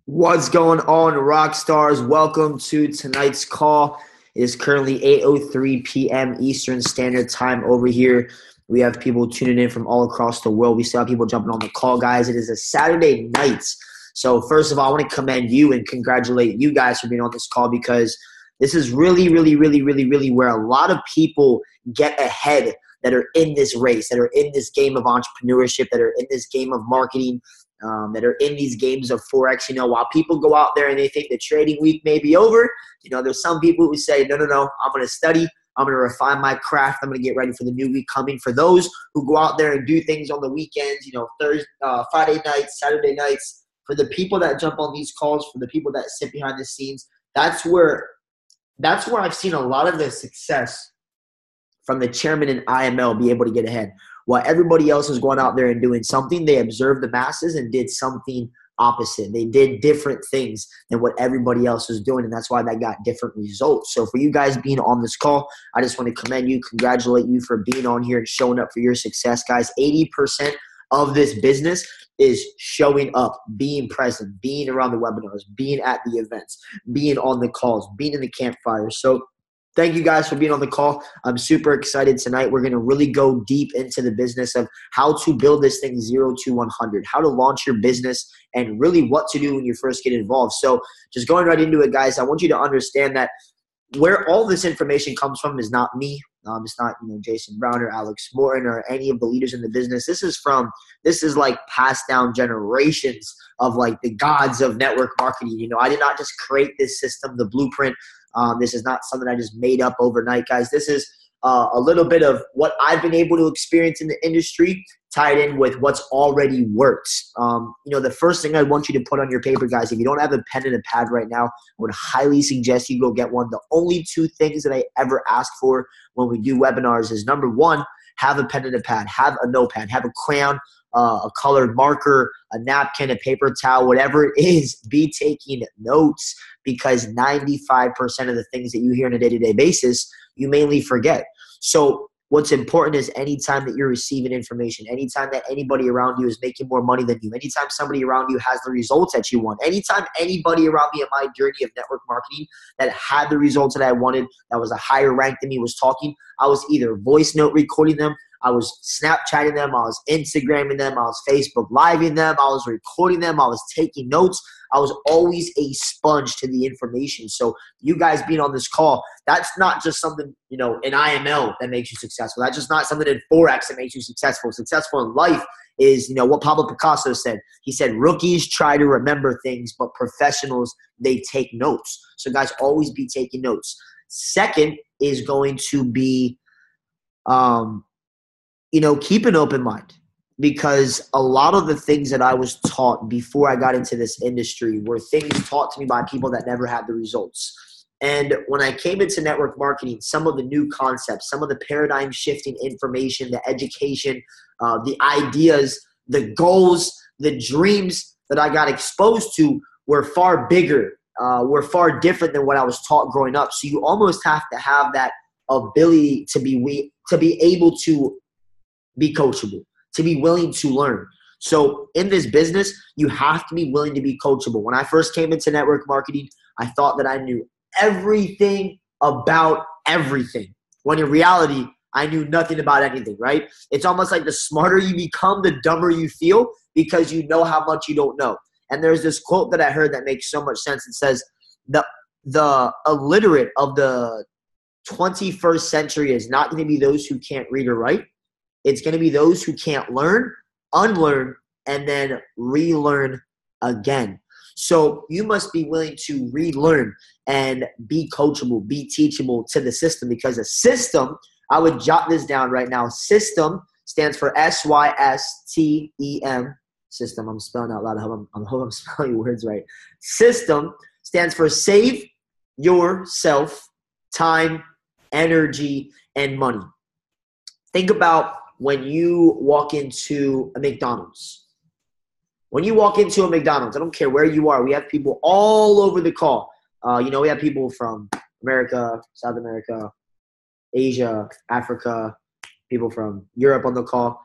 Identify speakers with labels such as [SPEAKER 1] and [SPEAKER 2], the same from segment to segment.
[SPEAKER 1] What's going on, rock stars? Welcome to tonight's call. It is currently 8:03 p.m. Eastern Standard Time over here. We have people tuning in from all across the world. We still have people jumping on the call, guys. It is a Saturday night. So first of all, I want to commend you and congratulate you guys for being on this call, because this is really where a lot of people get ahead that are in this race, that are in this game of entrepreneurship, that are in this game of marketing, that are in these games of Forex. You know, while people go out there and they think the trading week may be over, you know, there's some people who say, no, I'm going to study. I'm going to refine my craft. I'm going to get ready for the new week coming. For those who go out there and do things on the weekends, you know, Friday nights, Saturday nights, for the people that jump on these calls, for the people that sit behind the scenes, that's where I've seen a lot of the success from the chairman and IML be able to get ahead. While everybody else is going out there and doing something, they observed the masses and did something opposite. They did different things than what everybody else was doing, and that's why they got different results. So for you guys being on this call, I just want to commend you, congratulate you for being on here and showing up for your success, guys. 80% of this business is showing up, being present, being around the webinars, being at the events, being on the calls, being in the campfire. So thank you guys for being on the call. I'm super excited tonight. We're going to really go deep into the business of how to build this thing 0 to 100, how to launch your business, and really what to do when you first get involved. So just going right into it, guys, I want you to understand that where all this information comes from is not me. It's not, you know, Jason Brown or Alex Morton or any of the leaders in the business. This is like passed down generations of like the gods of network marketing. You know, I did not just create this system, the blueprint. This is not something I just made up overnight, guys. This is a little bit of what I've been able to experience in the industry tied in with what's already worked. You know, the first thing I want you to put on your paper, guys, if you don't have a pen and a pad right now, I would highly suggest you go get one. The only two things that I ever ask for when we do webinars is, number one, have a pen and a pad, have a notepad, have a crayon, a colored marker, a napkin, a paper towel, whatever it is, be taking notes, because 95% of the things that you hear on a day-to-day basis, you mainly forget. So what's important is anytime that you're receiving information, anytime that anybody around you is making more money than you, anytime somebody around you has the results that you want, anytime anybody around me in my journey of network marketing that had the results that I wanted, that was a higher rank than me, was talking, I was either voice note recording them, I was Snapchatting them, I was Instagramming them, I was Facebook Living them, I was recording them, I was taking notes. I was always a sponge to the information. So you guys being on this call, that's not just something, you know, in IML that makes you successful. That's just not something in Forex that makes you successful. Successful in life is, you know, what Pablo Picasso said. He said, rookies try to remember things, but professionals, they take notes. So guys, always be taking notes. Second is going to be, you know, keep an open mind, because a lot of the things that I was taught before I got into this industry were things taught to me by people that never had the results. And when I came into network marketing, some of the new concepts, some of the paradigm shifting information, the education, the ideas, the goals, the dreams that I got exposed to were far bigger, were far different than what I was taught growing up. So you almost have to have that ability to be able to be coachable, to be willing to learn. So in this business, you have to be willing to be coachable. When I first came into network marketing, I thought that I knew everything about everything, when in reality, I knew nothing about anything, right? It's almost like the smarter you become, the dumber you feel, because you know how much you don't know. And there's this quote that I heard that makes so much sense. It says, the illiterate of the 21st century is not going to be those who can't read or write. It's going to be those who can't learn, unlearn, and then relearn again. So you must be willing to relearn and be coachable, be teachable to the system, because a system, I would jot this down right now. System stands for SYSTEM. System. I'm spelling out loud. I hope I'm spelling words right. System stands for save yourself time, energy, and money. Think about when you walk into a McDonald's. When you walk into a McDonald's, I don't care where you are. We have people all over the call. We have people from America, South America, Asia, Africa, people from Europe on the call.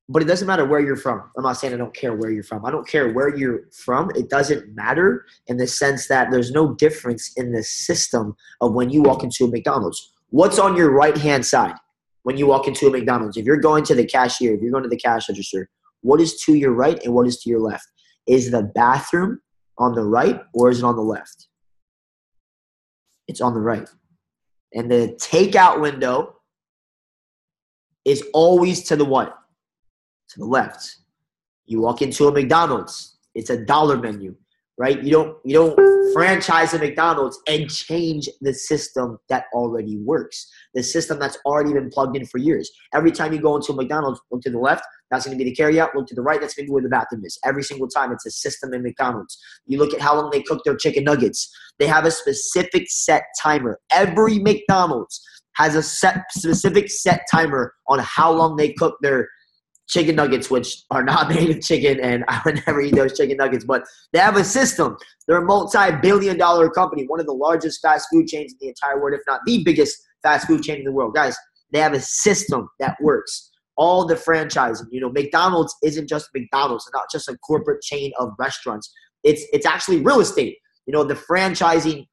[SPEAKER 1] But it doesn't matter where you're from. I'm not saying I don't care where you're from. I don't care where you're from. It doesn't matter in the sense that there's no difference in the system of when you walk into a McDonald's. What's on your right-hand side when you walk into a McDonald's? If you're going to the cashier, if you're going to the cash register, what is to your right and what is to your left? Is the bathroom on the right or is it on the left? It's on the right. And the takeout window is always to the what? To the left. You walk into a McDonald's, it's a dollar menu, right? You don't franchise a McDonald's and change the system that already works. The system that's already been plugged in for years. Every time you go into a McDonald's, look to the left, that's going to be the carryout. Look to the right, that's going to be where the bathroom is. Every single time, it's a system in McDonald's. You look at how long they cook their chicken nuggets. They have a specific set timer. Every McDonald's has a specific set timer on how long they cook their chicken nuggets, which are not made of chicken, and I would never eat those chicken nuggets, but they have a system. They're a multi-billion-dollar company, one of the largest fast food chains in the entire world, if not the biggest fast food chain in the world. Guys, they have a system that works. All the franchising, McDonald's isn't just McDonald's. It's not just a corporate chain of restaurants. It's actually real estate. The franchising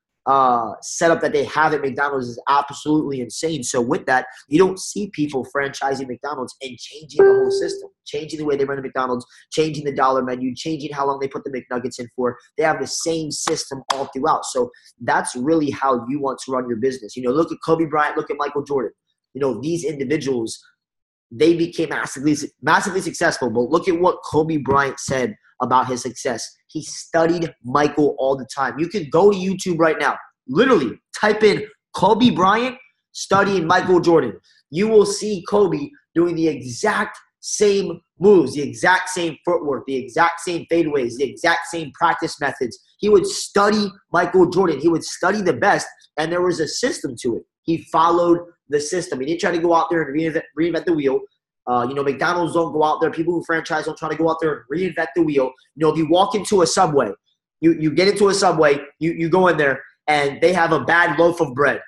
[SPEAKER 1] setup that they have at McDonald's is absolutely insane. So with that, you don't see people franchising McDonald's and changing the whole system, changing the way they run a McDonald's, changing the dollar menu, changing how long they put the McNuggets in for. They have the same system all throughout. So that's really how you want to run your business. Look at Kobe Bryant, look at Michael Jordan. These individuals, they became massively successful. But look at what Kobe Bryant said about his success. He studied Michael all the time. You can go to YouTube right now, literally type in Kobe Bryant studying Michael Jordan. You will see Kobe doing the exact same moves, the exact same footwork, the exact same fadeaways, the exact same practice methods. He would study Michael Jordan. He would study the best, and there was a system to it. He followed the system. He didn't try to go out there and reinvent the wheel. McDonald's don't go out there. People who franchise don't try to go out there and reinvent the wheel. If you walk into a Subway, you get into a Subway, you go in there, and they have a bad loaf of bread.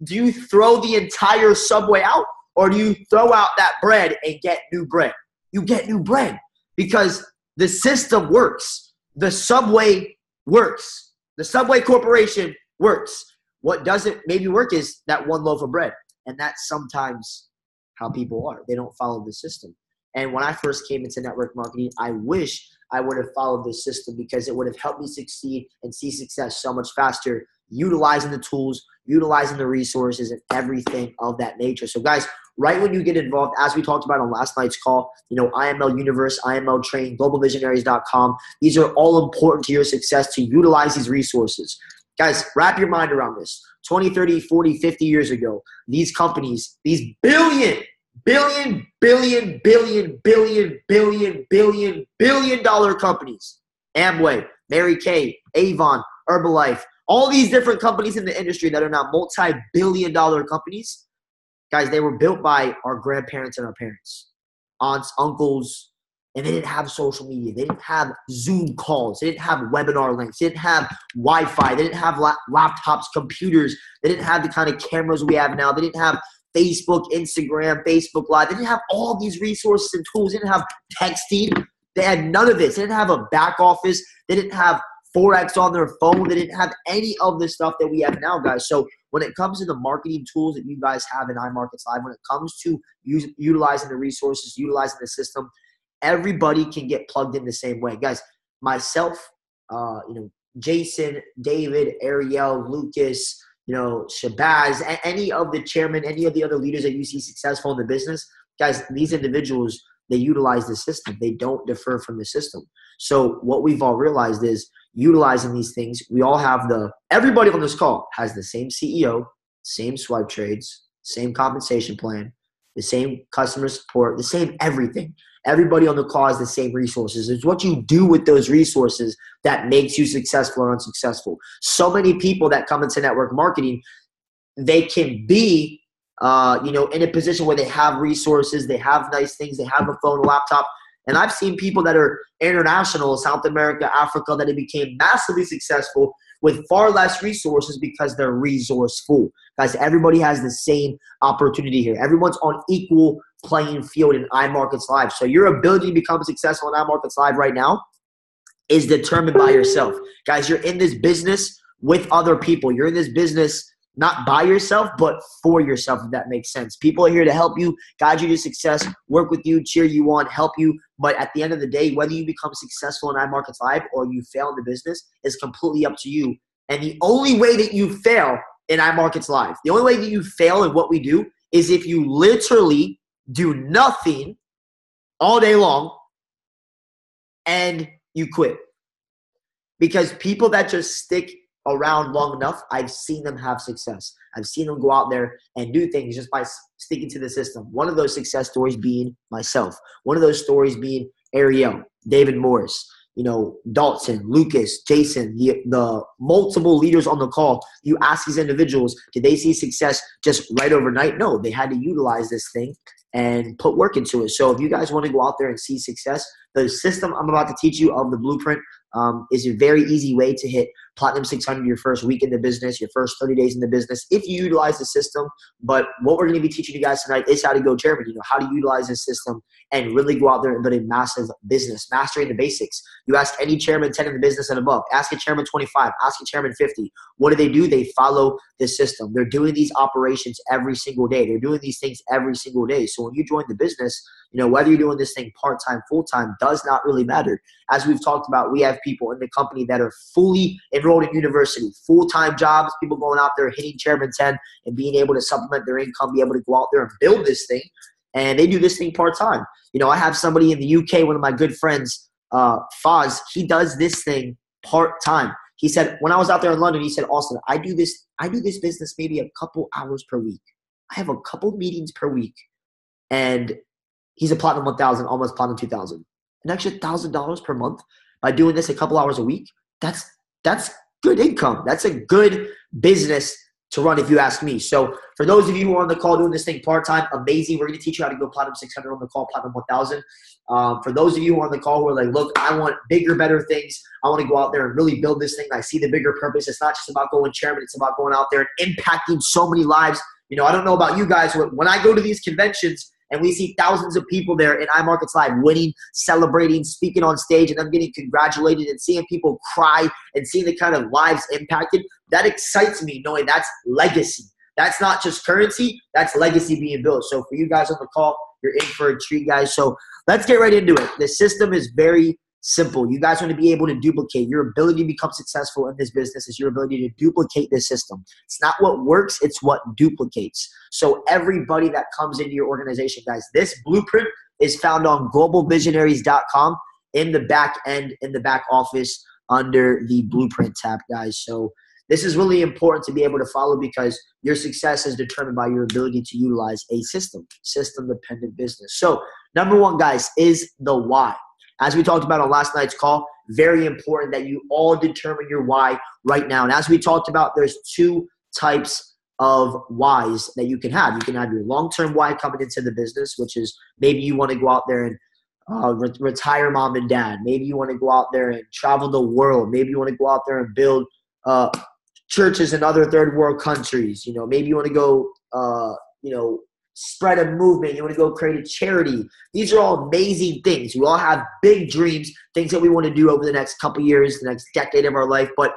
[SPEAKER 1] Do you throw the entire Subway out, or do you throw out that bread and get new bread? You get new bread because the system works. The Subway works. The Subway Corporation works. What doesn't maybe work is that one loaf of bread, and that's sometimes how people are. They don't follow the system. And when I first came into network marketing, I wish I would have followed this system because it would have helped me succeed and see success so much faster, utilizing the tools, utilizing the resources, and everything of that nature. So guys, right when you get involved, as we talked about on last night's call, IML Universe, IML Train, GlobalVisionariez.com, these are all important to your success to utilize these resources. Guys, wrap your mind around this. 20, 30, 40, 50 years ago, these companies, these billion dollar companies, Amway, Mary Kay, Avon, Herbalife, all these different companies in the industry that are now multi-billion dollar companies, guys, they were built by our grandparents and our parents, aunts, uncles, and they didn't have social media. They didn't have Zoom calls. They didn't have webinar links. They didn't have Wi-Fi. They didn't have laptops, computers. They didn't have the kind of cameras we have now. They didn't have Facebook, Instagram, Facebook Live. They didn't have all these resources and tools. They didn't have texting. They had none of this. They didn't have a back office. They didn't have Forex on their phone. They didn't have any of the stuff that we have now, guys. So when it comes to the marketing tools that you guys have in Imarketslive, when it comes to utilizing the resources, utilizing the system, everybody can get plugged in the same way. Guys, myself, Jason, David, Ariel, Lucas, Shabazz, any of the chairmen, any of the other leaders that you see successful in the business, guys, these individuals, they utilize the system. They don't defer from the system. So what we've all realized is utilizing these things, everybody on this call has the same CEO, same swipe trades, same compensation plan, the same customer support, the same everything. Everybody on the call has the same resources. It's what you do with those resources that makes you successful or unsuccessful. So many people that come into network marketing, they can be in a position where they have resources, they have nice things, they have a phone, a laptop. And I've seen people that are international, South America, Africa, that have became massively successful with far less resources because they're resourceful. Guys, everybody has the same opportunity here. Everyone's on equal playing field in Imarketslive. So your ability to become successful in Imarketslive right now is determined by yourself. Guys, you're in this business with other people. You're in this business not by yourself, but for yourself, if that makes sense. People are here to help you, guide you to success, work with you, cheer you on, help you. But at the end of the day, whether you become successful in Imarketslive or you fail in the business is completely up to you. And the only way that you fail in Imarketslive, the only way that you fail in what we do is if you literally do nothing all day long and you quit. Because people that just stick around long enough, I've seen them have success. I've seen them go out there and do things just by sticking to the system. One of those success stories being myself. One of those stories being Ariel, David Morris, Dalton, Lucas, Jason, the multiple leaders on the call. You ask these individuals, did they see success just right overnight? No, they had to utilize this thing and put work into it. So if you guys want to go out there and see success, the system I'm about to teach you of the blueprint is a very easy way to hit Platinum 600 your first week in the business, your first 30 days in the business, if you utilize the system. But what we're going to be teaching you guys tonight is how to go chairman, how to utilize this system and really go out there and build a massive business, mastering the basics. You ask any chairman 10 in the business and above, ask a chairman 25, ask a chairman 50. What do? They follow the system. They're doing these operations every single day. They're doing these things every single day. So when you join the business, whether you're doing this thing part-time, full-time, does not really matter. As we've talked about, we have people in the company that are fully enrolled in university, full-time jobs, people going out there hitting Chairman 10 and being able to supplement their income, be able to go out there and build this thing. And they do this thing part-time. I have somebody in the UK, one of my good friends, Foz, he does this thing part-time. He said, when I was out there in London, he said, Austin, I do this business maybe a couple hours per week. I have a couple meetings per week. And he's a Platinum 1000, almost Platinum 2000. An extra $1,000 per month by doing this a couple hours a week. That's good income. That's a good business to run, if you ask me. So for those of you who are on the call doing this thing part-time, amazing. We're going to teach you how to go Platinum 600 on the call, Platinum 1000. For those of you who are on the call who are like, look, I want bigger, better things. I want to go out there and really build this thing. I see the bigger purpose. It's not just about going chairman. It's about going out there and impacting so many lives. I don't know about you guys. When I go to these conventions, and we see thousands of people there in Imarketslive winning, celebrating, speaking on stage, and them getting congratulated and seeing people cry and seeing the kind of lives impacted. That excites me, knowing that's legacy. That's not just currency. That's legacy being built. So for you guys on the call, you're in for a treat, guys. So let's get right into it. The system is very simple. You guys want to be able to duplicate. Your ability to become successful in this business is your ability to duplicate this system. It's not what works, it's what duplicates. So everybody that comes into your organization, guys, this blueprint is found on GlobalVisionariez.com in the back end, in the back office under the blueprint tab, guys. So this is really important to be able to follow because your success is determined by your ability to utilize a system-dependent business. So number one, guys, is the why. As we talked about on last night's call, very important that you all determine your why right now. And as we talked about, there's two types of whys that you can have. You can have your long-term why coming into the business, which is maybe you want to go out there and retire mom and dad. Maybe you want to go out there and travel the world. Maybe you want to go out there and build churches in other third world countries. Maybe you want to go, spread a movement. You want to go create a charity. These are all amazing things. We all have big dreams, things that we want to do over the next couple years, the next decade of our life. But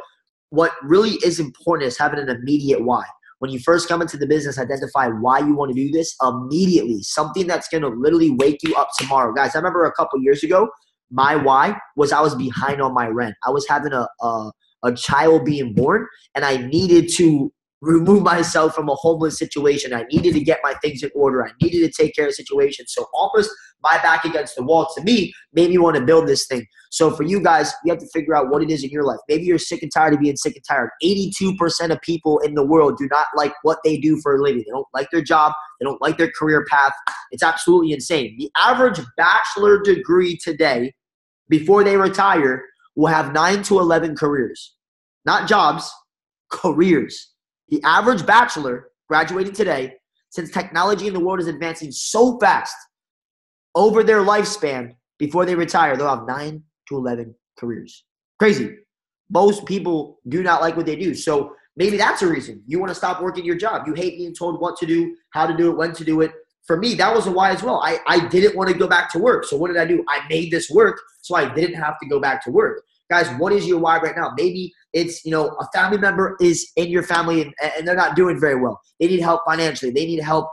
[SPEAKER 1] what really is important is having an immediate why. When you first come into the business, identify why you want to do this immediately. Something that's going to literally wake you up tomorrow. Guys, I remember a couple years ago, my why was I was behind on my rent. I was having a child being born, and I needed to remove myself from a homeless situation. I needed to get my things in order. I needed to take care of situations. So almost my back against the wall, to me, made me want to build this thing. So for you guys, you have to figure out what it is in your life. Maybe you're sick and tired of being sick and tired. 82% of people in the world do not like what they do for a living. They don't like their job. They don't like their career path. It's absolutely insane. The average bachelor degree today, before they retire, will have 9 to 11 careers. Not jobs, careers. The average bachelor graduating today, since technology in the world is advancing so fast, over their lifespan, before they retire, they'll have 9 to 11 careers. Crazy. Most people do not like what they do. So maybe that's a reason. You want to stop working your job. You hate being told what to do, how to do it, when to do it. For me, that was a why as well. I didn't want to go back to work. So what did I do? I made this work so I didn't have to go back to work. Guys, what is your why right now? Maybe it's, a family member is in your family and they're not doing very well. They need help financially. They need help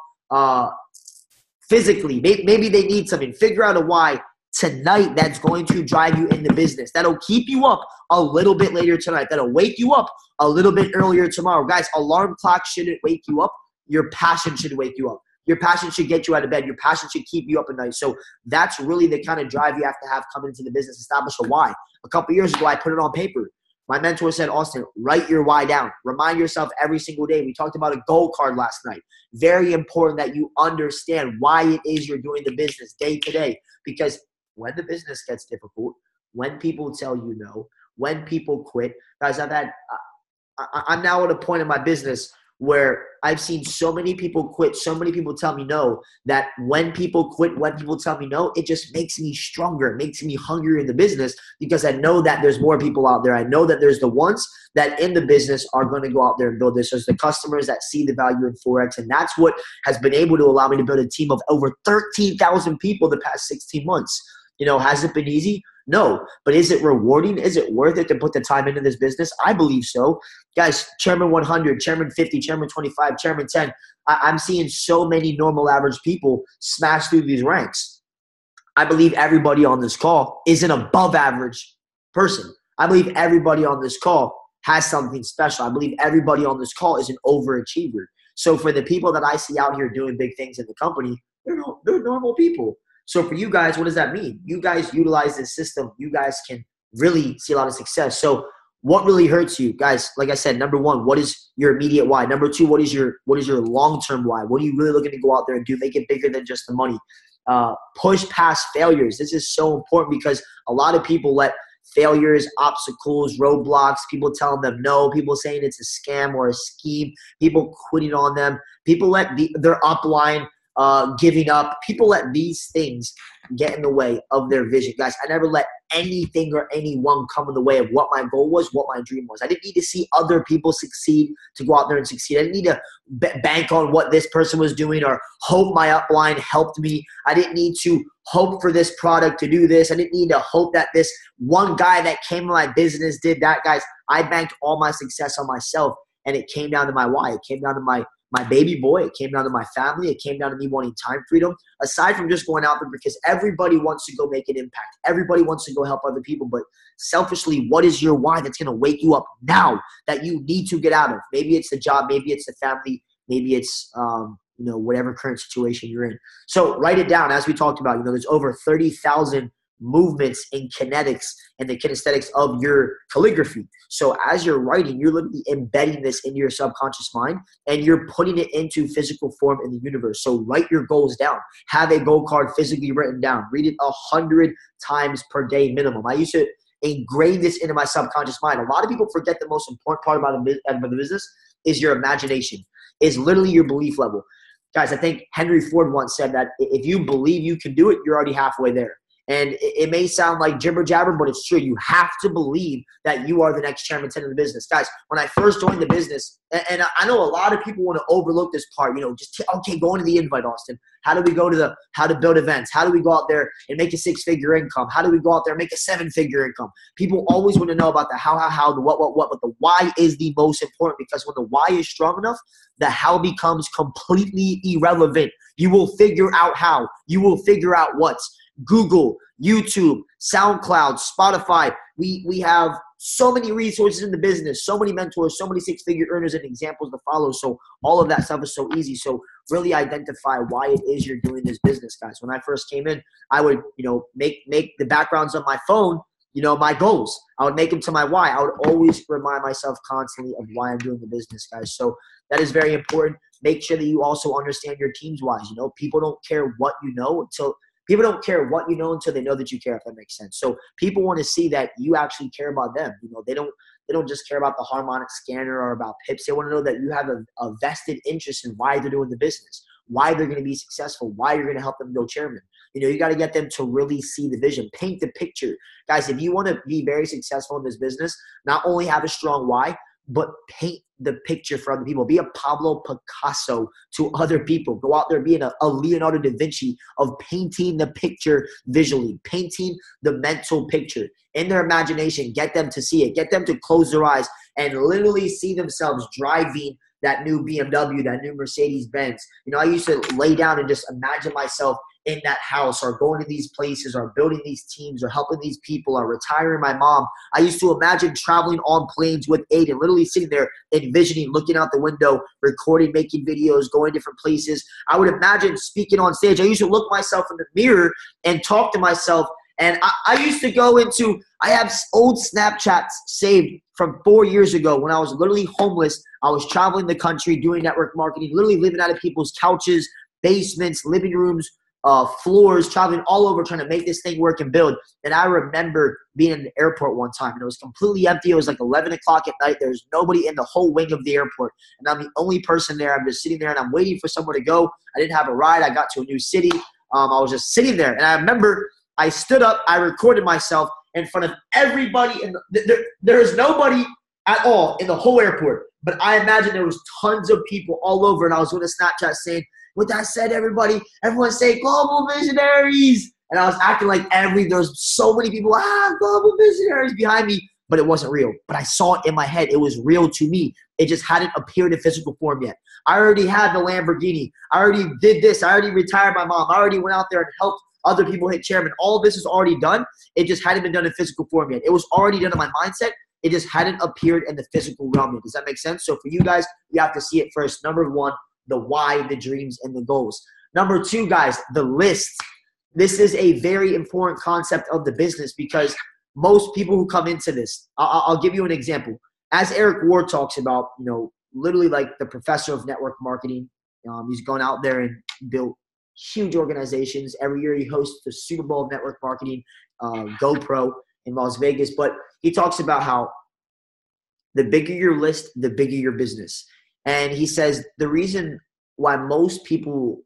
[SPEAKER 1] physically. Maybe they need something. Figure out a why tonight that's going to drive you in the business. That'll keep you up a little bit later tonight. That'll wake you up a little bit earlier tomorrow. Guys, alarm clock shouldn't wake you up. Your passion should wake you up. Your passion should get you out of bed. Your passion should keep you up at night. So that's really the kind of drive you have to have coming into the business. Establish a why. A couple years ago, I put it on paper. My mentor said, Austin, write your why down. Remind yourself every single day. We talked about a goal card last night. Very important that you understand why it is you're doing the business day to day. Because when the business gets difficult, when people tell you no, when people quit, guys, I'm now at a point in my business where I've seen so many people quit, so many people tell me no, that when people quit, when people tell me no, it just makes me stronger. It makes me hungrier in the business because I know that there's more people out there. I know that there's the ones that in the business are going to go out there and build this. There's the customers that see the value in Forex, and that's what has been able to allow me to build a team of over 13,000 people the past 16 months. Has it been easy? No. But is it rewarding? Is it worth it to put the time into this business? I believe so. Guys, Chairman 100, Chairman 50, Chairman 25, Chairman 10. I'm seeing so many normal average people smash through these ranks. I believe everybody on this call is an above average person. I believe everybody on this call has something special. I believe everybody on this call is an overachiever. So for the people that I see out here doing big things in the company, they're normal people. So for you guys, what does that mean? You guys utilize this system. You guys can really see a lot of success. So what really hurts you? Guys, like I said, number one, what is your immediate why? Number two, what is your long-term why? What are you really looking to go out there and do? Make it bigger than just the money. Push past failures. This is so important because a lot of people let failures, obstacles, roadblocks, people telling them no, people saying it's a scam or a scheme, people quitting on them, people let their upline giving up. People let these things get in the way of their vision. Guys, I never let anything or anyone come in the way of what my goal was, what my dream was. I didn't need to see other people succeed to go out there and succeed. I didn't need to bank on what this person was doing or hope my upline helped me. I didn't need to hope for this product to do this. I didn't need to hope that this one guy that came in my business did that. Guys, I banked all my success on myself, and it came down to my why. It came down to my baby boy. It came down to my family. It came down to me wanting time freedom. Aside from just going out there, because everybody wants to go make an impact. Everybody wants to go help other people. But selfishly, what is your why that's going to wake you up now that you need to get out of? Maybe it's the job. Maybe it's the family. Maybe it's whatever current situation you're in. So write it down. As we talked about, there's over 30,000 movements in kinetics and the kinesthetics of your calligraphy. So as you're writing, you're literally embedding this into your subconscious mind and you're putting it into physical form in the universe. So write your goals down. Have a goal card physically written down. Read it 100 times per day minimum. I used to ingrain this into my subconscious mind. A lot of people forget the most important part about the business is your imagination, is literally your belief level. Guys, I think Henry Ford once said that if you believe you can do it, you're already halfway there. And it may sound like jibber jabber, but it's true. You have to believe that you are the next chairman 10 of the business. Guys, when I first joined the business, and I know a lot of people want to overlook this part, okay, go into the invite, Austin. How do we go to how to build events? How do we go out there and make a 6-figure income? How do we go out there and make a 7-figure income? People always want to know about the how, the what, but the why is the most important, because when the why is strong enough, the how becomes completely irrelevant. You will figure out how. You will figure out what's. Google, YouTube, SoundCloud, Spotify. We have so many resources in the business, so many mentors, so many six-figure earners and examples to follow. So all of that stuff is so easy. So really identify why it is you're doing this business, guys. When I first came in, I would, make the backgrounds on my phone, my goals. I would make them to my why. I would always remind myself constantly of why I'm doing the business, guys. So that is very important. Make sure that you also understand your team's whys. People don't care what you know until they know that you care, if that makes sense. So people want to see that you actually care about them. They don't just care about the harmonic scanner or about pips. They want to know that you have a vested interest in why they're doing the business, why they're going to be successful, why you're going to help them go chairman. You got to get them to really see the vision, paint the picture. Guys, if you want to be very successful in this business, not only have a strong why, but paint the picture for other people. Be a Pablo Picasso to other people. Go out there being a Leonardo da Vinci of painting the picture visually, painting the mental picture in their imagination. Get them to see it. Get them to close their eyes and literally see themselves driving that new BMW, that new Mercedes-Benz. I used to lay down and just imagine myself in that house or going to these places or building these teams or helping these people or retiring my mom. I used to imagine traveling on planes with Aiden, literally sitting there envisioning, looking out the window, recording, making videos, going different places. I would imagine speaking on stage. I used to look myself in the mirror and talk to myself. And I used to go into – I have old Snapchats saved from 4 years ago when I was literally homeless. I was traveling the country doing network marketing, literally living out of people's couches, basements, living rooms, floors, traveling all over trying to make this thing work and build. And I remember being in the airport one time, and it was completely empty. It was like 11 o'clock at night. There's nobody in the whole wing of the airport, and I'm the only person there. I'm just sitting there, and I'm waiting for someone to go. I didn't have a ride. I got to a new city. I was just sitting there, and I remember I stood up. I recorded myself in front of everybody. There is nobody at all in the whole airport, but I imagine there was tons of people all over, and I was doing a Snapchat saying, with that said, everyone say Global Visionaries. And I was acting like there's so many people, Global Visionaries behind me, but it wasn't real. But I saw it in my head. It was real to me. It just hadn't appeared in physical form yet. I already had the Lamborghini. I already did this. I already retired my mom. I already went out there and helped other people hit chairman. All of this is already done. It just hadn't been done in physical form yet. It was already done in my mindset. It just hadn't appeared in the physical realm yet. Does that make sense? So for you guys, you have to see it first. Number one, the why, the dreams, and the goals. Number two, guys, the list. This is a very important concept of the business because most people who come into this, I'll give you an example. As Eric Ward talks about, literally like the professor of network marketing. He's gone out there and built huge organizations. Every year he hosts the Super Bowl of network marketing, GoPro in Las Vegas. But he talks about how the bigger your list, the bigger your business. And he says the reason why most people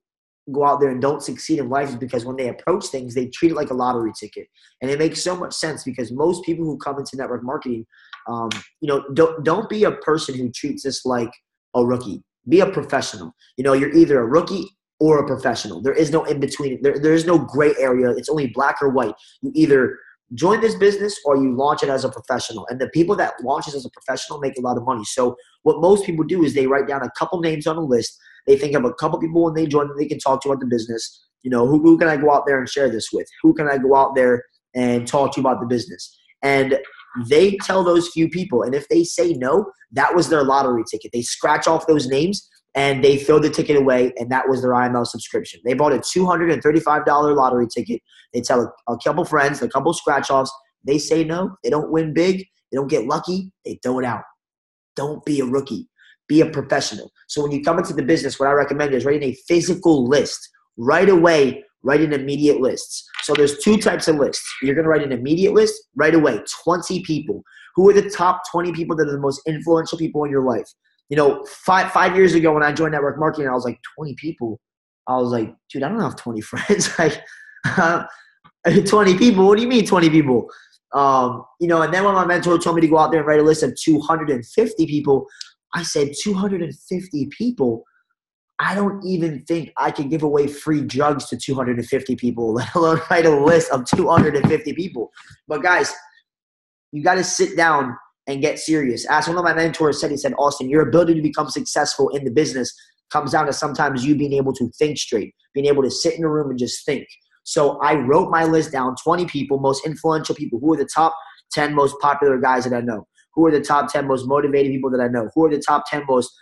[SPEAKER 1] go out there and don't succeed in life is because when they approach things, they treat it like a lottery ticket. And it makes so much sense because most people who come into network marketing, don't be a person who treats this like a rookie. Be a professional. You're either a rookie or a professional. There is no in between. There is no gray area. It's only black or white. You either join this business or you launch it as a professional. And the people that launch it as a professional make a lot of money. So what most people do is they write down a couple names on a list. They think of a couple people when they join that they can talk to about the business. Who can I go out there and share this with? Who can I go out there and talk to about the business? And they tell those few people. And if they say no, that was their lottery ticket. They scratch off those names and they throw the ticket away, and that was their IML subscription. They bought a $235 lottery ticket. They tell a couple friends, a couple scratch-offs. They say no. They don't win big. They don't get lucky. They throw it out. Don't be a rookie. Be a professional. So when you come into the business, what I recommend is writing a physical list. Right away, write an immediate lists. So there's two types of lists. You're going to write an immediate list right away, 20 people. Who are the top 20 people that are the most influential people in your life? 5 years ago when I joined network marketing, I was like, 20 people. I was like, dude, I don't have 20 friends. 20 people? What do you mean 20 people? And then when my mentor told me to go out there and write a list of 250 people, I said 250 people? I don't even think I can give away free drugs to 250 people, let alone write a list of 250 people. But guys, you got to sit down and get serious. As one of my mentors said, he said, Austin, your ability to become successful in the business comes down to sometimes you being able to think straight, being able to sit in a room and just think. So I wrote my list down, 20 people, most influential people. Who are the top 10 most popular guys that I know? Who are the top 10 most motivated people that I know? Who are the top 10 most,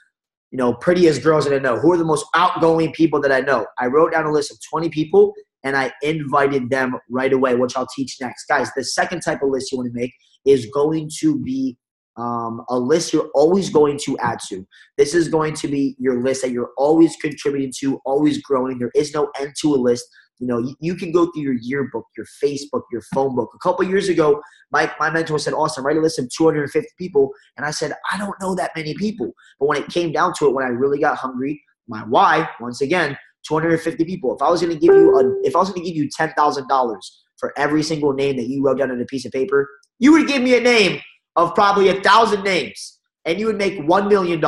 [SPEAKER 1] prettiest girls that I know? Who are the most outgoing people that I know? I wrote down a list of 20 people and I invited them right away, which I'll teach next. Guys, the second type of list you want to make is going to be a list you're always going to add to. This is going to be your list that you're always contributing to, always growing. There is no end to a list. You can go through your yearbook, your Facebook, your phone book. A couple years ago, my mentor said, Austin, write a list of 250 people. And I said, I don't know that many people. But when it came down to it, when I really got hungry, my why, once again, 250 people. If I was going to give you $10,000 for every single name that you wrote down on a piece of paper, you would give me a name of probably 1,000 names, and you would make $1 million.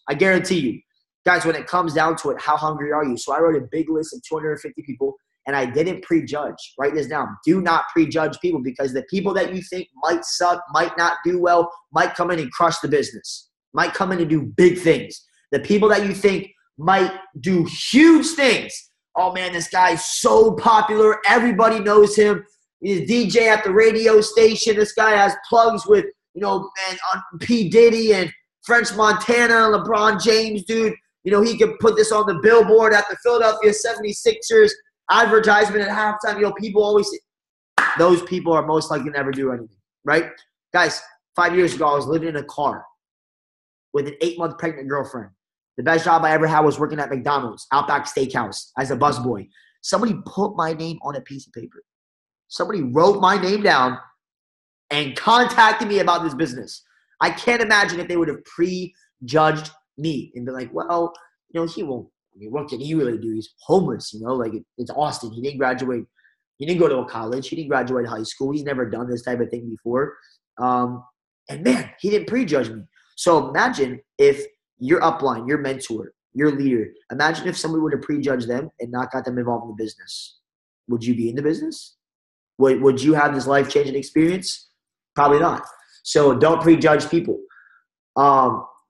[SPEAKER 1] I guarantee you. Guys, when it comes down to it, how hungry are you? So I wrote a big list of 250 people, and I didn't prejudge. Write this down. Do not prejudge people, because the people that you think might suck, might not do well, might come in and crush the business, might come in and do big things. The people that you think might do huge things. Oh, man, this guy's so popular. Everybody knows him. He's a DJ at the radio station. This guy has plugs with, on P. Diddy and French Montana, LeBron James, dude. He could put this on the billboard at the Philadelphia 76ers advertisement at halftime. People always say, those people are most likely to never do anything, right? Guys, 5 years ago, I was living in a car with an 8-month pregnant girlfriend. The best job I ever had was working at McDonald's, Outback Steakhouse, as a busboy. Somebody put my name on a piece of paper. Somebody wrote my name down and contacted me about this business. I can't imagine if they would have prejudged me and been like, well, he won't. I mean, what can he really do? He's homeless, it's Austin. He didn't graduate. He didn't go to a college. He didn't graduate high school. He's never done this type of thing before. And man, he didn't prejudge me. So imagine if your upline, your mentor, your leader, imagine if somebody would have prejudged them and not got them involved in the business. Would you be in the business? Would you have this life-changing experience? Probably not. So don't prejudge people.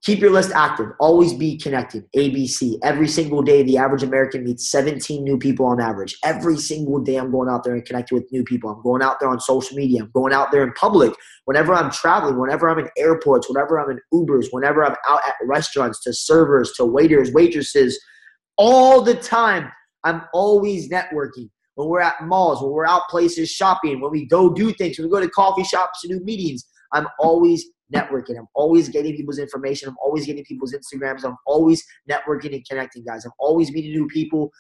[SPEAKER 1] Keep your list active. Always be connected. ABC. Every single day, the average American meets 17 new people on average. Every single day, I'm going out there and connecting with new people. I'm going out there on social media. I'm going out there in public. Whenever I'm traveling, whenever I'm in airports, whenever I'm in Ubers, whenever I'm out at restaurants, to servers, to waiters, waitresses, all the time, I'm always networking. When we're at malls, when we're out places shopping, when we go do things, when we go to coffee shops and do meetings, I'm always networking. I'm always getting people's information. I'm always getting people's Instagrams. I'm always networking and connecting, guys. I'm always meeting new people.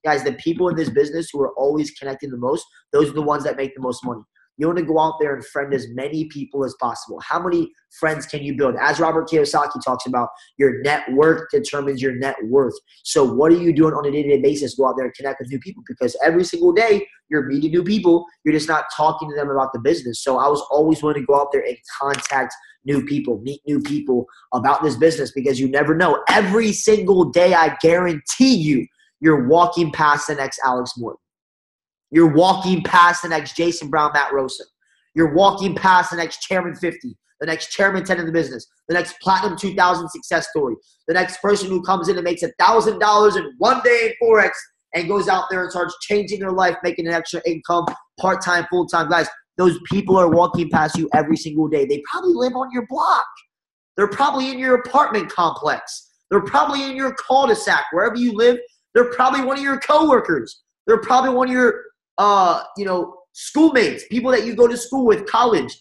[SPEAKER 1] Guys, the people in this business who are always connecting the most, those are the ones that make the most money. You want to go out there and friend as many people as possible. How many friends can you build? As Robert Kiyosaki talks about, your network determines your net worth. So what are you doing on a day-to-day basis? Go out there and connect with new people, because every single day you're meeting new people. You're just not talking to them about the business. So I was always willing to go out there and contact new people, meet new people about this business, because you never know. Every single day, I guarantee you, you're walking past the next Alex Morton. You're walking past the next Jason Brown, Matt Rosa. You're walking past the next Chairman 50, the next Chairman 10 in the business, the next Platinum 2000 success story, the next person who comes in and makes $1,000 in one day in Forex and goes out there and starts changing their life, making an extra income, part-time, full-time. Guys, those people are walking past you every single day. They probably live on your block. They're probably in your apartment complex. They're probably in your cul-de-sac. Wherever you live, they're probably one of your coworkers. They're probably one of your schoolmates, people that you go to school with, college.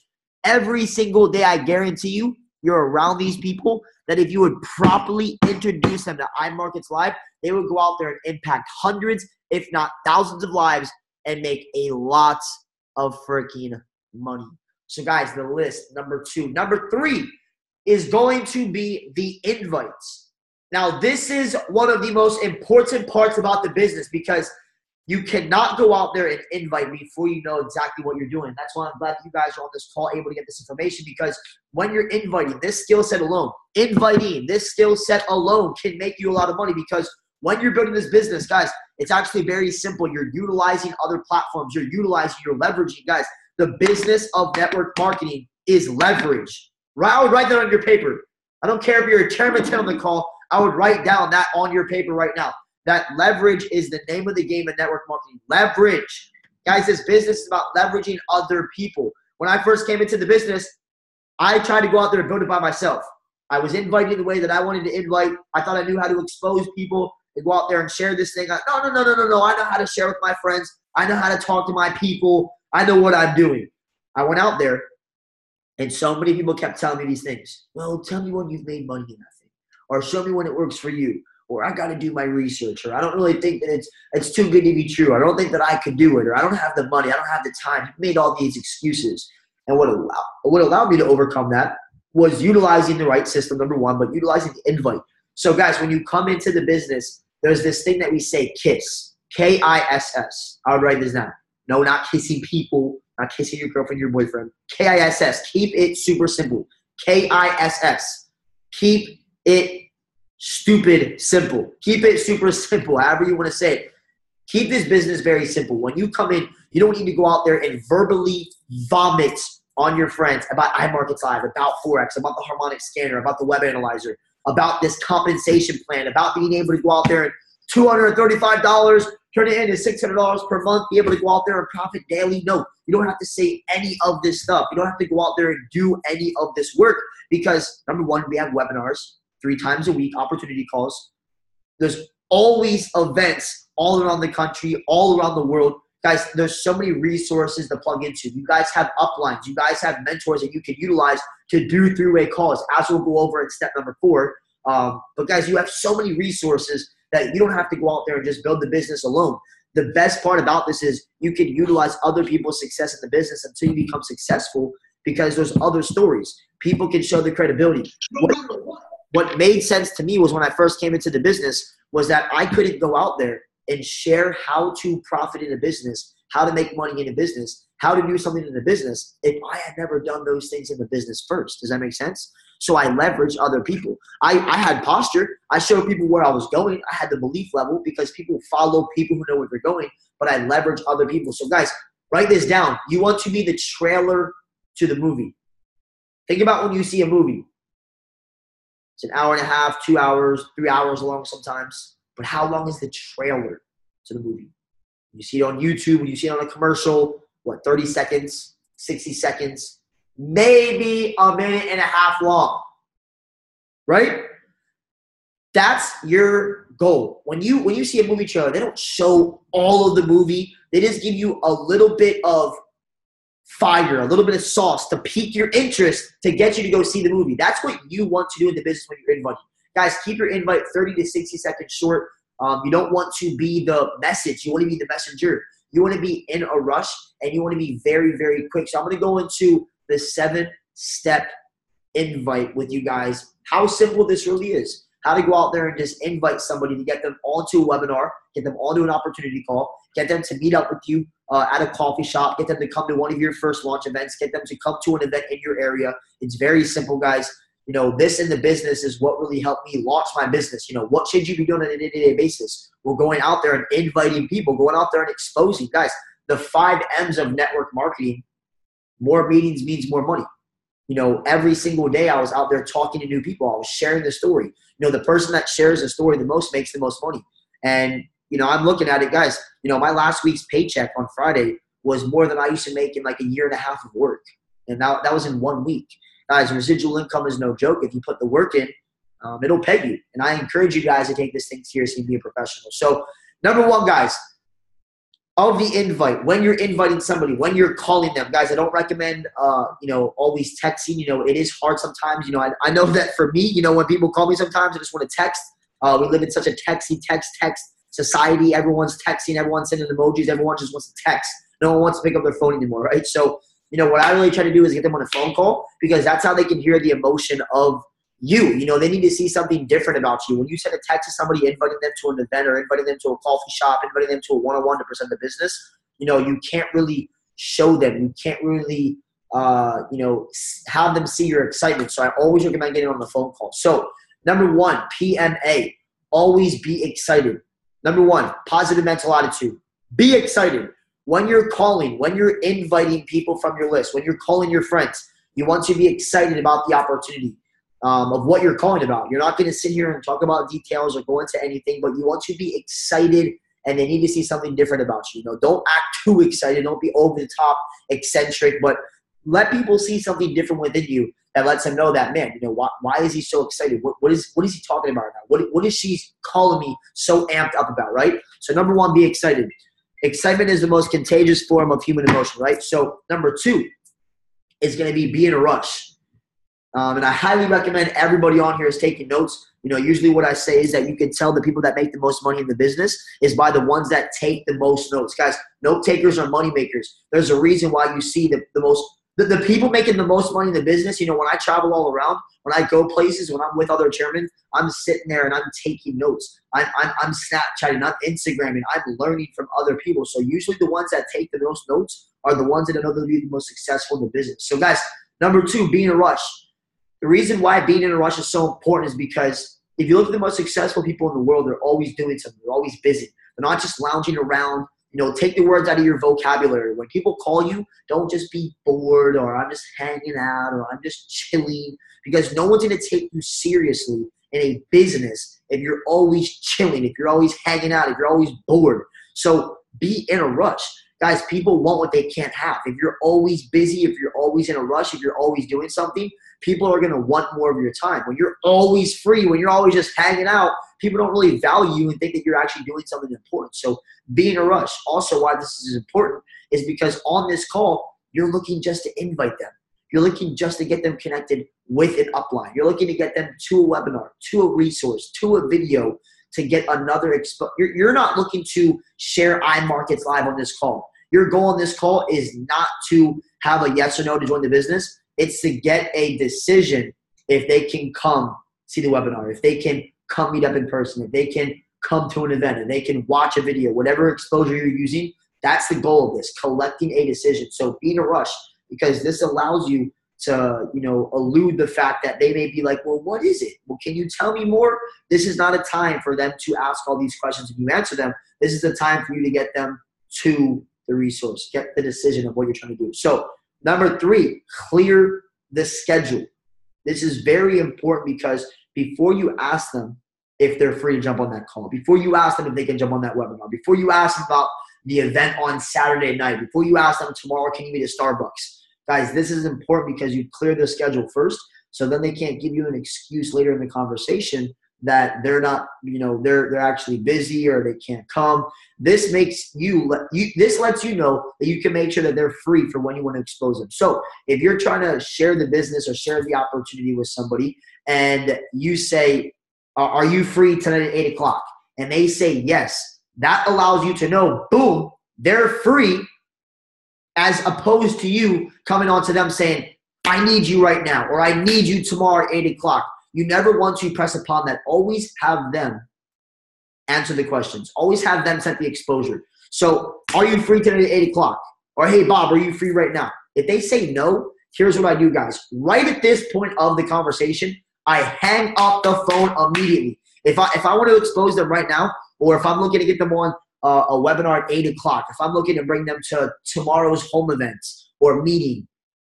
[SPEAKER 1] Every single day, I guarantee you, you're around these people that if you would properly introduce them to Imarketslive, they would go out there and impact hundreds, if not thousands of lives and make a lot of freaking money. So guys, the list, number 2. Number 3 is going to be the invites. Now, this is one of the most important parts about the business, because you cannot go out there and invite me before you know exactly what you're doing. That's why I'm glad you guys are on this call able to get this information, because when you're inviting, this skill set alone, can make you a lot of money, because when you're building this business, guys, it's actually very simple. You're utilizing other platforms. You're leveraging. Guys, the business of network marketing is leverage. I would write that on your paper. I don't care if you're a chairman 10 on the call. I would write down that on your paper right now. That leverage is the name of the game in network marketing. Leverage. Guys, this business is about leveraging other people. when I first came into the business, I tried to go out there and build it by myself. I was invited the way that I wanted to invite. I thought I knew how to expose people and go out there and share this thing. No. I know how to share with my friends. I know how to talk to my people. I know what I'm doing. I went out there, and so many people kept telling me these things. Well, tell me when you've made money in that thing, or show me when it works for you, or I got to do my research, or I don't really think that it's too good to be true. I don't think that I could do it, or I don't have the money. I don't have the time. He made all these excuses. And what allowed me to overcome that was utilizing the right system, number one, but utilizing the invite. So guys, when you come into the business, there's this thing that we say KISS, K-I-S-S. I would write this down. No, not kissing people, not kissing your girlfriend, your boyfriend. K-I-S-S. Keep it super simple. K-I-S-S. Keep it stupid simple. Keep it super simple, however you want to say it. Keep this business very simple. When you come in, you don't need to go out there and verbally vomit on your friends about Imarketslive, about Forex, about the harmonic scanner, about the web analyzer, about this compensation plan, about being able to go out there and $235, turn it into $600 per month, be able to go out there and profit daily. No, you don't have to say any of this stuff. You don't have to go out there and do any of this work because, number one, we have webinars 3 times a week, opportunity calls. There's always events all around the country, all around the world. Guys, there's so many resources to plug into. You guys have uplines. You guys have mentors that you can utilize to do three-way calls, as we'll go over in step number 4. But guys, you have so many resources that you don't have to go out there and just build the business alone. The best part about this is you can utilize other people's success in the business until you become successful because there's other stories. People can show the credibility. What made sense to me was when I first came into the business was that I couldn't go out there and share how to profit in a business, how to make money in a business, how to do something in a business if I had never done those things in the business first. Does that make sense? So I leveraged other people. I had posture. I showed people where I was going. I had the belief level because people follow people who know where they're going, but I leverage other people. So guys, write this down. You want to be the trailer to the movie. Think about when you see a movie. It's an hour and a half, 2 hours, 3 hours long sometimes. But how long is the trailer to the movie? You see it on YouTube, when you see it on a commercial, what, 30 seconds, 60 seconds, maybe a minute and a half long, right? That's your goal. When you see a movie trailer, they don't show all of the movie. They just give you a little bit of fire, a little bit of sauce to pique your interest to get you to go see the movie. That's what you want to do in the business when you're inviting. Guys, keep your invite 30 to 60 seconds short. You don't want to be the message. You want to be the messenger. You want to be in a rush, and you want to be very, very quick. So I'm going to go into the 7-step invite with you guys, how simple this really is. How to go out there and just invite somebody to get them onto a webinar, get them onto an opportunity call, get them to meet up with you at a coffee shop, get them to come to one of your first launch events, get them to come to an event in your area. It's very simple, guys. You know, this in the business is what really helped me launch my business. You know, what should you be doing on a day-to-day basis? We're going out there and inviting people, going out there and exposing. Guys, the 5 M's of network marketing, more meetings means more money. You know, every single day I was out there talking to new people. I was sharing the story. You know, the person that shares the story the most makes the most money. And, you know, I'm looking at it, guys. You know, my last week's paycheck on Friday was more than I used to make in like a year and a half of work. And that was in 1 week. Guys, residual income is no joke. If you put the work in, it'll pay you. And I encourage you guys to take this thing seriously and be a professional. So, number 1, guys, of the invite, when you're inviting somebody, when you're calling them, guys, I don't recommend, you know, always texting. You know, it is hard sometimes. You know, I know that for me, you know, when people call me sometimes, I just want to text. We live in such a text society. Everyone's texting. Everyone's sending emojis. Everyone just wants to text. No one wants to pick up their phone anymore, right? So, you know, what I really try to do is get them on a phone call because that's how they can hear the emotion of you. You know, they need to see something different about you. When you send a text to somebody, inviting them to an event or inviting them to a coffee shop, inviting them to a one-on-one to present the business, you know, you can't really show them. You can't really, you know, have them see your excitement. So I always recommend getting on the phone call. So number 1, PMA, always be excited. Number 1, positive mental attitude. Be excited. When you're calling, when you're inviting people from your list, when you're calling your friends, you want to be excited about the opportunity of what you're calling about. You're not going to sit here and talk about details or go into anything, but you want to be excited and they need to see something different about you. You know, don't act too excited. Don't be over the top, eccentric, but let people see something different within you that lets them know that, man, why is he so excited? What is he talking about now? What is she calling me so amped up about, right? So number one, be excited. Excitement is the most contagious form of human emotion, right? So number two is going to be in a rush. And I highly recommend everybody on here is taking notes. Usually what I say is that you can tell the people that make the most money in the business is by the ones that take the most notes. Guys, note takers are money makers. There's a reason why you see the people making the most money in the business. When I travel all around, when I go places, when I'm with other chairmen, I'm sitting there and I'm taking notes. I'm Snapchatting, I'm Instagramming, I'm learning from other people. So usually the ones that take the most notes are the ones that are going to be the most successful in the business. So guys, number two, be in a rush. The reason why being in a rush is so important is because if you look at the most successful people in the world, they're always doing something. They're always busy. They're not just lounging around. Take the words out of your vocabulary. When people call you, don't just be bored or I'm just hanging out or I'm just chilling, because no one's going to take you seriously in a business if you're always chilling, if you're always hanging out, if you're always bored. So be in a rush. Guys, people want what they can't have. If you're always busy, if you're always in a rush, if you're always doing something, people are going to want more of your time. When you're always free, when you're always just hanging out, people don't really value you and think that you're actually doing something important. So be in a rush. Also, why this is important is because on this call, you're looking just to invite them. You're looking just to get them connected with an upline. You're looking to get them to a webinar, to a resource, to a video, to get another exposure. You're not looking to share Imarketslive on this call. Your goal on this call is not to have a yes or no to join the business. It's to get a decision if they can come see the webinar, if they can come meet up in person, if they can come to an event, if they can watch a video, whatever exposure you're using. That's the goal of this, collecting a decision. So be in a rush, because this allows you to, elude the fact that they may be like, well, what is it? Well, can you tell me more? This is not a time for them to ask all these questions and you answer them. This is the time for you to get them to the resource, get the decision of what you're trying to do. So number three, clear the schedule. This is very important, because before you ask them if they're free to jump on that call, before you ask them if they can jump on that webinar, before you ask them about the event on Saturday night, before you ask them tomorrow, can you meet at Starbucks? Guys, this is important because you clear the schedule first, so then they can't give you an excuse later in the conversation that they're not, they're actually busy or they can't come. This makes this lets you know that you can make sure that they're free for when you want to expose them. So if you're trying to share the business or share the opportunity with somebody and you say, are you free tonight at 8 o'clock? And they say yes, that allows you to know, boom, they're free, as opposed to you coming on to them saying, I need you right now, or I need you tomorrow at 8 o'clock. You never want to press upon that. Always have them answer the questions. Always have them set the exposure. So are you free today at 8 o'clock? Or hey, Bob, are you free right now? If they say no, here's what I do, guys. Right at this point of the conversation, I hang up the phone immediately. If I want to expose them right now, or if I'm looking to get them on a webinar at 8 o'clock, if I'm looking to bring them to tomorrow's home events or meeting,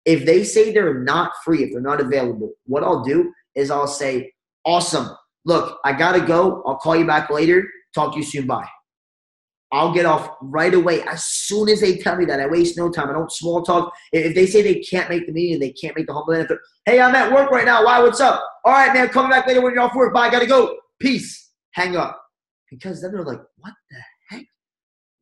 [SPEAKER 1] if they say they're not free, if they're not available, what I'll do is I'll say, awesome. Look, I got to go. I'll call you back later. Talk to you soon. Bye. I'll get off right away as soon as they tell me that. I waste no time. I don't small talk. If they say they can't make the meeting, they can't make the home event, hey, I'm at work right now. Why? What's up? All right, man. Coming back later when you're off work. Bye. I got to go. Peace. Hang up. Because then they're like, what the heck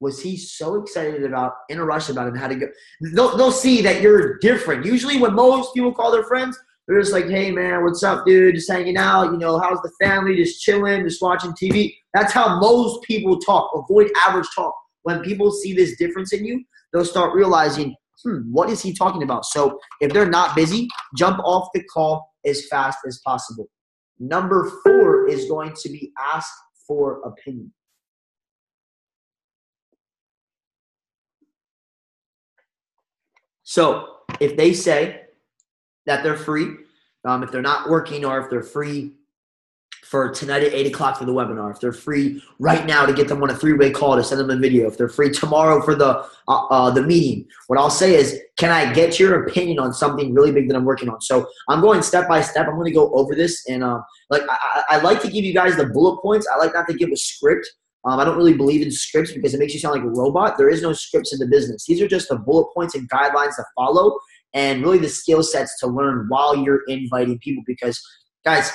[SPEAKER 1] was he so excited about, in a rush about, and how to go? They'll see that you're different. Usually when most people call their friends, they're just like, hey, man, what's up, dude? Just hanging out. How's the family? Just chilling, just watching TV. That's how most people talk. Avoid average talk. When people see this difference in you, they'll start realizing, what is he talking about? So if they're not busy, jump off the call as fast as possible. Number 4 is going to be ask for opinion. So if they say that they're free, if they're not working, or if they're free for tonight at 8 o'clock for the webinar, if they're free right now to get them on a 3-way call to send them a video, if they're free tomorrow for the meeting, what I'll say is, can I get your opinion on something really big that I'm working on? So I'm going step by step. I'm going to go over this, and I like to give you guys the bullet points. I like not to give a script. I don't really believe in scripts because it makes you sound like a robot. There is no scripts in the business. These are just the bullet points and guidelines to follow. and really the skill sets to learn while you're inviting people. Because, guys,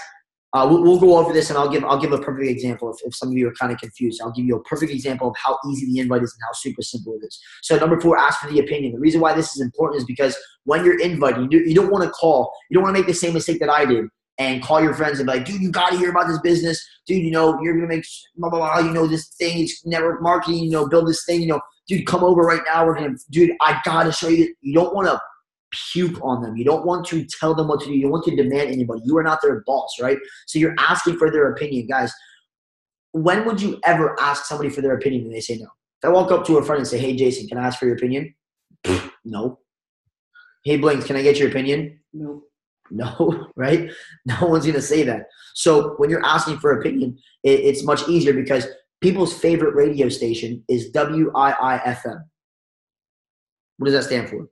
[SPEAKER 1] we'll go over this, and I'll give a perfect example if some of you are kind of confused. I'll give you a perfect example of how easy the invite is and how super simple it is. So number 4, ask for the opinion. The reason why this is important is because when you're inviting, you don't want to call. You don't want to make the same mistake that I did and call your friends and be like, dude, you got to hear about this business. Dude, you're going to make blah, blah, blah. This thing. It's network marketing. Build this thing. Dude, come over right now. Dude, I got to show you. You don't want to puke on them. You don't want to tell them what to do. You don't want to demand anybody. You are not their boss, right? So you're asking for their opinion. Guys, when would you ever ask somebody for their opinion and they say no? If I walk up to a friend and say, hey, Jason, can I ask for your opinion? No. Hey, Blinks, can I get your opinion? No, right? No one's going to say that. So when you're asking for opinion, it's much easier because people's favorite radio station is WIIFM. What does that stand for?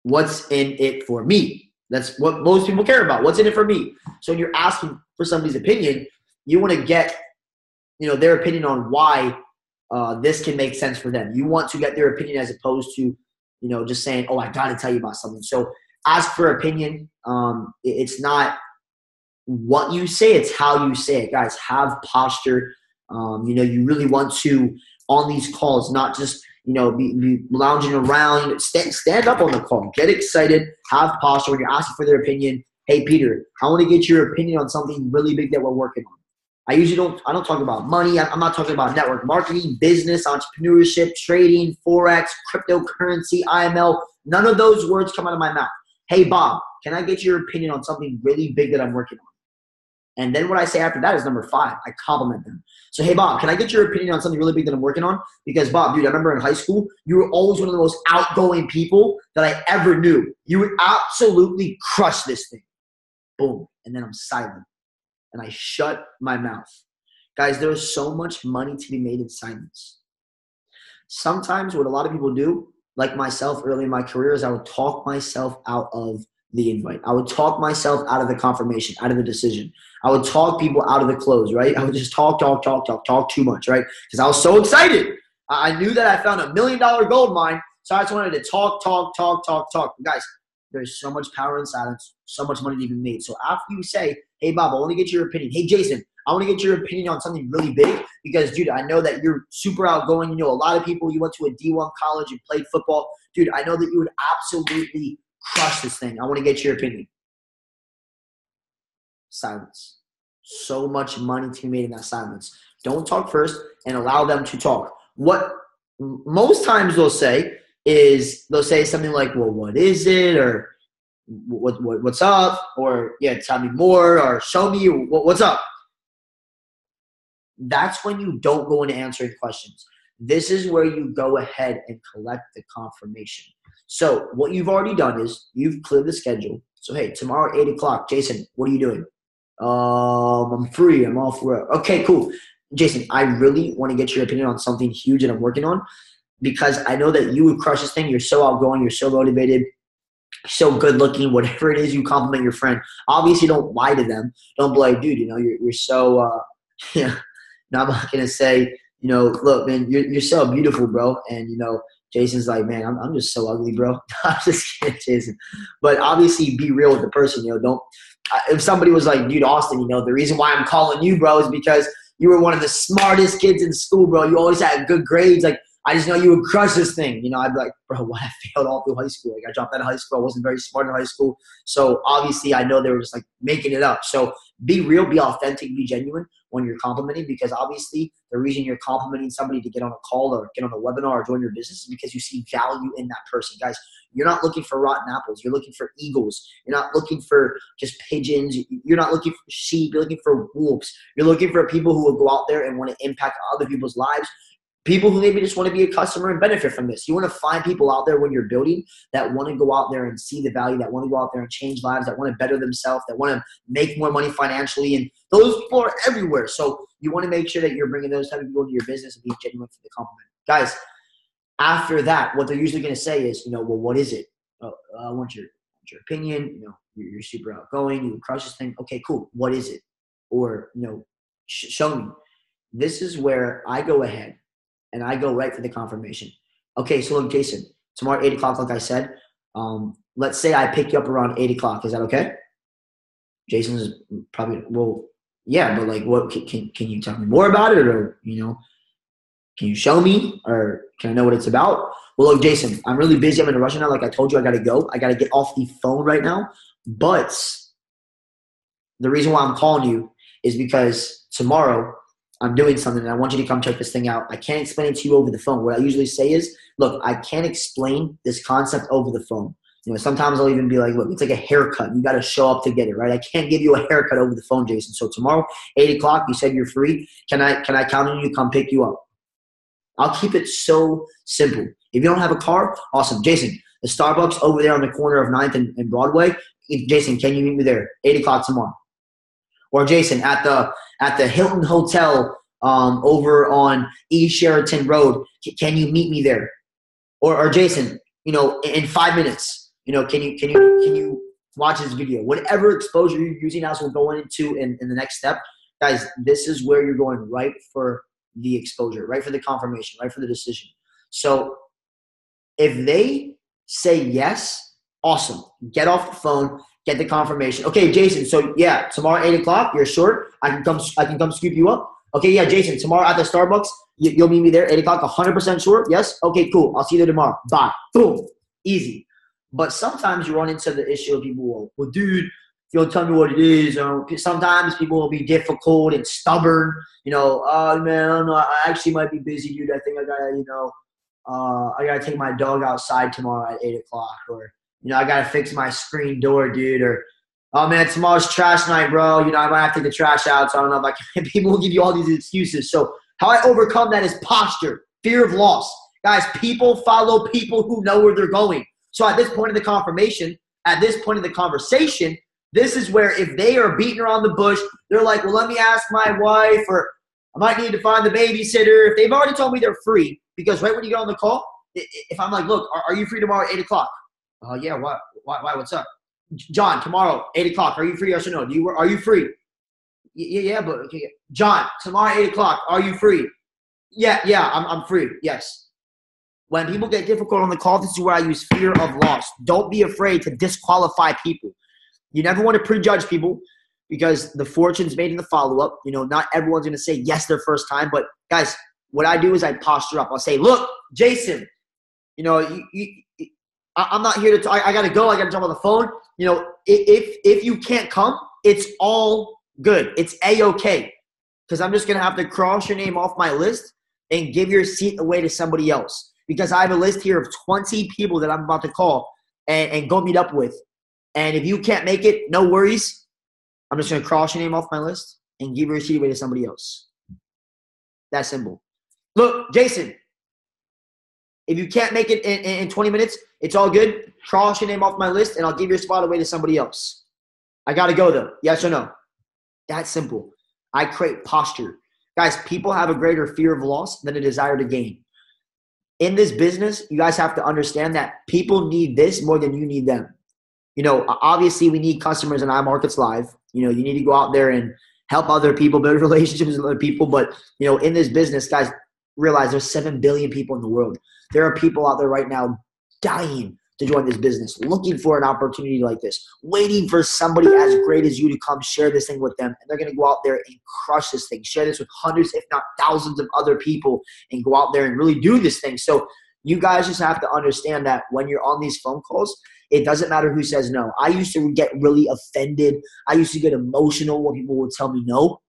[SPEAKER 1] What's in it for me? That's what most people care about. What's in it for me? So when you're asking for somebody's opinion, you want to get, their opinion on why this can make sense for them. You want to get their opinion as opposed to, just saying, oh, I got to tell you about something. So ask for opinion. It's not what you say, it's how you say it. Guys, have posture. You really want to, on these calls, not just, be lounging around. Stand up on the call. Get excited. Have posture. When you're asking for their opinion, hey, Peter, I want to get your opinion on something really big that we're working on. I don't talk about money. I'm not talking about network marketing, business, entrepreneurship, trading, Forex, cryptocurrency, IML. None of those words come out of my mouth. Hey, Bob, can I get your opinion on something really big that I'm working on? And then what I say after that is number 5. I compliment them. So, hey, Bob, can I get your opinion on something really big that I'm working on? Because, Bob, dude, I remember in high school, you were always one of the most outgoing people that I ever knew. You would absolutely crush this thing. Boom. And then I'm silent. And I shut my mouth. Guys, there is so much money to be made in silence. Sometimes what a lot of people do, like myself early in my career, is I would talk myself out of the invite. I would talk myself out of the confirmation, out of the decision. I would talk people out of the close, right? I would just talk too much, right? Because I was so excited. I knew that I found $1 million gold mine, so I just wanted to talk. Guys, there's so much power in silence, so much money to be made. So after you say, hey, Bob, I want to get your opinion. Hey, Jason, I want to get your opinion on something really big because, dude, I know that you're super outgoing. You know a lot of people. You went to a D1 college and played football. Dude, I know that you would absolutely crush this thing. I want to get your opinion. Silence. So much money to be made in that silence. Don't talk first and allow them to talk. What most times they'll say is they'll say something like, well, what is it? Or what's up? Or, yeah, tell me more, or show me what's up. That's when you don't go into answering questions. This is where you go ahead and collect the confirmation. So what you've already done is you've cleared the schedule. So, hey, tomorrow 8 o'clock, Jason, what are you doing? I'm free. I'm all for it. Okay, cool. Jason, I really want to get your opinion on something huge that I'm working on because I know that you would crush this thing. You're so outgoing. You're so motivated. So good looking, whatever it is, you compliment your friend. Obviously, don't lie to them. Don't be like, dude, you're so, yeah. Now I'm not going to say, look, man, you're so beautiful, bro. And, Jason's like, man, I'm just so ugly, bro. I'm just kidding, Jason. But obviously, be real with the person. Don't. If somebody was like, dude, Austin, the reason why I'm calling you, bro, is because you were one of the smartest kids in school, bro. You always had good grades. Like, I just know you would crush this thing. I'd be like, bro, what? I failed all through high school. Like, I dropped out of high school. I wasn't very smart in high school. So obviously, I know they were just like making it up. So be real, be authentic, be genuine when you're complimenting, because obviously the reason you're complimenting somebody to get on a call or get on a webinar or join your business is because you see value in that person. Guys, you're not looking for rotten apples. You're looking for eagles. You're not looking for just pigeons. You're not looking for sheep. You're looking for wolves. You're looking for people who will go out there and want to impact other people's lives. People who maybe just want to be a customer and benefit from this. You want to find people out there when you're building that want to go out there and see the value, that want to go out there and change lives, that want to better themselves, that want to make more money financially. And those people are everywhere. So you want to make sure that you're bringing those type of people into your business and being genuine for the compliment. Guys, after that, what they're usually going to say is, well, what is it? I want your opinion. You're super outgoing. You crush this thing. Okay, cool. What is it? Or, show me. This is where I go ahead and I go right for the confirmation. Okay, so look, Jason, tomorrow 8 o'clock, like I said, Let's say I pick you up around 8 o'clock. Is that okay? Jason's probably, well, yeah, but like, what can you tell me more about it, or can you show me, or can I know what it's about? Well, look, Jason, I'm really busy. I'm in a rush now. Like I told you, I got to go. I got to get off the phone right now. But the reason why I'm calling you is because tomorrow I'm doing something and I want you to come check this thing out. I can't explain it to you over the phone. What I usually say is, look, I can't explain this concept over the phone. Sometimes I'll even be like, look, it's like a haircut. You got to show up to get it, right? I can't give you a haircut over the phone, Jason. So tomorrow, 8 o'clock, you said you're free. Can I count on you to come pick you up? I'll keep it so simple. If you don't have a car, awesome. Jason, the Starbucks over there on the corner of 9th and Broadway, Jason, can you meet me there? 8 o'clock tomorrow. Or Jason, at the Hilton Hotel over on East Sheraton Road, can you meet me there? Or Jason, in 5 minutes, can you watch this video? Whatever exposure you're using, as we'll go into in the next step, guys, this is where you're going right for the exposure, right for the confirmation, right for the decision. So if they say yes, awesome. Get off the phone, get the confirmation. Okay, Jason, so yeah, tomorrow 8 o'clock, you're short. I can come scoop you up. Okay, yeah, Jason, tomorrow at the Starbucks, you'll meet me there, 8 o'clock, 100% sure? Yes? Okay, cool. I'll see you there tomorrow. Bye. Boom. Easy. But sometimes you run into the issue of people, well, dude, you'll tell me what it is. Sometimes people will be difficult and stubborn. Oh, man, I don't know. I actually might be busy, dude. I think I gotta take my dog outside tomorrow at 8 o'clock. Or, I gotta fix my screen door, dude. Or, oh, man, tomorrow's trash night, bro. I might have to take the trash out. So I don't know if I can. People will give you all these excuses. So how I overcome that is posture, fear of loss. Guys, people follow people who know where they're going. So at this point of the confirmation, at this point of the conversation, this is where if they are beating around the bush, they're like, well, let me ask my wife, or I might need to find the babysitter. If they've already told me they're free, because right when you get on the call, if I'm like, look, are you free tomorrow at 8 o'clock? Yeah, what? Why? What's up? John, tomorrow, 8 o'clock, are you free? Yes or no? Are you free? Yeah, but okay. John, tomorrow, 8 o'clock, are you free? Yeah, I'm free. Yes. When people get difficult on the call, this is where I use fear of loss. Don't be afraid to disqualify people. You never want to prejudge people because the fortune's made in the follow-up. Not everyone's going to say yes their first time. But, guys, what I do is I posture up. I'll say, look, Jason, I'm not here to talk. I got to go. I got to jump on the phone. If you can't come, it's all good. It's A-okay, because I'm just going to have to cross your name off my list and give your seat away to somebody else, because I have a list here of 20 people that I'm about to call and go meet up with. And if you can't make it, no worries. I'm just going to cross your name off my list and give your seat away to somebody else. That simple. Look, Jason, if you can't make it in 20 minutes, it's all good. Cross your name off my list and I'll give your spot away to somebody else. I got to go though. Yes or no? That's simple. I create posture. Guys, people have a greater fear of loss than a desire to gain. In this business, you guys have to understand that people need this more than you need them. Obviously we need customers in Imarketslive. You need to go out there and help other people, build relationships with other people. But, in this business, guys, realize there's 7 billion people in the world. There are people out there right now dying to join this business, looking for an opportunity like this, waiting for somebody as great as you to come share this thing with them. And they're going to go out there and crush this thing, share this with hundreds, if not thousands of other people, and go out there and really do this thing. So you guys just have to understand that when you're on these phone calls, it doesn't matter who says no. I used to get really offended. I used to get emotional when people would tell me no.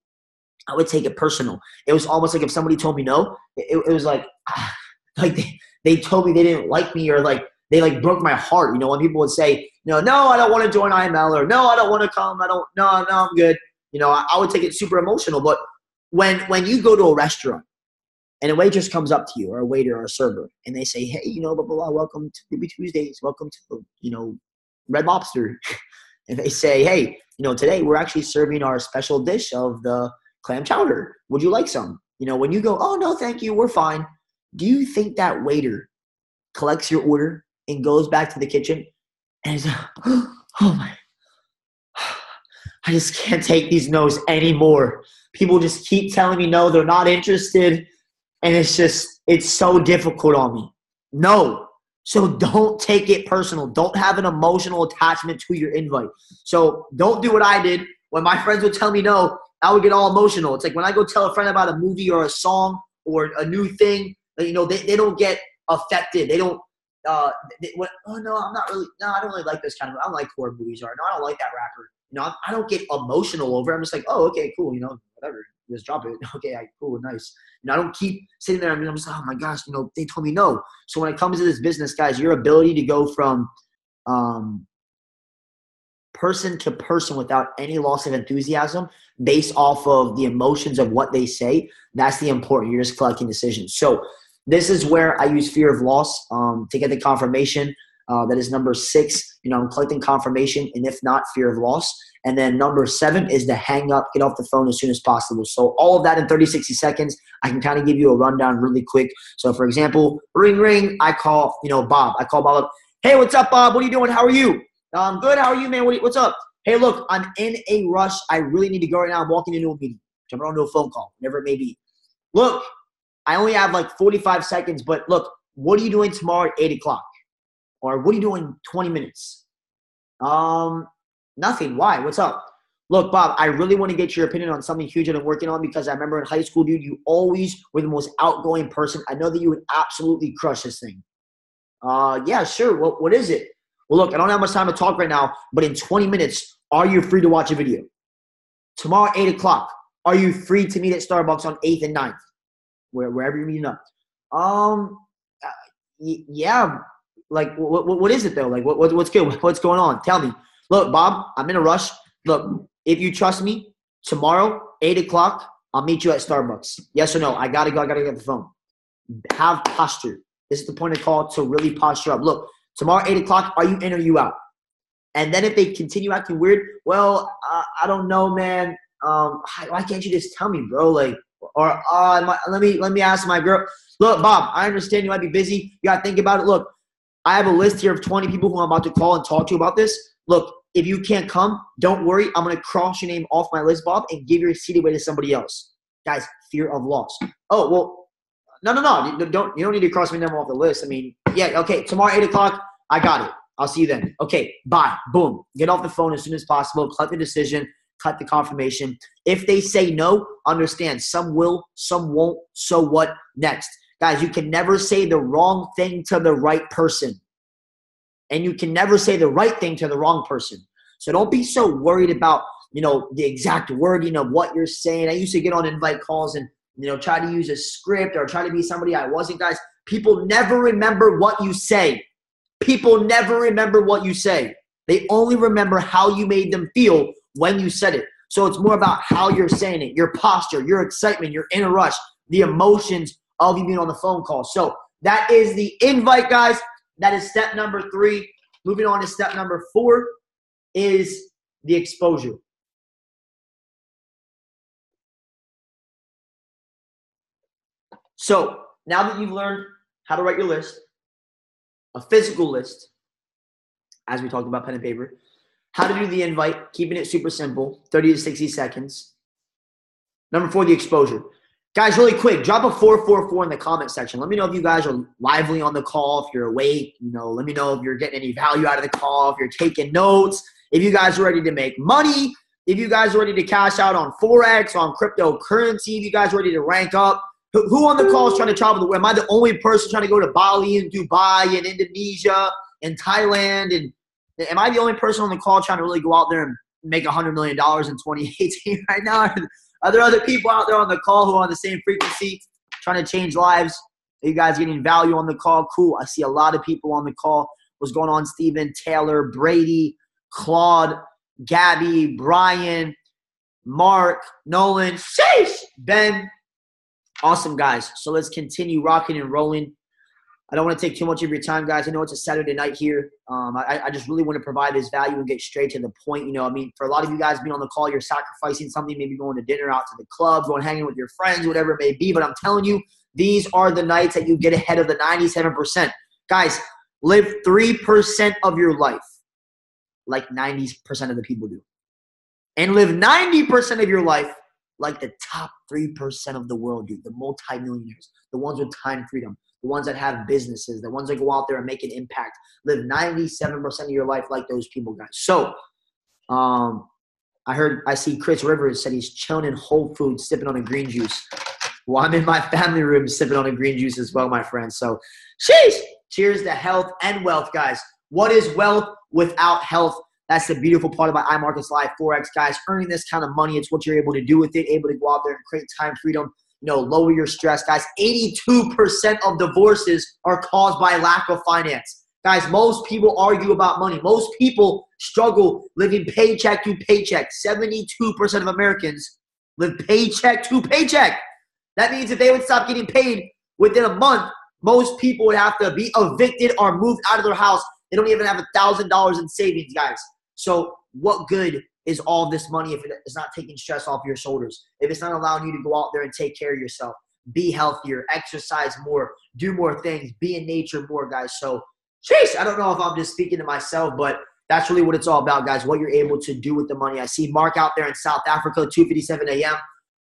[SPEAKER 1] I would take it personal. It was almost like if somebody told me no, it was like they told me they didn't like me, or like they broke my heart. When people would say, no, I don't want to join IML, or no, I don't want to come. No, I'm good. I would take it super emotional. But when you go to a restaurant and a waitress comes up to you, or a waiter or a server, and they say, hey, blah, blah, blah, welcome to Ruby Tuesdays, welcome to, Red Lobster. And they say, hey, today we're actually serving our special dish of the clam chowder. Would you like some? When you go, oh, no, thank you, we're fine. Do you think that waiter collects your order and goes back to the kitchen and is like, oh my, I just can't take these no's anymore. People just keep telling me no, they're not interested. And it's so difficult on me. No. So don't take it personal. Don't have an emotional attachment to your invite. So don't do what I did. When my friends would tell me no, I would get all emotional. It's like when I go tell a friend about a movie or a song or a new thing, they don't get affected. They don't, oh no, I'm not really, no, I don't really like this kind of, I don't like horror movies, or no, I don't like that rapper. I don't get emotional over it. I'm just like, oh, okay, cool, whatever, just drop it. Okay, cool, nice. I don't keep sitting there. I'm just like, oh my gosh, they told me no. So when it comes to this business, guys, your ability to go from person to person without any loss of enthusiasm based off of the emotions of what they say, that's the important. You're just collecting decisions. So this is where I use fear of loss to get the confirmation. That is number 6. I'm collecting confirmation, and if not, fear of loss. And then number 7 is to hang up, get off the phone as soon as possible. So all of that in 30, 60 seconds. I can kind of give you a rundown really quick. So for example, ring, ring, I call, Bob. I call Bob up. Hey, what's up, Bob? What are you doing? How are you? I'm good. How are you, man? What's up? Hey, look, I'm in a rush. I really need to go right now. I'm walking into a meeting. Jumping onto a phone call, whatever it may be. Look, I only have like 45 seconds, but look, what are you doing tomorrow at 8 o'clock? Or what are you doing in 20 minutes? Nothing. Why? What's up? Look, Bob, I really want to get your opinion on something huge that I'm working on, because I remember in high school, dude, you always were the most outgoing person. I know that you would absolutely crush this thing. Yeah, sure. What is it? Well, look, I don't have much time to talk right now, but in 20 minutes, are you free to watch a video? Tomorrow, 8 o'clock, are you free to meet at Starbucks on 8th and 9th? Wherever you're meeting up. Yeah. Like, what is it though? Like, what's good? What's going on? Tell me. Look, Bob, I'm in a rush. Look, if you trust me, tomorrow, 8 o'clock, I'll meet you at Starbucks. Yes or no? I gotta go. I gotta get the phone. Have posture. This is the point of call, to really posture up. Look, tomorrow, 8 o'clock, are you in or you out? And then if they continue acting weird, well, I don't know, man. Why can't you just tell me, bro? Like, or let me ask my girl. Look, Bob, I understand you might be busy. You gotta think about it. Look, I have a list here of 20 people who I'm about to call and talk to about this. Look, if you can't come, don't worry. I'm gonna cross your name off my list, Bob, and give your seat away to somebody else. Guys, fear of loss. Oh, well, no. You don't need to cross my name off the list. I mean, yeah, okay. Tomorrow, 8 o'clock, I got it. I'll see you then. Okay, bye. Boom. Get off the phone as soon as possible. Cut the decision. Cut the confirmation. If they say no, understand. Some will, some won't. So what next? Guys, you can never say the wrong thing to the right person. And you can never say the right thing to the wrong person. So don't be so worried about, the exact wording of what you're saying. I used to get on invite calls and, try to use a script or try to be somebody I wasn't. Guys, people never remember what you say. People never remember what you say. They only remember how you made them feel when you said it. So it's more about how you're saying it, your posture, your excitement, your inner rush, the emotions of you being on the phone call. So that is the invite, guys. That is step number 3. Moving on to step number 4 is the exposure. So now that you've learned how to write your list, a physical list, as we talked about pen and paper, how to do the invite, keeping it super simple, 30 to 60 seconds. Number 4, the exposure. Guys, really quick, drop a 444 in the comment section. Let me know if you guys are lively on the call, if you're awake. Let me know if you're getting any value out of the call, if you're taking notes, if you guys are ready to make money, if you guys are ready to cash out on Forex, on cryptocurrency, if you guys are ready to rank up. Who on the call is trying to travel the world? Am I the only person trying to go to Bali and Dubai and Indonesia and Thailand? And am I the only person on the call trying to really go out there and make $100 million in 2018 right now? Are there other people out there on the call who are on the same frequency trying to change lives? Are you guys getting value on the call? Cool. I see a lot of people on the call. What's going on, Steven, Taylor, Brady, Claude, Gabby, Brian, Mark, Nolan, sheesh, Ben. Awesome, guys. So let's continue rocking and rolling. I don't want to take too much of your time, guys. I know it's a Saturday night here. I just really want to provide this value and get straight to the point. For a lot of you guys being on the call, you're sacrificing something, maybe going to dinner, out to the club, going hanging with your friends, whatever it may be. But I'm telling you, these are the nights that you get ahead of the 97%. Guys, live 3% of your life like 90% of the people do. And live 90% of your life like the top 3% of the world, dude, the multimillionaires, the ones with time freedom, the ones that have businesses, the ones that go out there and make an impact. Live 97% of your life like those people, guys. So I see Chris Rivers said he's chilling in Whole Foods, sipping on a green juice. Well, I'm in my family room sipping on a green juice as well, my friends. So, sheesh! Cheers to health and wealth, guys. What is wealth without health? That's the beautiful part about Imarketslive Forex, guys. Earning this kind of money, it's what you're able to do with it, able to go out there and create time freedom, lower your stress. Guys, 82% of divorces are caused by lack of finance. Guys, most people argue about money. Most people struggle living paycheck to paycheck. 72% of Americans live paycheck to paycheck. That means if they would stop getting paid within a month, most people would have to be evicted or moved out of their house. They don't even have $1,000 in savings, guys. So what good is all this money if it's not taking stress off your shoulders? If it's not allowing you to go out there and take care of yourself, be healthier, exercise more, do more things, be in nature more, guys. So, jeez, I don't know if I'm just speaking to myself, but that's really what it's all about, guys, what you're able to do with the money. I see Mark out there in South Africa, 2:57 a.m.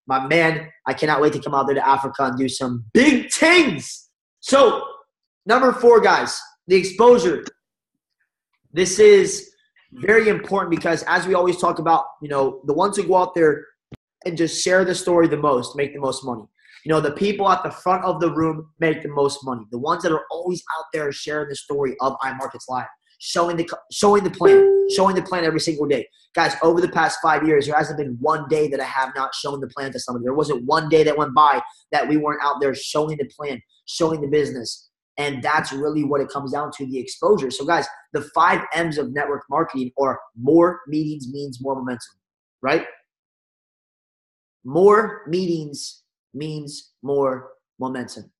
[SPEAKER 1] My man, I cannot wait to come out there to Africa and do some big things. So, number 4, guys, the exposure. This is very important because as we always talk about, the ones who go out there and just share the story the most, make the most money. The people at the front of the room make the most money. The ones that are always out there sharing the story of Imarketslive, showing the plan every single day. Guys, over the past 5 years, there hasn't been one day that I have not shown the plan to somebody. There wasn't one day that went by that we weren't out there showing the plan, showing the business. And that's really what it comes down to, the exposure. So, guys, the 5 M's of network marketing are more meetings means more momentum, right? More meetings means more momentum.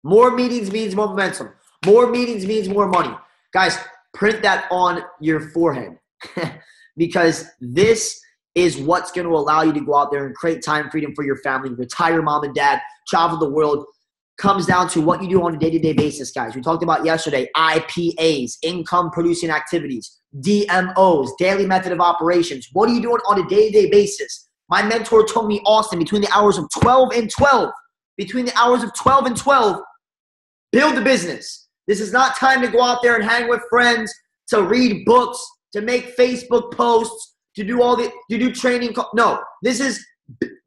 [SPEAKER 1] More meetings means more momentum. More meetings means more money. Guys, print that on your forehead because this is what's going to allow you to go out there and create time freedom for your family, retire mom and dad, travel the world. Comes down to what you do on a day-to-day basis, guys. We talked about yesterday, IPAs, income-producing activities, DMOs, daily method of operations. What are you doing on a day-to-day basis? My mentor told me, Austin, between the hours of 12 and 12, build a business. This is not time to go out there and hang with friends, to read books, to make Facebook posts, to do training. No, this is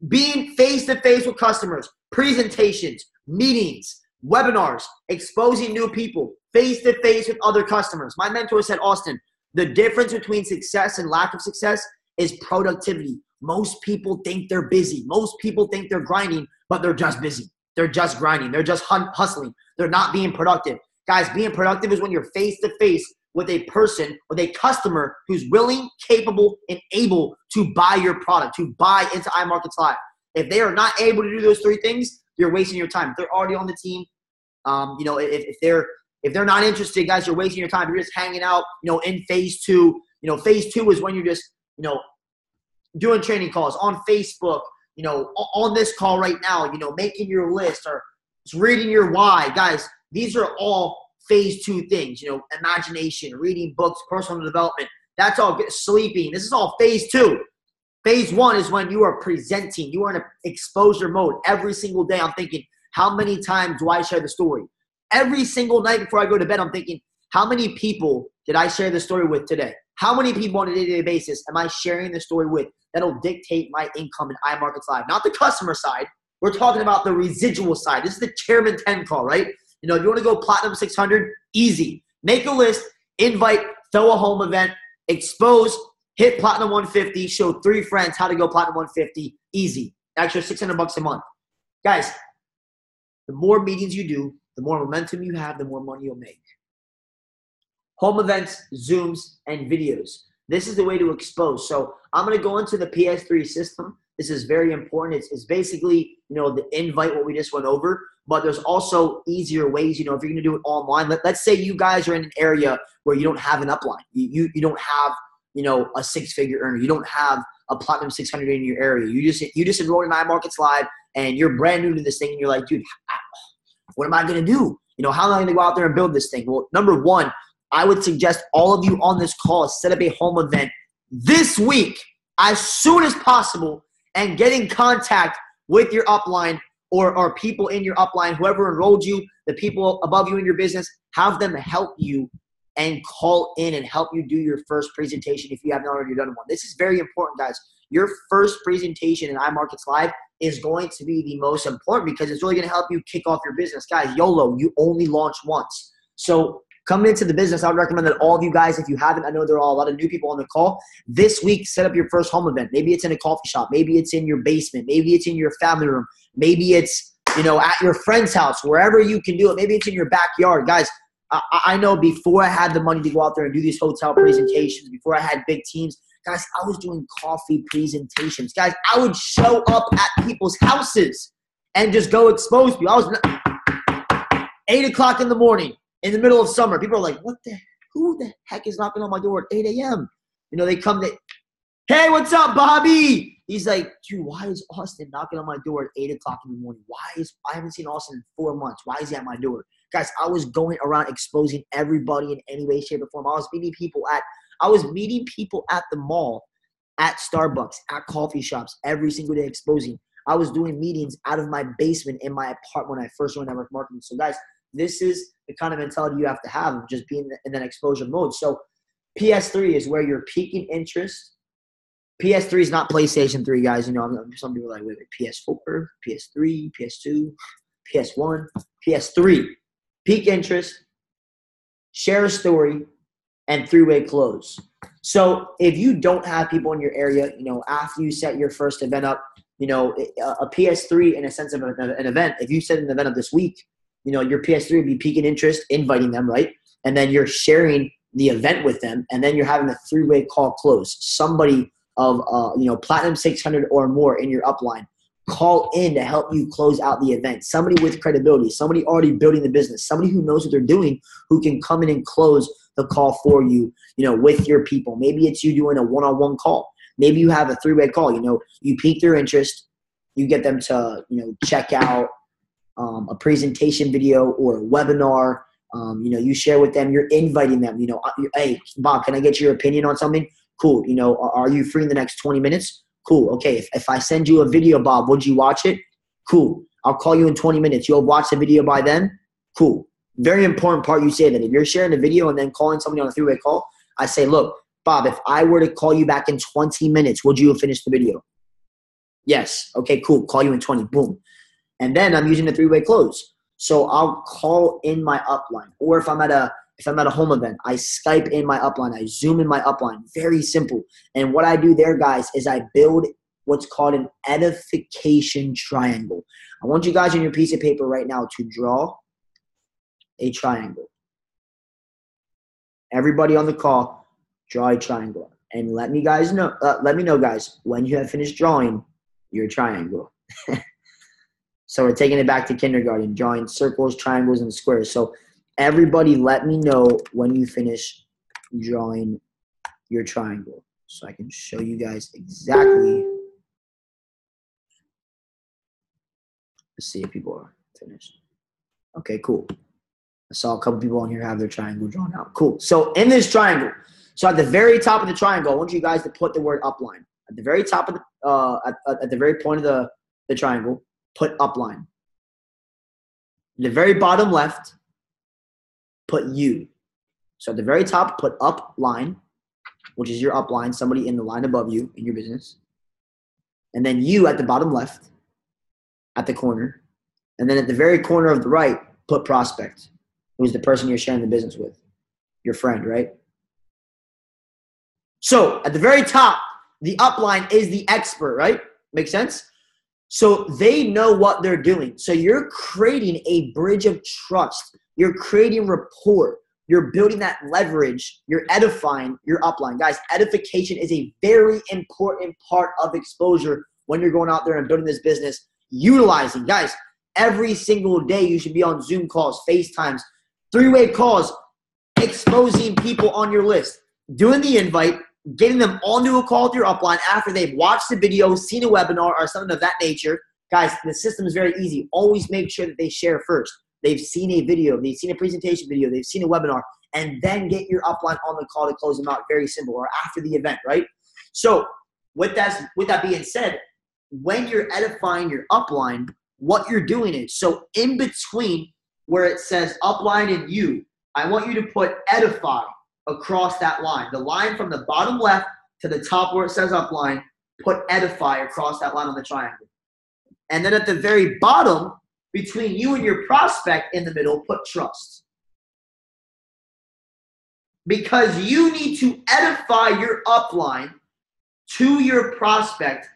[SPEAKER 1] being face-to-face with customers, presentations, meetings, webinars, exposing new people, face-to-face with other customers. My mentor said, Austin, the difference between success and lack of success is productivity. Most people think they're busy. Most people think they're grinding, but they're just busy. They're just grinding. They're just hustling. They're not being productive. Guys, being productive is when you're face-to-face with a person, with a customer who's willing, capable, and able to buy your product, to buy into Imarketslive. If they are not able to do those 3 things, you're wasting your time. If they're already on the team, if they're not interested, guys, you're wasting your time. You're just hanging out, in phase 2. Phase 2 is when you're just, doing training calls on Facebook, on this call right now, making your list or just reading your why. Guys, these are all phase 2 things, imagination, reading books, personal development. That's all sleeping. This is all phase 2. Phase 1 is when you are presenting. You are in an exposure mode. Every single day I'm thinking, how many times do I share the story? Every single night before I go to bed, I'm thinking, how many people did I share the story with today? How many people on a day-to-day basis am I sharing the story with that'll dictate my income in Imarketslive? Not the customer side. We're talking about the residual side. This is the Chairman 10 call, right? If you want to go Platinum 600, easy. Make a list, invite, throw a home event, expose, hit Platinum 150, show 3 friends how to go Platinum 150, easy. Extra $600 a month. Guys, the more meetings you do, the more momentum you have, the more money you'll make. Home events, Zooms, and videos. This is the way to expose. So I'm going to go into the PS3 system. This is very important. It's basically, the invite, what we just went over, but there's also easier ways, if you're going to do it online. Let's say you guys are in an area where you don't have an upline. You don't have, a 6-figure earner. You don't have a Platinum 600 in your area. You just enrolled in Imarketslive and you're brand new to this thing and you're like, dude, what am I going to do? How am I going to go out there and build this thing? Well, number 1, I would suggest all of you on this call set up a home event this week as soon as possible and get in contact with your upline or people in your upline, whoever enrolled you, the people above you in your business, have them help you and call in and help you do your first presentation if you haven't already done one. This is very important, guys. Your first presentation in Imarketslive is going to be the most important because it's really going to help you kick off your business. Guys, YOLO, you only launch once. So coming into the business, I would recommend that all of you guys, if you haven't, I know there are a lot of new people on the call, this week set up your first home event. Maybe it's in a coffee shop. Maybe it's in your basement. Maybe it's in your family room. Maybe it's, at your friend's house, wherever you can do it. Maybe it's in your backyard. Guys, I know before I had the money to go out there and do these hotel presentations, before I had big teams, guys, I was doing coffee presentations. Guys, I would show up at people's houses and just go expose people. I was 8 o'clock in the morning in the middle of summer. People are like, who the heck is knocking on my door at 8 a.m.? They come to, hey, what's up, Bobby? He's like, dude, why is Austin knocking on my door at 8 o'clock in the morning? I haven't seen Austin in 4 months. Why is he at my door? Guys, I was going around exposing everybody in any way, shape, or form. I was meeting people at the mall, at Starbucks, at coffee shops, every single day exposing. I was doing meetings out of my basement in my apartment when I first joined network marketing. So guys, this is the kind of mentality you have to have of just being in that exposure mode. So PS3 is where you're peaking interest. PS3 is not PlayStation 3, guys. Some people are like, wait, PS4, PS3, PS2, PS1, PS3. Peak interest, share a story, and three-way close. So if you don't have people in your area, after you set your first event up, a PS3 in a sense of an event, if you set an event up this week, your PS3 would be peaking interest, inviting them, right? And then you're sharing the event with them, and then you're having a three-way call close. Somebody of, Platinum 600 or more in your upline, call in to help you close out the event. Somebody with credibility, somebody already building the business, somebody who knows what they're doing, who can come in and close the call for you, with your people. Maybe it's you doing a one-on-one call. Maybe you have a three-way call. You pique their interest. You get them to, check out a presentation video or a webinar. You share with them. You're inviting them. Hey, Bob, can I get your opinion on something? Cool. Are you free in the next 20 minutes? Cool. Okay, if I send you a video, Bob, would you watch it? Cool. I'll call you in 20 minutes. You'll watch the video by then? Cool. Very important part you say that. If you're sharing a video and then calling somebody on a three-way call, I say, look, Bob, if I were to call you back in 20 minutes, would you have finished the video? Yes. Okay, cool. Call you in 20. Boom. And then I'm using the three-way close. So I'll call in my upline. Or if I'm at a home event, I Skype in my upline. I Zoom in my upline. Very simple. And what I do there, guys, is I build what's called an edification triangle. I want you guys on your piece of paper right now to draw a triangle. Everybody on the call, draw a triangle. And let me know, guys, when you have finished drawing your triangle. So we're taking it back to kindergarten, drawing circles, triangles, and squares. So everybody let me know when you finish drawing your triangle so I can show you guys exactly. Let's see if people are finished. Okay, cool. I saw a couple people on here have their triangle drawn out. Cool. So in this triangle, so at the very top of the triangle, I want you guys to put the word upline. At the very top of the, at the very point of the triangle, put upline. The very bottom left, put you. So at the very top, put upline, which is your upline, somebody in the line above you in your business. And then you at the bottom left, at the corner. And then at the very corner of the right, put prospect, who's the person you're sharing the business with, your friend, right? So at the very top, the upline is the expert, right? Make sense? So they know what they're doing. So you're creating a bridge of trust. You're creating rapport. You're building that leverage. You're edifying your upline. Guys, edification is a very important part of exposure when you're going out there and building this business. Utilizing, guys, every single day you should be on Zoom calls, FaceTimes, three-way calls, exposing people on your list, doing the invite, getting them onto a call with your upline after they've watched the video, seen a webinar, or something of that nature. Guys, the system is very easy. Always make sure that they share first. They've seen a video, they've seen a presentation video, they've seen a webinar, and then get your upline on the call to close them out. Very simple, or after the event, right? So with that being said, when you're edifying your upline, what you're doing is, so in between where it says upline and you, I want you to put edify across that line. The line from the bottom left to the top where it says upline, put edify across that line on the triangle. And then at the very bottom, between you and your prospect in the middle, put trust. Because you need to edify your upline to your prospect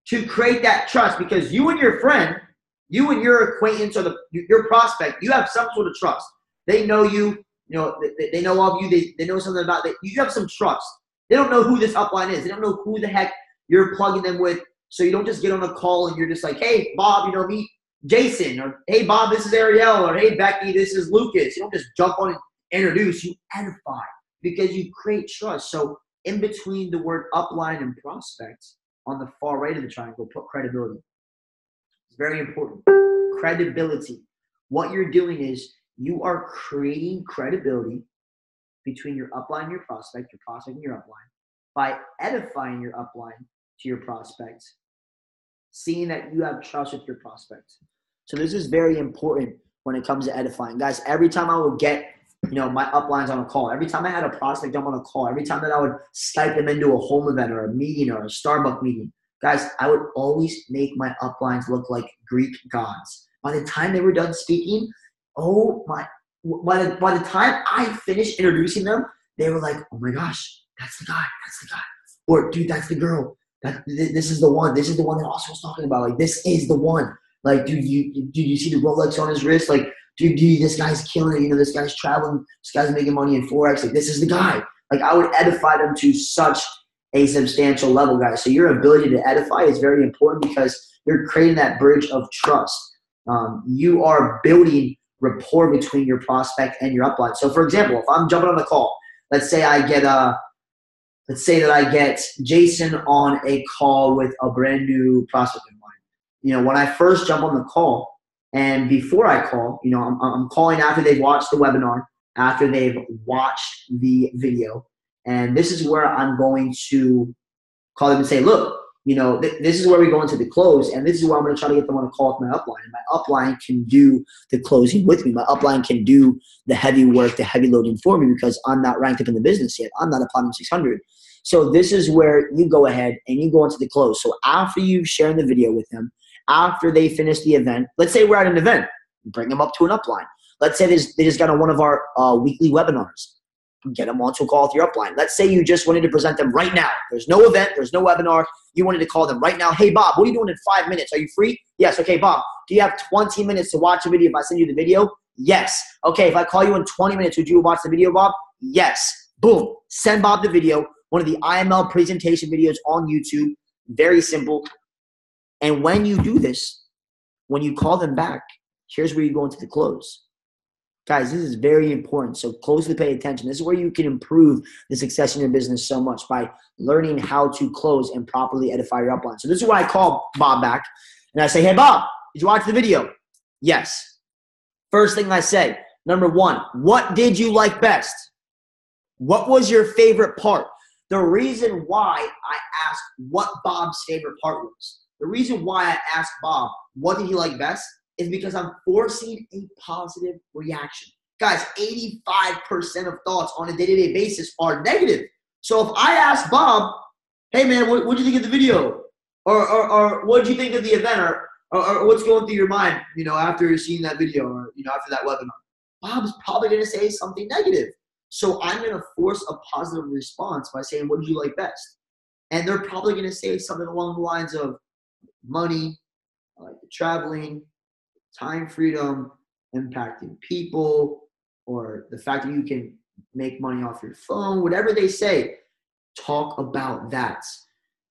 [SPEAKER 1] to create that trust. Because you and your friend, you and your acquaintance or your prospect, you have some sort of trust. They know you, they know of you, they know something about it. You have some trust. They don't know who this upline is. They don't know who the heck you're plugging them with. So you don't just get on a call and you're just like, hey, Bob, meet Jason. Or, hey, Bob, this is Ariel. Or, hey, Becky, this is Lucas. You don't just jump on and introduce. You edify because you create trust. So in between the word upline and prospect, on the far right of the triangle, put credibility. It's very important. Credibility. What you're doing is you are creating credibility between your upline and your prospect and your upline, by edifying your upline to your prospect, seeing that you have trust with your prospect. So this is very important when it comes to edifying. Guys, every time I would get, my uplines on a call, every time I had a prospect jump on a call, every time that I would Skype them into a home event or a meeting or a Starbucks meeting, guys, I would always make my uplines look like Greek gods. By the time they were done speaking, by the time I finished introducing them, they were like, oh my gosh, that's the guy. Or, dude, that's the girl. This is the one. This is the one that Austin was talking about. Like, this is the one. Like, dude, you see the Rolex on his wrist? Like, dude, this guy's killing it. This guy's traveling. This guy's making money in Forex. Like, this is the guy. Like, I would edify them to such a substantial level, guys. So your ability to edify is very important because you're creating that bridge of trust. You are building rapport between your prospect and your upline. So, for example, if I'm jumping on the call, let's say that I get Jason on a call with a brand new prospect of mine. When I first jump on the call and before I call, I'm calling after they've watched the webinar, after they've watched the video. And this is where I'm going to call them and say, look, this is where we go into the close, and this is where I'm going to try to get them on a call with my upline. And my upline can do the closing with me. My upline can do the heavy work, the heavy loading for me because I'm not ranked up in the business yet. I'm not a Platinum 600. So this is where you go ahead and you go into the close. So after you've shared the video with them, after they finish the event, let's say we're at an event, bring them up to an upline. Let's say they just got on one of our weekly webinars. Get them onto a call with your upline. Let's say you just wanted to present them right now. There's no event. There's no webinar. You wanted to call them right now. Hey, Bob, what are you doing in 5 minutes? Are you free? Yes. Okay, Bob, do you have 20 minutes to watch a video if I send you the video? Yes. Okay, if I call you in 20 minutes, would you watch the video, Bob? Yes. Boom. Send Bob the video. One of the IML presentation videos on YouTube. Very simple. And when you do this, when you call them back, here's where you go into the close. Guys, this is very important, so closely pay attention. This is where you can improve the success in your business so much by learning how to close and properly edify your upline. So this is why I call Bob back, and I say, hey, Bob, did you watch the video? Yes. First thing I say, number one, what did you like best? What was your favorite part? The reason why I asked what Bob's favorite part was, the reason why I asked Bob, what did he like best, is because I'm forcing a positive reaction. Guys, 85% of thoughts on a day-to-day basis are negative. So if I ask Bob, hey man, what did you think of the video? Or what did you think of the event? Or what's going through your mind, after seeing that video or, after that webinar? Bob's probably going to say something negative. So I'm going to force a positive response by saying, what did you like best? And they're probably going to say something along the lines of money, traveling, time freedom, impacting people, or the fact that you can make money off your phone, whatever they say, talk about that.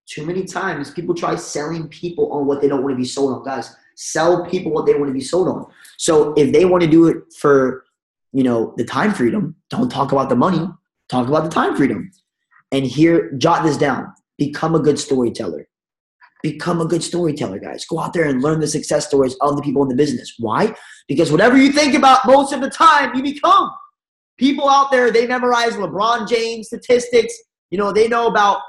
[SPEAKER 1] Too many times people try selling people on what they don't want to be sold on. Guys, sell people what they want to be sold on. So if they want to do it for, the time freedom, don't talk about the money, talk about the time freedom. And here, jot this down. Become a good storyteller. Become a good storyteller, guys. Go out there and learn the success stories of the people in the business. Why? Because whatever you think about most of the time, you become. People out there, they memorize LeBron James statistics. They know about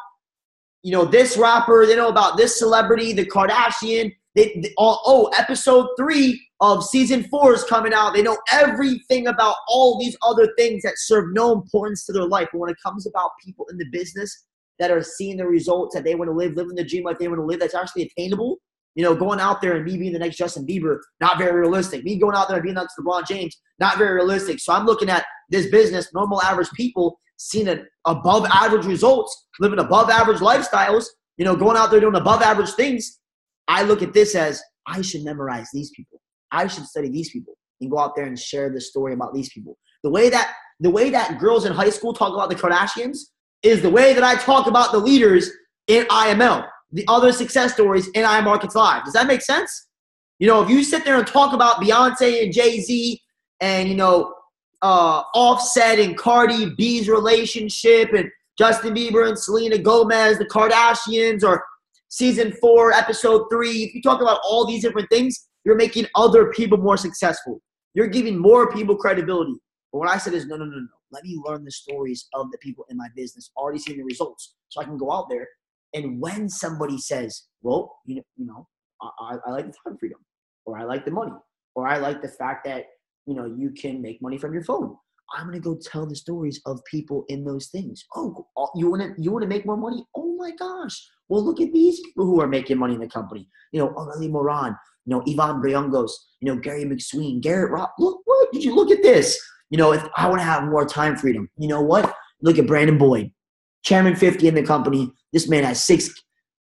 [SPEAKER 1] this rapper, they know about this celebrity, the Kardashian. Episode 3 of season 4 is coming out. They know everything about all these other things that serve no importance to their life. But when it comes about people in the business that are seeing the results that they want to live, living the dream life they want to live, that's actually attainable. Going out there and me being the next Justin Bieber, not very realistic. Me going out there and being the next LeBron James, not very realistic. So I'm looking at this business, normal average people seeing above average results, living above average lifestyles, going out there doing above average things. I look at this as I should memorize these people. I should study these people and go out there and share the story about these people. The way that girls in high school talk about the Kardashians is the way that I talk about the leaders in IML, the other success stories in Imarketslive. Does that make sense? If you sit there and talk about Beyonce and Jay-Z and, Offset and Cardi B's relationship and Justin Bieber and Selena Gomez, the Kardashians, or season 4, episode 3, if you talk about all these different things, you're making other people more successful. You're giving more people credibility. But what I said is, no. Let me learn the stories of the people in my business, already seeing the results, so I can go out there. And when somebody says, well, I like the time freedom, or I like the money, or I like the fact that, you can make money from your phone, I'm going to go tell the stories of people in those things. Oh, you want to make more money? Oh my gosh. Well, look at these people who are making money in the company. Aurelie Moran, Yvonne Briongos, Gary McSween, Garrett Rock. Look, did you look at this? If I want to have more time freedom, you know what? Look at Brandon Boyd, chairman 50 in the company. This man has 6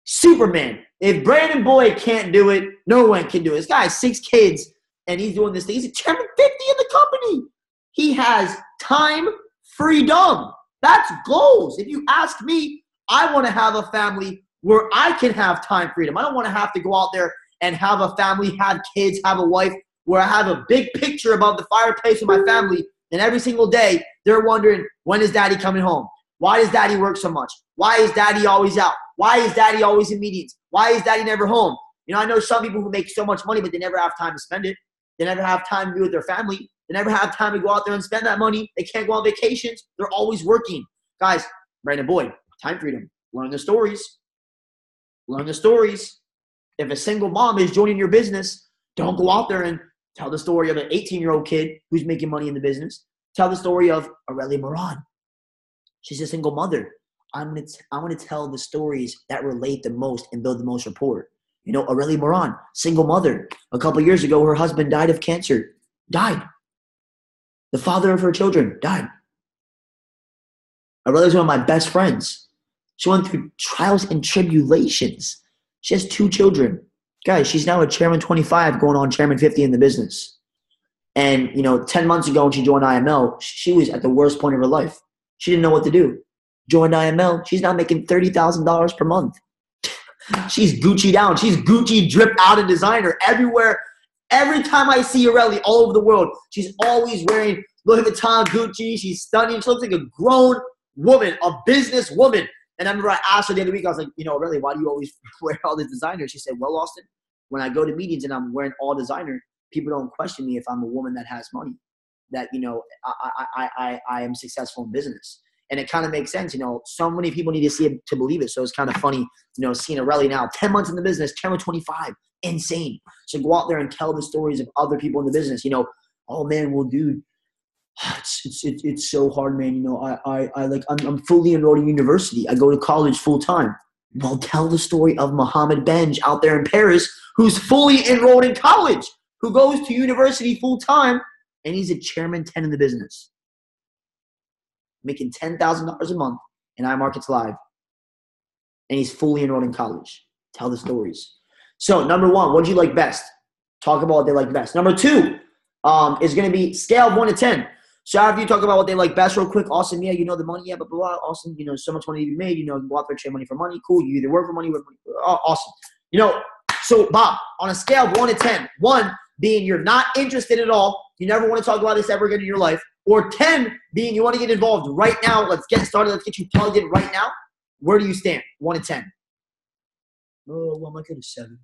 [SPEAKER 1] Superman. If Brandon Boyd can't do it, no one can do it. This guy has 6 kids and he's doing this thing. He's a chairman 50 in the company. He has time freedom. That's goals. If you ask me, I want to have a family where I can have time freedom. I don't want to have to go out there and have a family, have kids, have a wife, where I have a big picture above the fireplace with my family, and every single day they're wondering, when is daddy coming home? Why does daddy work so much? Why is daddy always out? Why is daddy always in meetings? Why is daddy never home? I know some people who make so much money, but they never have time to spend it. They never have time to be with their family. They never have time to go out there and spend that money. They can't go on vacations. They're always working. Guys, Brandon Boyd, time freedom. Learn the stories. Learn the stories. If a single mom is joining your business, don't go out there and tell the story of an 18-year-old kid who's making money in the business. Tell the story of Aurelie Moran. She's a single mother. I'm gonna tell the stories that relate the most and build the most rapport. Aurelie Moran, single mother. A couple years ago, her husband died of cancer. Died. The father of her children died. Aurelie's one of my best friends. She went through trials and tribulations. She has 2 children. Guys, she's now a chairman 25 going on chairman 50 in the business. And, 10 months ago when she joined IML, she was at the worst point of her life. She didn't know what to do. Joined IML. She's now making $30,000 per month. She's Gucci down. She's Gucci drip out of designer everywhere. Every time I see Aurelie all over the world, she's always wearing Louis Vuitton, Gucci. She's stunning. She looks like a grown woman, a business woman. And I remember I asked her the other week, I was like, Aurelie, why do you always wear all this designer? She said, well, Austin, when I go to meetings and I'm wearing all designer, people don't question me if I'm a woman that has money, that, I am successful in business. And it kind of makes sense. So many people need to see it to believe it. So it's kind of funny, seeing Aurelie now, 10 months in the business, chairman 25, insane. So go out there and tell the stories of other people in the business. Oh man, well, dude, it's so hard, man. I'm fully enrolled in university. I go to college full time. Well, tell the story of Mohammed Benj out there in Paris, who's fully enrolled in college, who goes to university full time, and he's a chairman 10 in the business, making $10,000 a month in Imarketslive, and he's fully enrolled in college. Tell the stories. So, number 1, what do you like best? Talk about what they like best. Number 2 is going to be scale of 1 to 10. So after you talk about what they like best real quick, awesome, yeah, the money, yeah, blah, blah, blah, awesome, so much money to be made, go out there and trade money for money, cool, you either work for money, awesome. So Bob, on a scale of 1 to 10, 1 being you're not interested at all, you never want to talk about this ever again in your life, or 10 being you want to get involved right now, let's get started, let's get you plugged in right now, where do you stand, 1 to 10? Oh, well, I might go to 7.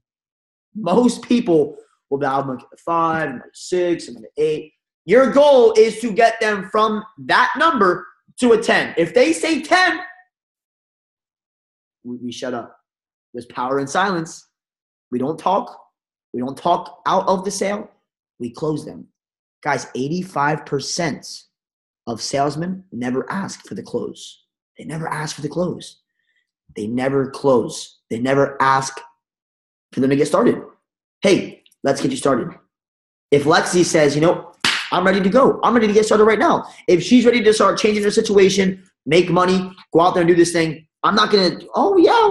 [SPEAKER 1] Most people will be, I'm going to get a 5, I'm going to 6, I'm going to 8. Your goal is to get them from that number to a 10. If they say 10, we shut up. There's power in silence. We don't talk. We don't talk out of the sale. We close them. Guys, 85% of salesmen never ask for the close. They never ask for the close. They never close. They never ask for them to get started. Hey, let's get you started. If Lexi says, you know, I'm ready to go. I'm ready to get started right now. If she's ready to start changing her situation, make money, go out there and do this thing, I'm not going to, oh, yeah,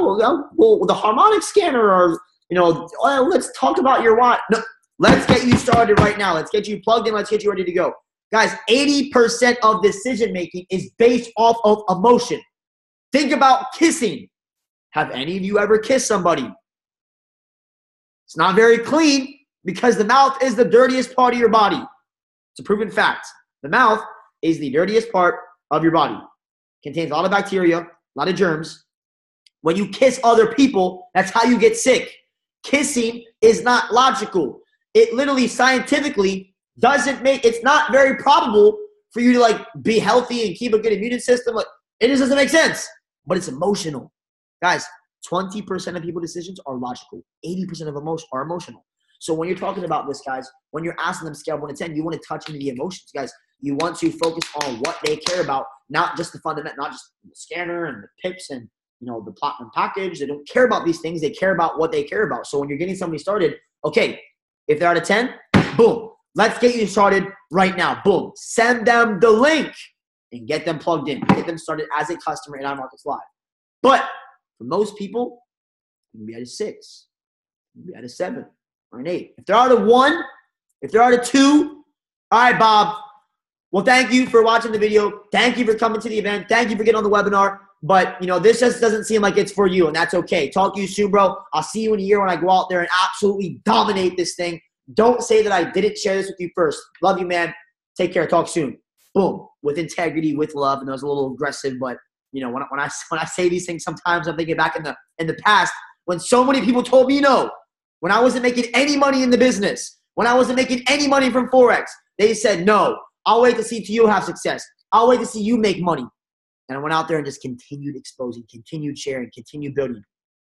[SPEAKER 1] well, the harmonic scanner or, you know, oh, let's talk about your why. No, let's get you started right now. Let's get you plugged in. Let's get you ready to go. Guys, 80% of decision-making is based off of emotion. Think about kissing. Have any of you ever kissed somebody? It's not very clean because the mouth is the dirtiest part of your body. It's a proven fact. The mouth is the dirtiest part of your body. Contains a lot of bacteria, a lot of germs. When you kiss other people, that's how you get sick. Kissing is not logical. It literally scientifically doesn't make, it's not very probable for you to like be healthy and keep a good immune system. Like, it just doesn't make sense, but it's emotional. Guys, 20% of people's decisions are logical. 80% of emotion are emotional. So when you're talking about this, guys, when you're asking them scale 1 to 10, you want to touch into the emotions, guys. You want to focus on what they care about, not just the fundamental, not just the scanner and the pips and, you know, the platinum package. They don't care about these things. They care about what they care about. So when you're getting somebody started, okay, if they're out of 10, boom, let's get you started right now. Boom, send them the link and get them plugged in. Get them started as a customer in Imarketslive. But for most people, you can be at a 6, you can be at a 7 or an 8. If they're out of 1, if they're out of 2, all right, Bob. Well, thank you for watching the video. Thank you for coming to the event. Thank you for getting on the webinar. But, you know, this just doesn't seem like it's for you, and that's okay. Talk to you soon, bro. I'll see you in a year when I go out there and absolutely dominate this thing. Don't say that I didn't share this with you first. Love you, man. Take care. Talk soon. Boom. With integrity, with love. And I was a little aggressive, but, you know, when I say these things, sometimes I'm thinking back in the past when so many people told me no. When I wasn't making any money in the business, when I wasn't making any money from Forex, they said, no, I'll wait to see you have success. I'll wait to see you make money. And I went out there and just continued exposing, continued sharing, continued building.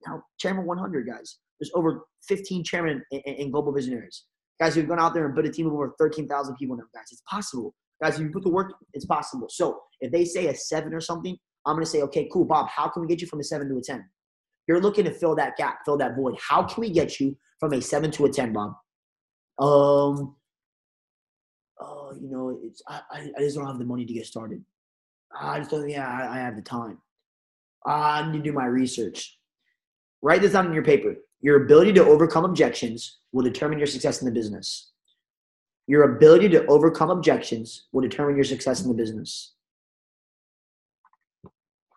[SPEAKER 1] Now, Chairman 100, guys. There's over 15 chairmen in GlobalVisionariez. Guys, we've gone out there and built a team of over 13,000 people now, guys. It's possible. Guys, if you put the work, it's possible. So if they say a 7 or something, I'm going to say, okay, cool, Bob, how can we get you from a 7 to a 10? You're looking to fill that gap, fill that void. How can we get you from a 7 to a 10, Bob? You know, I just don't have the money to get started. I just don't think I have the time. I need to do my research. Write this down in your paper. Your ability to overcome objections will determine your success in the business. Your ability to overcome objections will determine your success in the business.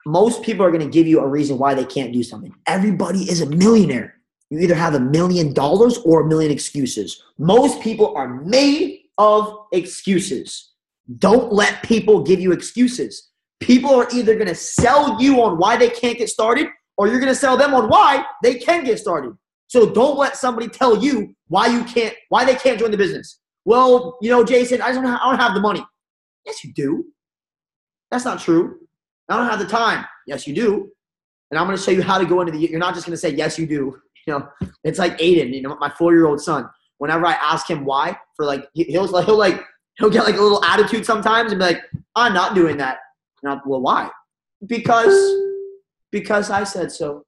[SPEAKER 1] Most people are going to give you a reason why they can't do something. Everybody is a millionaire. You either have $1 million or a million excuses. Most people are made of excuses. Don't let people give you excuses. People are either going to sell you on why they can't get started, or you're going to sell them on why they can get started. So don't let somebody tell you why they can't join the business. Well, you know, Jason, I don't have the money. Yes, you do. That's not true. I don't have the time. Yes, you do. And I'm going to show you how to go into you're not just going to say, yes, you do. You know, it's like Aiden, you know, my 4-year-old son. Whenever I ask him why, for like, he'll get like a little attitude sometimes and be like, I'm not doing that. And I'm, well, why? Because I said so,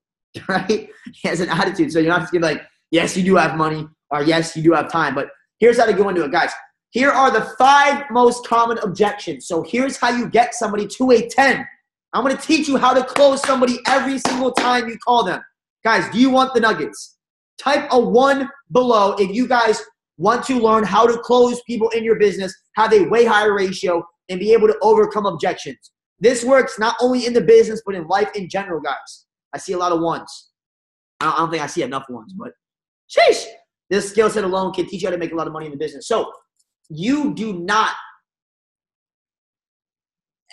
[SPEAKER 1] right? He has an attitude. So you're not just going to be like, yes, you do have money, or yes, you do have time. But here's how to go into it, guys. Here are the 5 most common objections. So here's how you get somebody to a 10. I'm going to teach you how to close somebody every single time you call them. Guys, do you want the nuggets? Type a 1 below if you guys want to learn how to close people in your business, have a way higher ratio, and be able to overcome objections. This works not only in the business, but in life in general, guys. I see a lot of 1s. I don't think I see enough 1s, but sheesh. This skill set alone can teach you how to make a lot of money in the business. So you do not,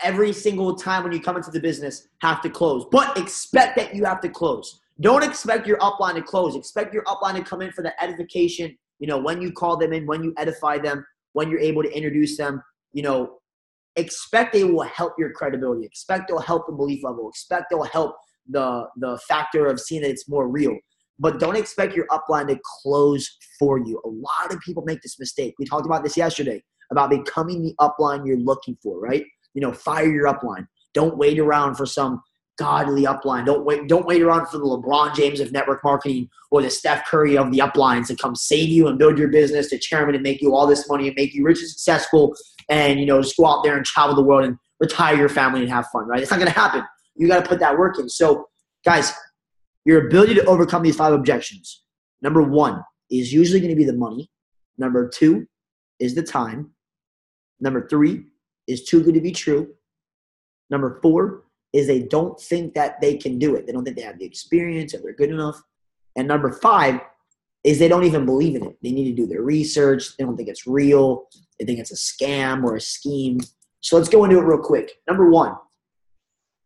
[SPEAKER 1] every single time when you come into the business, have to close, but expect that you have to close. Don't expect your upline to close. Expect your upline to come in for the edification, you know, when you call them in, when you edify them, when you're able to introduce them, you know, expect they will help your credibility. Expect they'll help the belief level. Expect they'll help the factor of seeing that it's more real. But don't expect your upline to close for you. A lot of people make this mistake. We talked about this yesterday about becoming the upline you're looking for, right? Fire your upline. Don't wait around for some godly upline. Don't wait around for the LeBron James of network marketing or the Steph Curry of the uplines to come save you and build your business to chairman and make you all this money and make you rich and successful and, just go out there and travel the world and retire your family and have fun, right? It's not going to happen. You got to put that work in. So, guys, your ability to overcome these 5 objections. Number 1 is usually going to be the money. Number 2 is the time. Number 3 is too good to be true. Number 4 is they don't think that they can do it. They don't think they have the experience or they're good enough. And number 5 is they don't even believe in it. They need to do their research. They don't think it's real. They think it's a scam or a scheme. So let's go into it real quick. Number 1,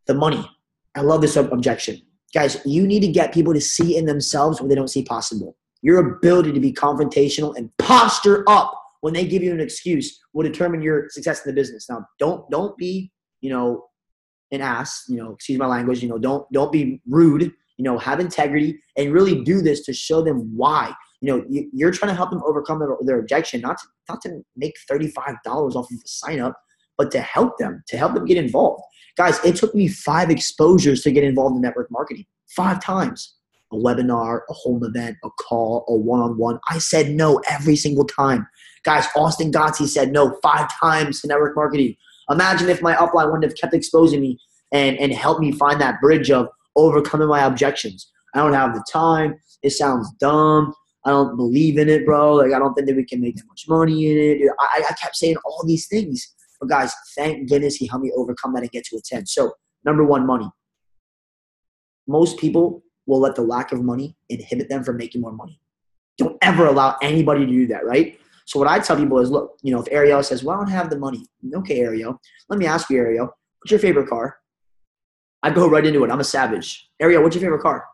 [SPEAKER 1] the money. I love this objection. Guys, you need to get people to see in themselves what they don't see possible. Your ability to be confrontational and posture up when they give you an excuse will determine your success in the business. Now, don't be, an ass, excuse my language, don't be rude, have integrity and really do this to show them why. You're trying to help them overcome their objection, not to make $35 off of a sign up, but to help them get involved. Guys, it took me 5 exposures to get involved in network marketing. 5 times. A webinar, a home event, a call, a one-on-one. I said no every single time. Guys, Austin Godsey said no 5 times to network marketing. Imagine if my upline wouldn't have kept exposing me and helped me find that bridge of overcoming my objections. I don't have the time. It sounds dumb. I don't believe in it, bro. I don't think that we can make that much money in it. I kept saying all these things. But guys, thank goodness he helped me overcome that and get to a 10. So, number 1, money. Most people will let the lack of money inhibit them from making more money. Don't ever allow anybody to do that, right? So what I tell people is, look, if Ariel says, well, I don't have the money. Okay, Ariel. Let me ask you, Ariel, what's your favorite car? I go right into it. I'm a savage. Ariel, what's your favorite car?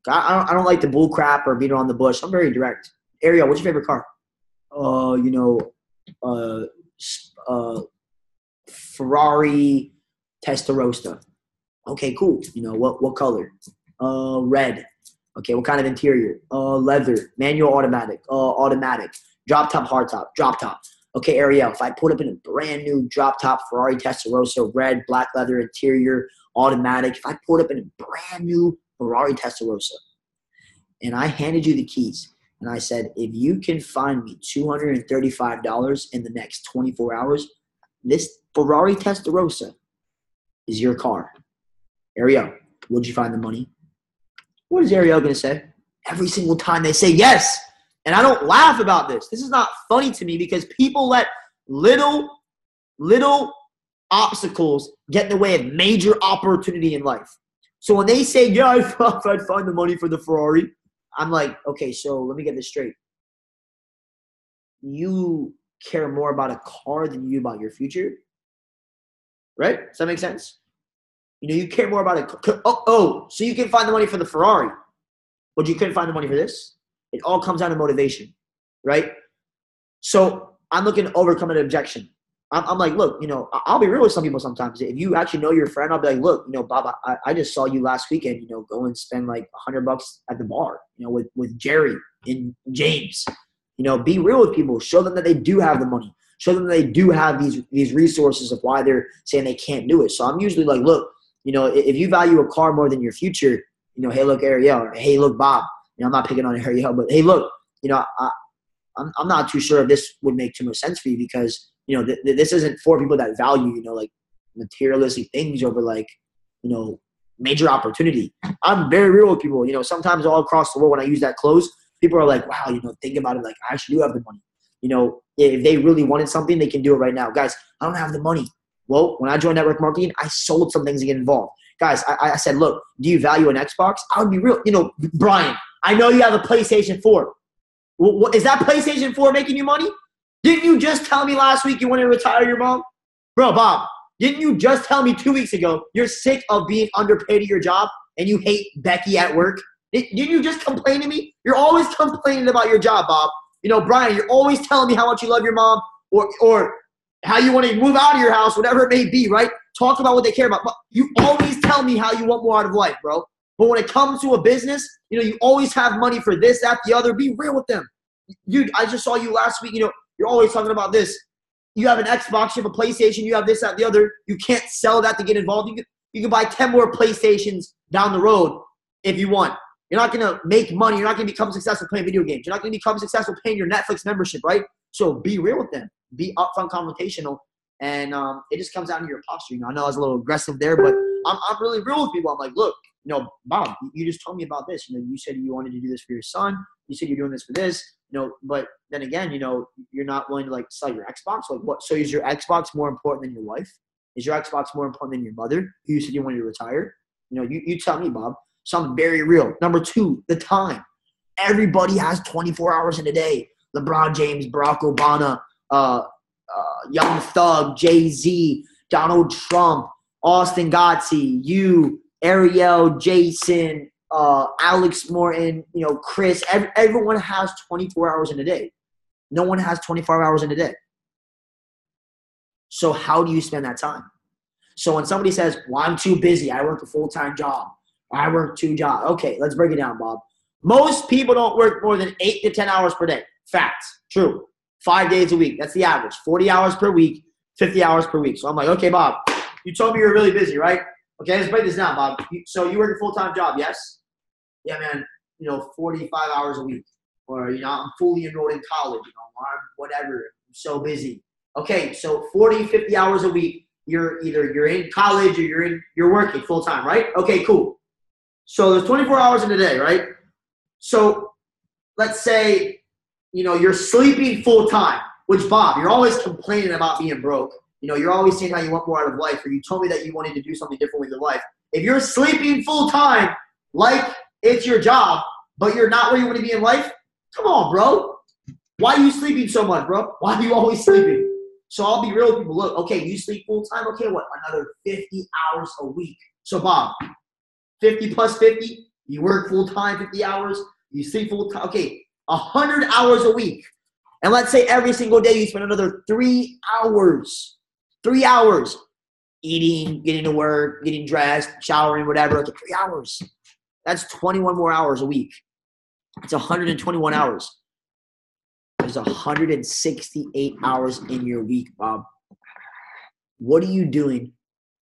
[SPEAKER 1] I don't like the bull crap or beat around the bush. I'm very direct. Ariel, what's your favorite car? Ferrari Testarossa. Okay, cool. What color? Red. Okay, what kind of interior? Leather. Manual, automatic. Automatic. Drop top, hard top. Drop top. Okay, Ariel, if I put up in a brand new drop top Ferrari Testarossa, red, black leather interior, automatic, if I put up in a brand new Ferrari Testarossa and I handed you the keys and I said, if you can find me $235 in the next 24 hours, this Ferrari Testarossa is your car. Ariel, would you find the money? What is Ariel going to say? Every single time they say yes. And I don't laugh about this. This is not funny to me because people let little obstacles get in the way of major opportunity in life. So when they say, yeah, I thought I'd find the money for the Ferrari, I'm like, okay, so let me get this straight. You care more about a car than you do about your future? Right? Does that make sense? You care more about it. So you can find the money for the Ferrari, but you couldn't find the money for this? It all comes down to motivation, right? So I'm looking to overcome an objection. I'm like, look, I'll be real with some people sometimes. If you actually know your friend, I'll be like, look, Bob, I just saw you last weekend, go and spend like $100 at the bar, with Jerry and James. Be real with people. Show them that they do have the money. Show them that they do have these resources of why they're saying they can't do it. So I'm usually like, look, if you value a car more than your future, hey, look, Ariel, or hey, look, Bob. I'm not picking on Ariel, but hey, look, I'm not too sure if this would make too much sense for you because, this isn't for people that value, like materialistic things over like, major opportunity. I'm very real with people, sometimes all across the world when I use that close, people are like, wow, think about it. Like I actually do have the money. If they really wanted something, they can do it right now. Guys, I don't have the money. Well, when I joined network marketing, I sold some things to get involved. Guys, I said, look, do you value an Xbox? I would be real. Brian, I know you have a PlayStation 4. Is that PlayStation 4 making you money? Didn't you just tell me last week you want to retire your mom? Bro, Bob, didn't you just tell me 2 weeks ago you're sick of being underpaid at your job and you hate Becky at work? Didn't you just complain to me? You're always complaining about your job, Bob. Brian, you're always telling me how much you love your mom or how you want to move out of your house, whatever it may be, right? Talk about what they care about. But you always tell me how you want more out of life, bro. But when it comes to a business, you always have money for this, that, the other. Be real with them. Dude, I just saw you last week. You're always talking about this. You have an Xbox, you have a PlayStation, you have this, that, the other. You can't sell that to get involved. You can buy 10 more PlayStations down the road if you want. You're not going to make money. You're not going to become successful playing video games. You're not going to become successful paying your Netflix membership, right? So be real with them. Be upfront, confrontational, and it just comes down to your posture. I know I was a little aggressive there, but I'm really real with people. I'm like, look, Bob, you just told me about this. You said you wanted to do this for your son. You said you're doing this for this. But then again, you're not willing to sell your Xbox. What? So is your Xbox more important than your wife? Is your Xbox more important than your mother, who you said you wanted to retire? You tell me, Bob. So I'm very real. Number 2, the time. Everybody has 24 hours in a day. LeBron James, Barack Obama, Young Thug, Jay-Z, Donald Trump, Austin Godsey, you, Ariel, Jason, Alex Morton, Chris. Everyone has 24 hours in a day. No one has 24 hours in a day. So how do you spend that time? So when somebody says, well, I'm too busy. I work a full-time job. I work 2 jobs. Okay, let's break it down, Bob. Most people don't work more than 8 to 10 hours per day. Facts. True. 5 days a week. That's the average. 40 hours per week, 50 hours per week. So I'm like, okay, Bob, you told me you were really busy, right? Okay, let's break this down, Bob. So you work a full-time job, yes? Yeah, man, 45 hours a week. Or, I'm fully enrolled in college, I'm whatever. I'm so busy. Okay, so 40, 50 hours a week, you're in college or you're working full-time, right? Okay, cool. So there's 24 hours in a day, right? So let's say, you're sleeping full-time, which, Bob, you're always complaining about being broke. You're always saying how you want more out of life, or you told me that you wanted to do something different with your life. If you're sleeping full-time, like it's your job, but you're not where you want to be in life, come on, bro. Why are you sleeping so much, bro? Why are you always sleeping? So I'll be real with people. Look, okay, you sleep full-time. Okay, what? Another 50 hours a week. So, Bob, 50 plus 50, you work full-time 50 hours, you sleep full-time. Okay, 100 hours a week. And let's say every single day you spend another 3 hours. 3 hours. Eating, getting to work, getting dressed, showering, whatever. Okay, 3 hours. That's 21 more hours a week. It's 121 hours. There's 168 hours in your week, Bob. What are you doing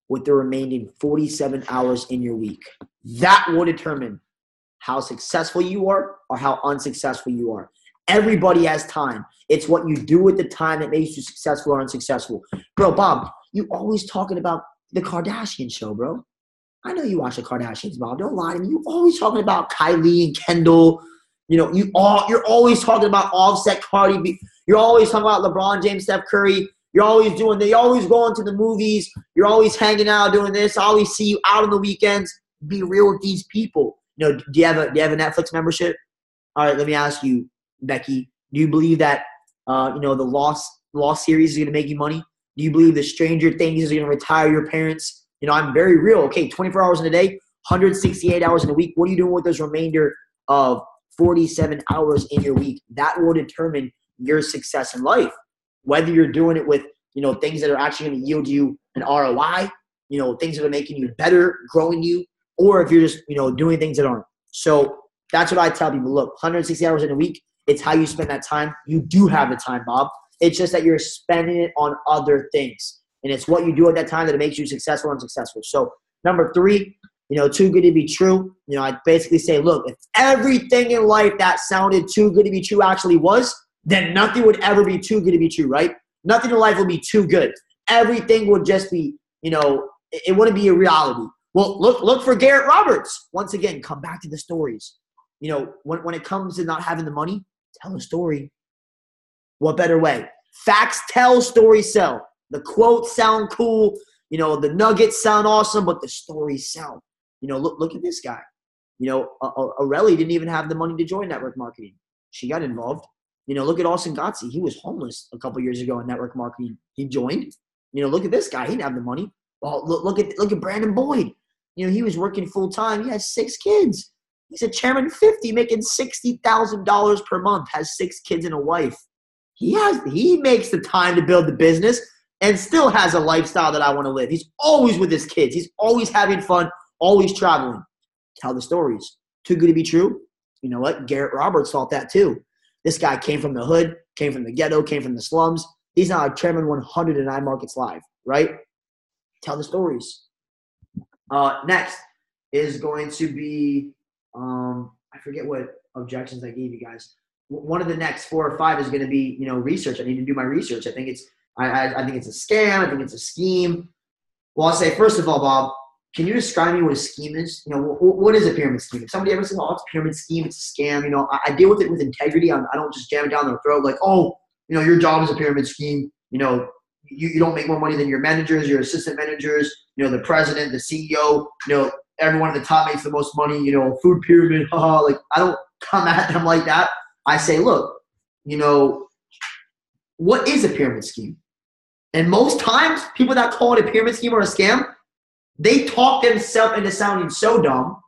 [SPEAKER 1] with the remaining 47 hours in your week? That will determine how successful you are or how unsuccessful you are. Everybody has time. It's what you do with the time that makes you successful or unsuccessful. Bro, Bob, you always talking about the Kardashian show, bro. I know you watch the Kardashians, Bob. Don't lie to me. You're always talking about Kylie and Kendall. You're always talking about Offset, Cardi B. You're always talking about LeBron James, Steph Curry. You're always going to the movies. You're always hanging out doing this. I always see you out on the weekends. Be real with these people. Do you have a Netflix membership? All right, let me ask you, Becky. Do you believe that the Lost series is going to make you money? Do you believe the Stranger Things is going to retire your parents? I'm very real. Okay, 24 hours in a day, 168 hours in a week. What are you doing with those remainder of 47 hours in your week? That will determine your success in life. Whether you're doing it with, things that are actually going to yield you an ROI, things that are making you better, growing you, or if you're just, doing things that aren't. So that's what I tell people. Look, 160 hours in a week, it's how you spend that time. You do have the time, Bob. It's just that you're spending it on other things. And it's what you do at that time that makes you successful and unsuccessful. So number 3, too good to be true. I basically say, look, if everything in life that sounded too good to be true actually was, then nothing would ever be too good to be true, right? Nothing in life will be too good. Everything would just be, it wouldn't be a reality. Well, look for Garrett Roberts. Once again, come back to the stories. When it comes to not having the money, tell a story. What better way? Facts tell, stories sell. The quotes sound cool. The nuggets sound awesome, but the stories sell. Look at this guy. Aurelie didn't even have the money to join network marketing. She got involved. Look at Austin Godsey. He was homeless a couple years ago in network marketing. He joined. Look at this guy. He didn't have the money. Well, look at Brandon Boyd. He was working full time. He has 6 kids. He's a chairman 50, making $60,000 per month. Has 6 kids and a wife. He makes the time to build the business and still has a lifestyle that I want to live. He's always with his kids. He's always having fun, always traveling. Tell the stories. Too good to be true? You know what? Garrett Roberts thought that too. This guy came from the hood, came from the ghetto, came from the slums. He's now a Chairman 100 in Imarketslive, right? Tell the stories. Next is going to be, I forget what objections I gave you guys. One of the next 4 or 5 is going to be, research. I need to do my research. I think it's a scam. I think it's a scheme. Well, I'll say, first of all, Bob, can you describe me what a scheme is? What is a pyramid scheme? If somebody ever says, oh, it's a pyramid scheme, it's a scam, I deal with it with integrity. I don't just jam it down their throat like, oh, your job is a pyramid scheme. You don't make more money than your managers, your assistant managers, the president, the CEO, everyone at the top makes the most money, food pyramid, like I don't come at them like that. I say, look, what is a pyramid scheme? And most times, people that call it a pyramid scheme or a scam, they talk themselves into sounding so dumb.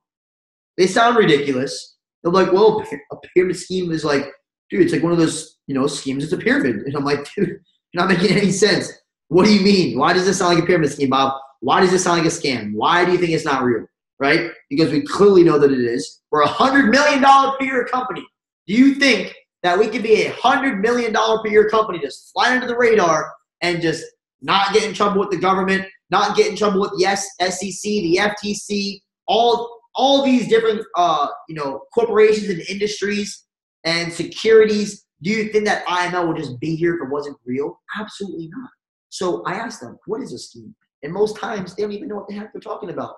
[SPEAKER 1] They sound ridiculous. They're like, well, a pyramid scheme is like, dude, it's like one of those, schemes. It's a pyramid. And I'm like, dude, you're not making any sense. What do you mean? Why does this sound like a pyramid scheme, Bob? Why does this sound like a scam? Why do you think it's not real, right? Because we clearly know that it is. We're a $100 million per year company. Do you think that we could be a $100 million per year company just fly under the radar and just not get in trouble with the government, not get in trouble with the SEC, the FTC, all these different corporations and industries and securities? Do you think that IML would just be here if it wasn't real? Absolutely not. So I asked them, what is a scheme? And most times they don't even know what the heck they're talking about.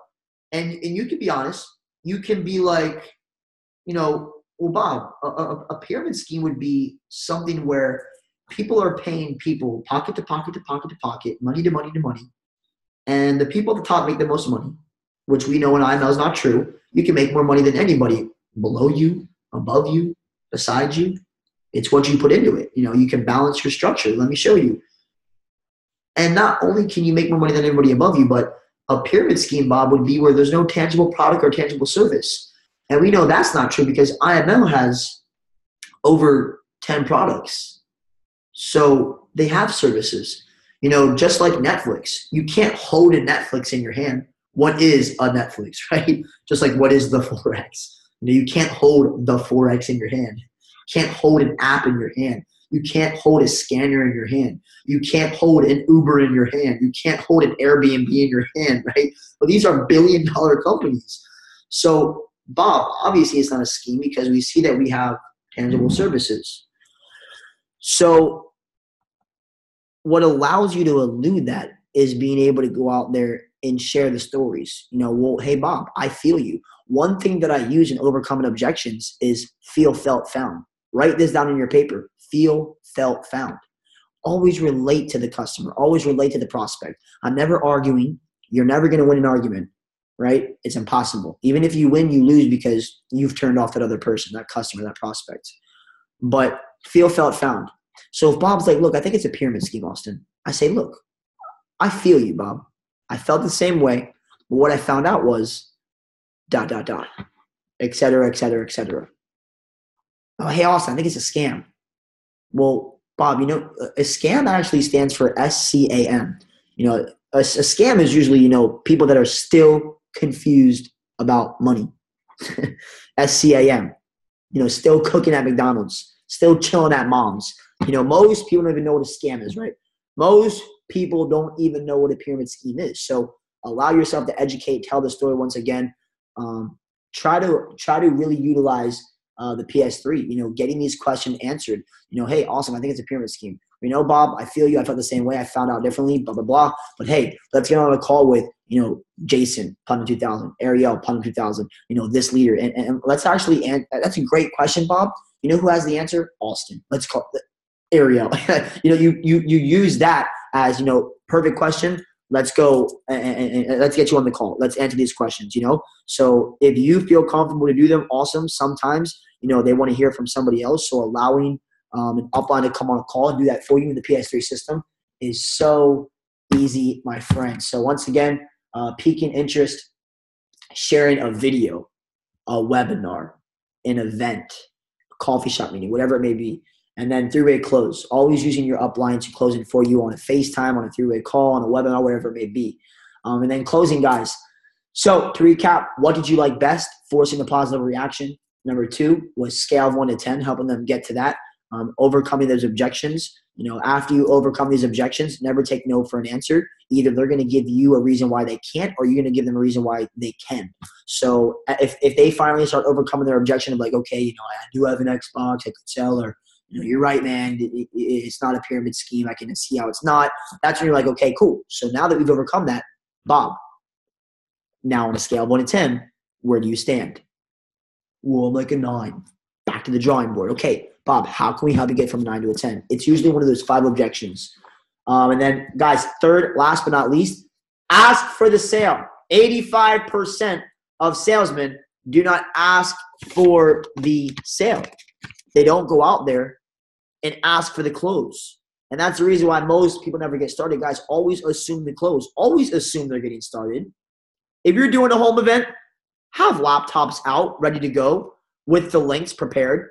[SPEAKER 1] And you can be honest. You can be like, well, Bob, a pyramid scheme would be something where people are paying people pocket to pocket to pocket to pocket, money to money to money. And the people at the top make the most money, which we know in IML is not true. You can make more money than anybody below you, above you, beside you. It's what you put into it. You can balance your structure. Let me show you. And not only can you make more money than everybody above you, but a pyramid scheme, Bob, would be where there's no tangible product or tangible service. And we know that's not true because IML has over 10 products. So they have services. Just like Netflix, you can't hold a Netflix in your hand. What is a Netflix, right? Just like what is the Forex? You can't hold the Forex in your hand. You can't hold an app in your hand. You can't hold a scanner in your hand. You can't hold an Uber in your hand. You can't hold an Airbnb in your hand, right? But these are billion-dollar companies. So, Bob, obviously it's not a scheme because we see that we have tangible services. So what allows you to elude that is being able to go out there and share the stories. Well, hey, Bob, I feel you. One thing that I use in overcoming objections is feel, felt, found. Write this down in your paper. Feel, felt, found. Always relate to the customer. Always relate to the prospect. I'm never arguing. You're never going to win an argument, right? It's impossible. Even if you win, you lose because you've turned off that other person, that customer, that prospect. But feel, felt, found. So if Bob's like, look, I think it's a pyramid scheme, Austin. I say, look, I feel you, Bob. I felt the same way. But what I found out was ... et cetera, et cetera, et cetera. Oh, hey, Austin, I think it's a scam. Well, Bob, a scam actually stands for SCAM. A scam is usually, people that are still confused about money. SCAM, still cooking at McDonald's, still chilling at mom's. Most people don't even know what a scam is, right? Most people don't even know what a pyramid scheme is. So allow yourself to educate, tell the story once again. Try to really utilize the PS3, getting these questions answered. Hey, awesome, I think it's a pyramid scheme. Bob, I feel you. I felt the same way. I found out differently, blah, blah, blah. But hey, let's get on a call with, Jason, Putnam 2000, Ariel, Putnam 2000, this leader. And let's actually, that's a great question, Bob. Who has the answer? Austin. Let's call it Ariel. You use that as, perfect question. Let's go and let's get you on the call. Let's answer these questions, So if you feel comfortable to do them, awesome. Sometimes, they want to hear from somebody else. So allowing an upline to come on a call and do that for you in the PS3 system is so easy, my friend. So once again, piquing interest, sharing a video, a webinar, an event, a coffee shop meeting, whatever it may be. And then three-way close, always using your upline to close it for you on a FaceTime, on a three-way call, on a webinar, whatever it may be. And then closing, guys. So to recap, what did you like best? Forcing a positive reaction. Number 2 was scale of 1 to 10, helping them get to that. Overcoming those objections. After you overcome these objections, never take no for an answer. Either they're going to give you a reason why they can't, or you're going to give them a reason why they can. So if they finally start overcoming their objection of like, okay, I do have an Xbox I could sell, or you're right, man, it's not a pyramid scheme. I can see how it's not. That's when you're like, okay, cool. So now that we've overcome that, Bob, now on a scale of 1 to 10, where do you stand? Well, I'm like a 9. Back to the drawing board. Okay, Bob, how can we help you get from a 9 to a 10? It's usually one of those 5 objections. And then, guys, third, last but not least, ask for the sale. 85% of salesmen do not ask for the sale. They don't go out there and ask for the close. And that's the reason why most people never get started. Guys, always assume the close. Always assume they're getting started. If you're doing a home event, have laptops out, ready to go, with the links prepared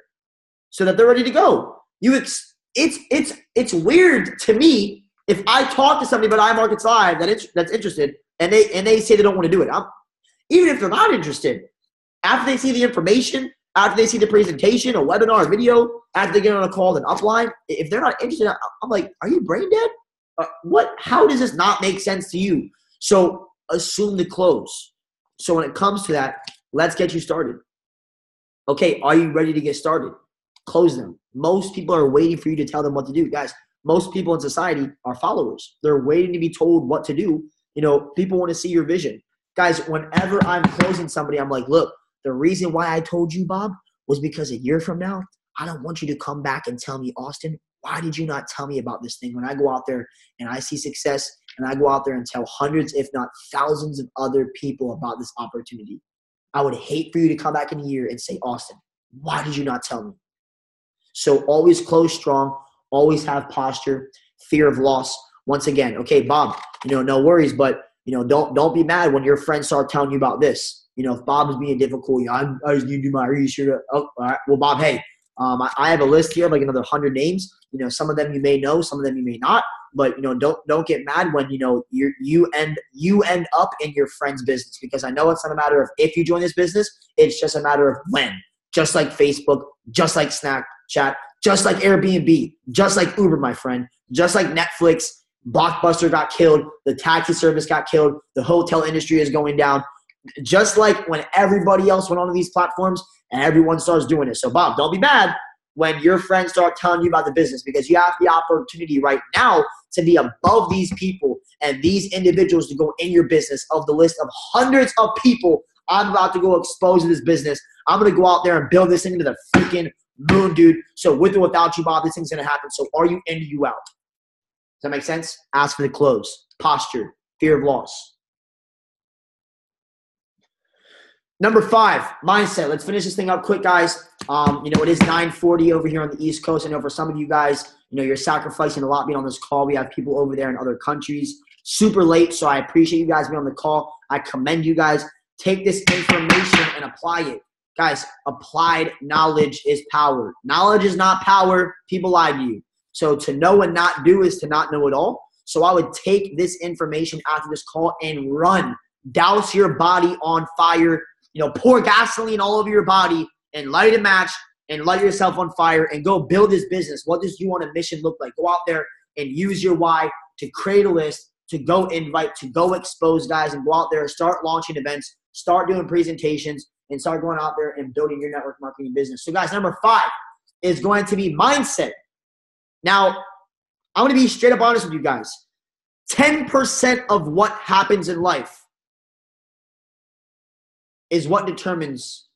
[SPEAKER 1] so that they're ready to go. It's weird to me if I talk to somebody about Imarketslive that's interested and they say they don't want to do it. Even if they're not interested, after they see the information, after they see the presentation, a webinar, a video, after they get on a call, then upline, if they're not interested, I'm like, are you brain dead? How does this not make sense to you? So assume the close. So when it comes to that, let's get you started. Okay, are you ready to get started? Close them. Most people are waiting for you to tell them what to do. Guys, most people in society are followers. They're waiting to be told what to do. People want to see your vision. Guys, whenever I'm closing somebody, I'm like, look, the reason why I told you, Bob, was because a year from now, I don't want you to come back and tell me, Austin, why did you not tell me about this thing? When I go out there and I see success and I go out there and tell hundreds, if not thousands of other people about this opportunity, I would hate for you to come back in a year and say, Austin, why did you not tell me? So always close strong, always have posture, fear of loss. Once again, okay, Bob, no worries, but don't be mad when your friends start telling you about this. If Bob is being difficult, I just need to do my research. Oh, all right. Well, Bob, hey, I have a list here of like another 100 names. Some of them you may know, some of them you may not. But don't get mad when you end up in your friend's business, because I know it's not a matter of if you join this business, it's just a matter of when. Just like Facebook, just like Snapchat, just like Airbnb, just like Uber, my friend, just like Netflix, Blockbuster got killed, the taxi service got killed, the hotel industry is going down. Just like when everybody else went onto these platforms and everyone starts doing it. So Bob, don't be mad when your friends start telling you about the business, because you have the opportunity right now to be above these people and these individuals to go in your business. Of the list of hundreds of people I'm about to go expose in this business, I'm going to go out there and build this thing into the freaking moon, dude. So with or without you, Bob, this thing's going to happen. So are you in or you out? Does that make sense? Ask for the close. Posture. Fear of loss. Number 5, mindset. Let's finish this thing up quick, guys. It is 9:40 over here on the East Coast. I know for some of you guys, you're sacrificing a lot being on this call. We have people over there in other countries. Super late, so I appreciate you guys being on the call. I commend you guys. Take this information and apply it. Guys, applied knowledge is power. Knowledge is not power. People lie to you. So to know and not do is to not know at all. So I would take this information after this call and run. Douse your body on fire. Pour gasoline all over your body and light a match and light yourself on fire and go build this business. What does you on a mission look like? Go out there and use your why to create a list, to go invite, to go expose guys, and go out there and start launching events, start doing presentations, and start going out there and building your network marketing business. So guys, number 5 is going to be mindset. Now, I'm going to be straight up honest with you guys. 10% of what happens in life is what determines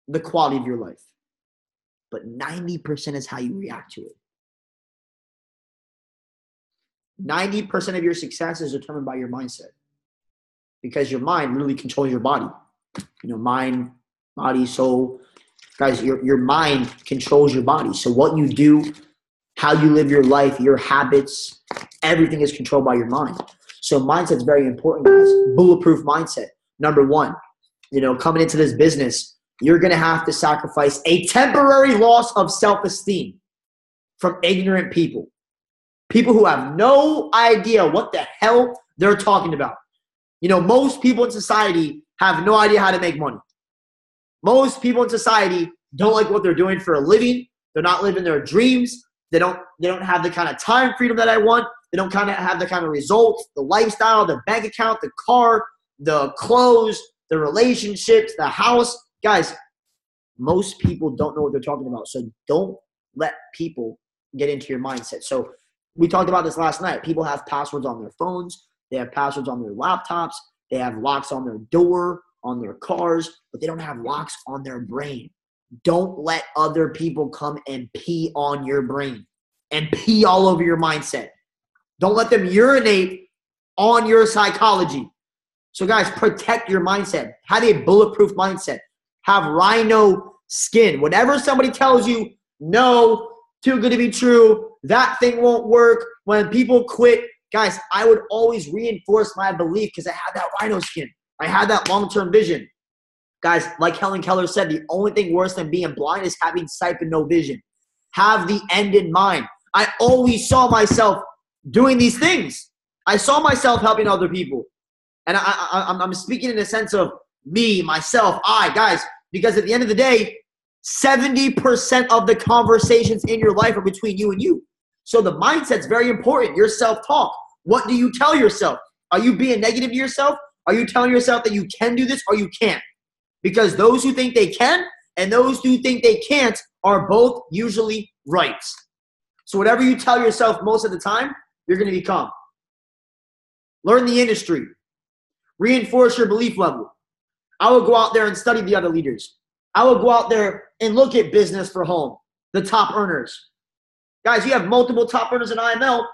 [SPEAKER 1] the quality of your life. But 90% is how you react to it. 90% of your success is determined by your mindset, because your mind literally controls your body. Mind, body, soul. Guys, your mind controls your body. So what you do, how you live your life, your habits, everything is controlled by your mind. So mindset is very important, guys. Bulletproof mindset. Number 1, coming into this business, you're going to have to sacrifice a temporary loss of self-esteem from ignorant people. People who have no idea what the hell they're talking about. Most people in society have no idea how to make money. Most people in society don't like what they're doing for a living. They're not living their dreams. They don't have the kind of time freedom that I want. They don't kind of have the kind of results, the lifestyle, the bank account, the car, the clothes, the relationships, the house. Guys, most people don't know what they're talking about. So don't let people get into your mindset. So we talked about this last night. People have passwords on their phones. They have passwords on their laptops. They have locks on their door, on their cars, but they don't have locks on their brain. Don't let other people come and pee on your brain and pee all over your mindset. Don't let them urinate on your psychology. So guys, protect your mindset. Have a bulletproof mindset. Have rhino skin. Whatever somebody tells you, no, too good to be true, that thing won't work, when people quit, guys, I would always reinforce my belief because I had that rhino skin. I had that long-term vision. Guys, like Helen Keller said, the only thing worse than being blind is having sight but no vision. Have the end in mind. I always saw myself doing these things. I saw myself helping other people. And I'm speaking in the sense of me, myself, guys, because at the end of the day, 70% of the conversations in your life are between you and you. So the mindset's very important. Your self-talk. What do you tell yourself? Are you being negative to yourself? Are you telling yourself that you can do this or you can't? Because those who think they can and those who think they can't are both usually right. So whatever you tell yourself most of the time, you're going to become. Learn the industry. Reinforce your belief level. I will go out there and study the other leaders. I will go out there and look at business for home, the top earners. Guys, you have multiple top earners in IML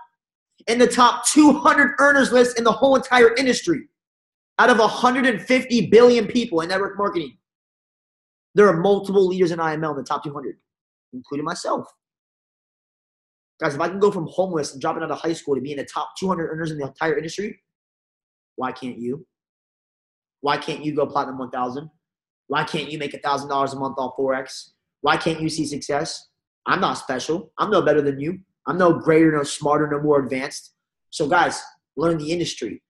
[SPEAKER 1] in the top 200 earners list in the whole entire industry. Out of 150 billion people in network marketing, there are multiple leaders in IML in the top 200, including myself. Guys, if I can go from homeless and dropping out of high school to be in the top 200 earners in the entire industry, why can't you? Why can't you go platinum 1,000? Why can't you make $1,000 a month on Forex? Why can't you see success? I'm not special. I'm no better than you. I'm no greater, no smarter, no more advanced. So guys, learn the industry.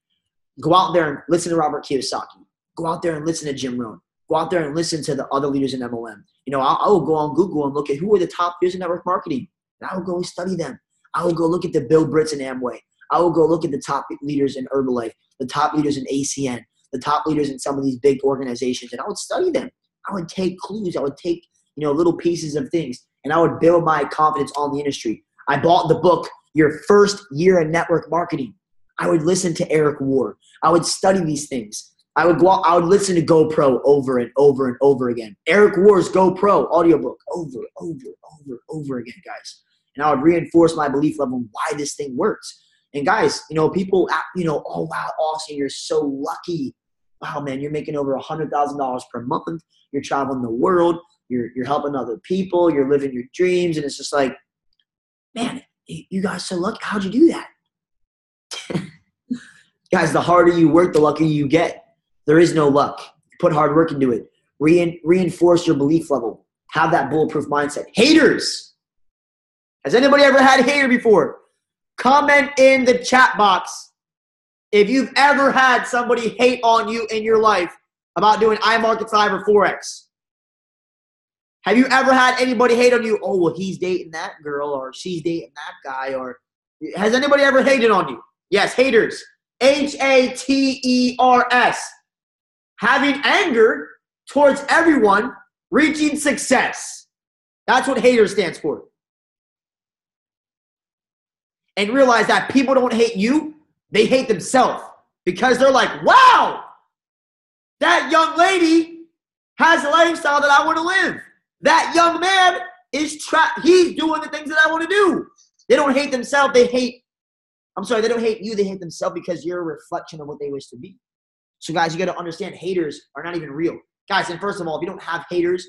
[SPEAKER 1] Go out there and listen to Robert Kiyosaki. Go out there and listen to Jim Rohn. Go out there and listen to the other leaders in MLM. You know, I will go on Google and look at who are the top leaders in network marketing. And I will go study them. I will go look at the Bill Britts in Amway. I will go look at the top leaders in Herbalife, the top leaders in ACN, the top leaders in some of these big organizations, and I would study them. I would take clues. I would take, little pieces of things, and I would build my confidence on the industry. I bought the book, Your First Year in Network Marketing. I would listen to Eric Ward. I would study these things. I would go out, I would listen to GoPro over and over and over again. Eric Ward's GoPro audiobook over again, guys. And I would reinforce my belief level on why this thing works. And guys, people, oh, wow, Austin, you're so lucky. Wow, man, you're making over $100,000 per month. You're traveling the world. You're helping other people. You're living your dreams. And it's just like, man, you guys so lucky. How'd you do that? Guys, the harder you work, the luckier you get. There is no luck. Put hard work into it. Reinforce your belief level. Have that bulletproof mindset. Haters. Has anybody ever had a hater before? Comment in the chat box if you've ever had somebody hate on you in your life about doing Imarketslive or Forex. Have you ever had anybody hate on you? Oh, well, he's dating that girl or she's dating that guy. Or has anybody ever hated on you? Yes, haters. Haters. Having anger towards everyone reaching success. That's what haters stands for. And realize that people don't hate you. They hate themselves because they're like, wow, that young lady has a lifestyle that I want to live. That young man is he's doing the things that I want to do. They don't hate themselves. They don't hate you. They hate themselves because you're a reflection of what they wish to be. So guys, you got to understand haters are not even real. Guys, and first of all, if you don't have haters,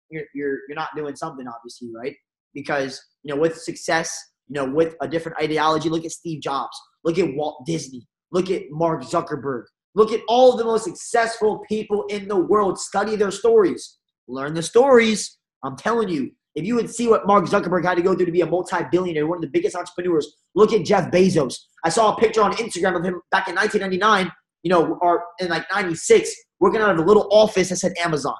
[SPEAKER 1] you're not doing something, obviously, right? Because, with success, with a different ideology, look at Steve Jobs, look at Walt Disney, look at Mark Zuckerberg, look at all of the most successful people in the world. Study their stories. Learn the stories. I'm telling you, if you would see what Mark Zuckerberg had to go through to be a multi-billionaire, one of the biggest entrepreneurs, look at Jeff Bezos. I saw a picture on Instagram of him back in 1999 or in like 96, working out of a little office that said Amazon,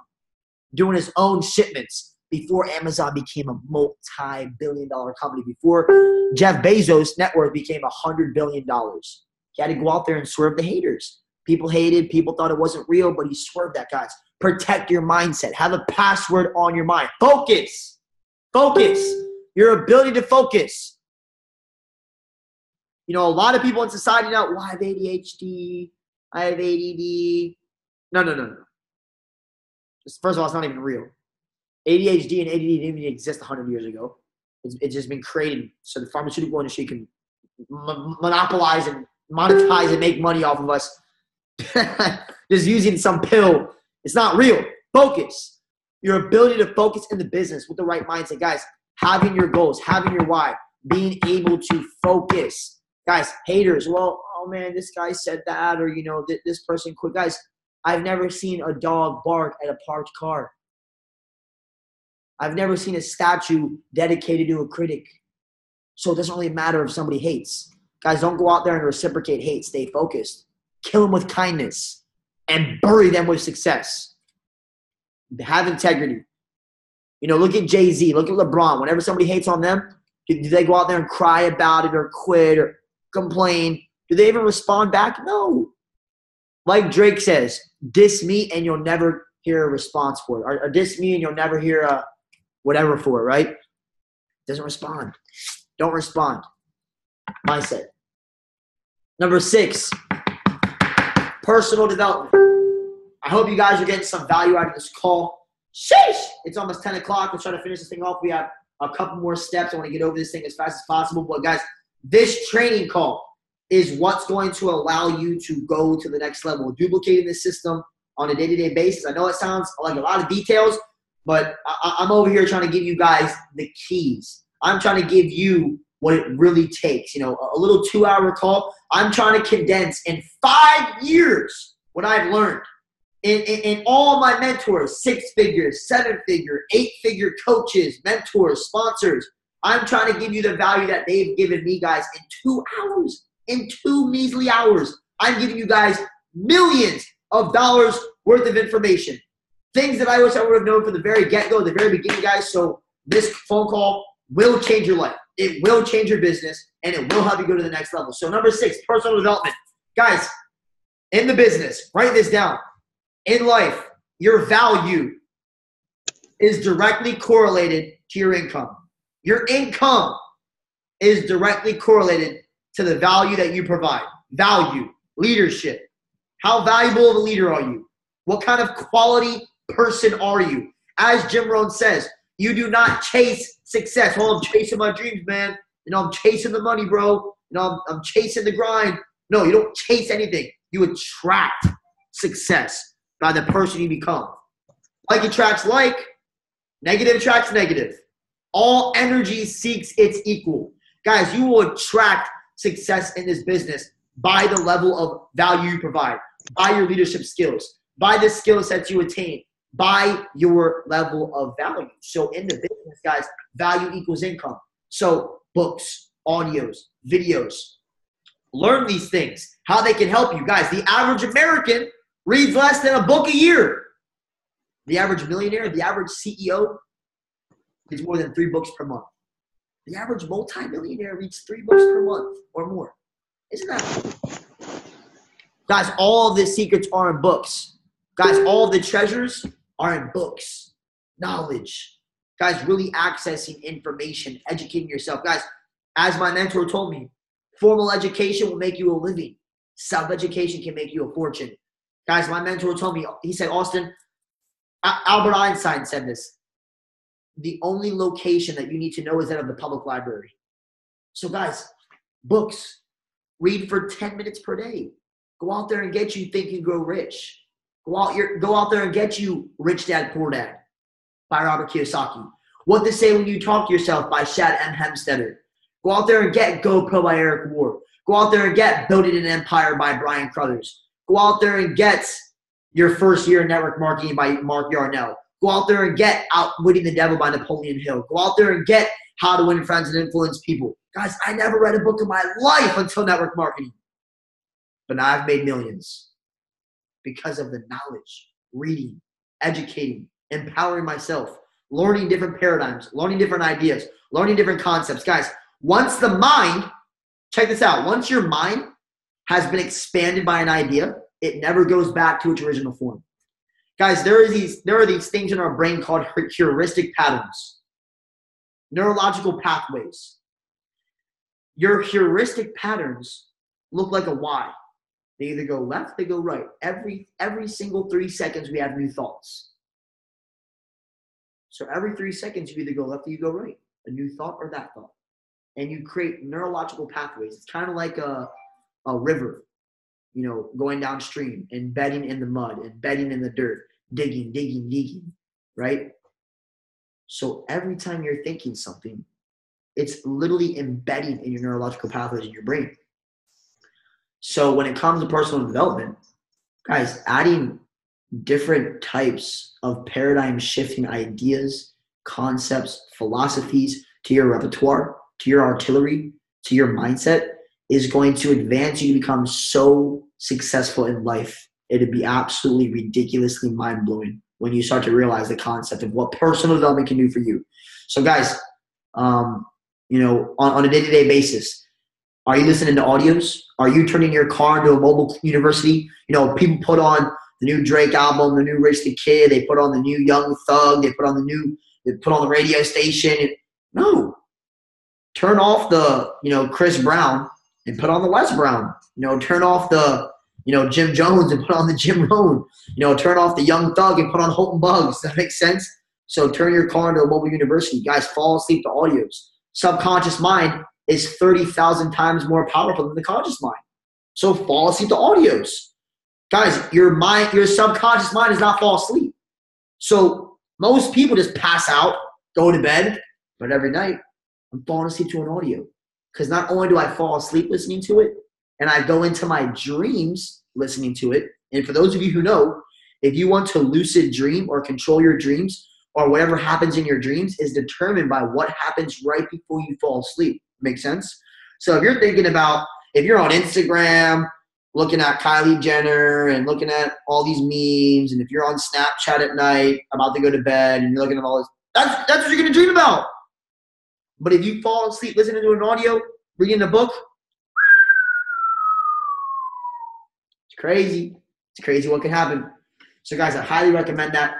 [SPEAKER 1] doing his own shipments before Amazon became a multi-billion-dollar company, before Jeff Bezos' net worth became $100 billion. He had to go out there and swerve the haters. People hated, people thought it wasn't real, but he swerved that, guys. Protect your mindset. Have a password on your mind. Focus. Focus. Your ability to focus. A lot of people in society now, well, I have ADHD, I have ADD. No. First of all, it's not even real. ADHD and ADD didn't even exist 100 years ago. It's just been created so the pharmaceutical industry can monopolize and monetize and make money off of us just using some pill. It's not real. Focus. Your ability to focus in the business with the right mindset. Guys, having your goals, having your why, being able to focus. Guys, haters, well, oh man, this guy said that, or this person quit. Guys, I've never seen a dog bark at a parked car. I've never seen a statue dedicated to a critic. So it doesn't really matter if somebody hates. Guys, don't go out there and reciprocate hate. Stay focused. Kill them with kindness and bury them with success. Have integrity. Look at Jay-Z. Look at LeBron. Whenever somebody hates on them, do they go out there and cry about it or quit or complain? Do they even respond back? No. Like Drake says, diss me and you'll never hear a response for it. Or diss me and you'll never hear a whatever for it, right? Doesn't respond. Don't respond. Mindset. Number 6, personal development. I hope you guys are getting some value out of this call. Sheesh! It's almost 10 o'clock. Let's try to finish this thing off. We have a couple more steps. I want to get over this thing as fast as possible. But guys, this training call is what's going to allow you to go to the next level. Duplicating the system on a day-to-day basis. I know it sounds like a lot of details, but I'm over here trying to give you guys the keys. I'm trying to give you what it really takes. A little 2-hour call. I'm trying to condense in 5 years what I've learned. In all my mentors, 6-figure, 7-figure, 8-figure coaches, mentors, sponsors. I'm trying to give you the value that they've given me, guys, in 2 hours. In 2 measly hours. I'm giving you guys millions of dollars worth of information. Things that I wish I would have known from the very get-go, the very beginning, guys. So this phone call will change your life. It will change your business, and it will help you go to the next level. So number 6, personal development. Guys, in the business, write this down. In life, your value is directly correlated to your income. Your income is directly correlated to the value that you provide. Value, leadership. How valuable of a leader are you? What kind of quality person are you? As Jim Rohn says, you do not chase success. Oh, I'm chasing my dreams, man. I'm chasing the money, bro. I'm chasing the grind. No, you don't chase anything. You attract success by the person you become. Like attracts like, negative attracts negative. All energy seeks its equal. Guys, you will attract success in this business by the level of value you provide, by your leadership skills, by the skill sets you attain, by your level of value. So in the business, guys, value equals income. So books, audios, videos, learn these things, how they can help you. Guys, the average American reads less than a book a year. The average millionaire, the average CEO reads more than 3 books per month. The average multimillionaire reads 3 books per month or more. Isn't that cool? Guys, all the secrets are in books. Guys, all the treasures are in books. Knowledge. Guys, really accessing information, educating yourself. Guys, as my mentor told me, formal education will make you a living. Self-education can make you a fortune. Guys, my mentor told me, he said, Austin, Albert Einstein said this. The only location that you need to know is that of the public library. So guys, books, read for 10 minutes per day. Go out there and get you Think and Grow Rich. Go out there and get you Rich Dad, Poor Dad by Robert Kiyosaki. What to Say When You Talk to Yourself by Shad M. Hemstetter. Go out there and get Go Pro by Eric Ward. Go out there and get Building an Empire by Brian Crothers. Go out there and get Your First Year in Network Marketing by Mark Yarnell. Go out there and get Outwitting the Devil by Napoleon Hill. Go out there and get How to Win Friends and Influence People. Guys, I never read a book in my life until network marketing. But now I've made millions. because of the knowledge, reading, educating, empowering myself, learning different paradigms, learning different ideas, learning different concepts. Guys, once the mind, check this out, once your mind has been expanded by an idea, it never goes back to its original form. Guys, there are these things in our brain called heuristic patterns, neurological pathways. Your heuristic patterns look like a Y. They either go left, they go right. Every single 3 seconds, we have new thoughts. So every 3 seconds, you either go left or you go right. A new thought or that thought. And you create neurological pathways. It's kind of like a river, you know, going downstream and bedding in the mud and bedding in the dirt, digging, right? So every time you're thinking something, it's literally embedding in your neurological pathways in your brain. So when it comes to personal development, guys, adding different types of paradigm shifting ideas, concepts, philosophies to your repertoire, to your artillery, to your mindset is going to advance you to become so successful in life. It'd be absolutely ridiculously mind-blowing when you start to realize the concept of what personal development can do for you. So guys, you know, on a day-to-day basis, are you listening to audios? Are you turning your car into a mobile university? You know, people put on the new Drake album, the new Rich the Kid, they put on the new Young Thug, they put on the radio station. No. Turn off the, you know, Chris Brown and put on the Les Brown. You know, turn off the, you know, Jim Jones and put on the Jim Rohn. You know, turn off the Young Thug and put on Holton Bugs. Does that make sense? So turn your car into a mobile university. Guys, fall asleep to audios. Subconscious mind is 30,000 times more powerful than the conscious mind. So fall asleep to audios. Guys, your subconscious mind does not fall asleep. So most people just pass out, go to bed, but every night I'm falling asleep to an audio. Because not only do I fall asleep listening to it, and I go into my dreams listening to it. And for those of you who know, if you want to lucid dream or control your dreams, or whatever happens in your dreams is determined by what happens right before you fall asleep. Make sense? So if you're thinking about, if you're on Instagram looking at Kylie Jenner and looking at all these memes, and if you're on Snapchat at night about to go to bed and you're looking at all this, that's what you're going to dream about. But if you fall asleep listening to an audio, reading a book, it's crazy. It's crazy what can happen. So guys, I highly recommend that.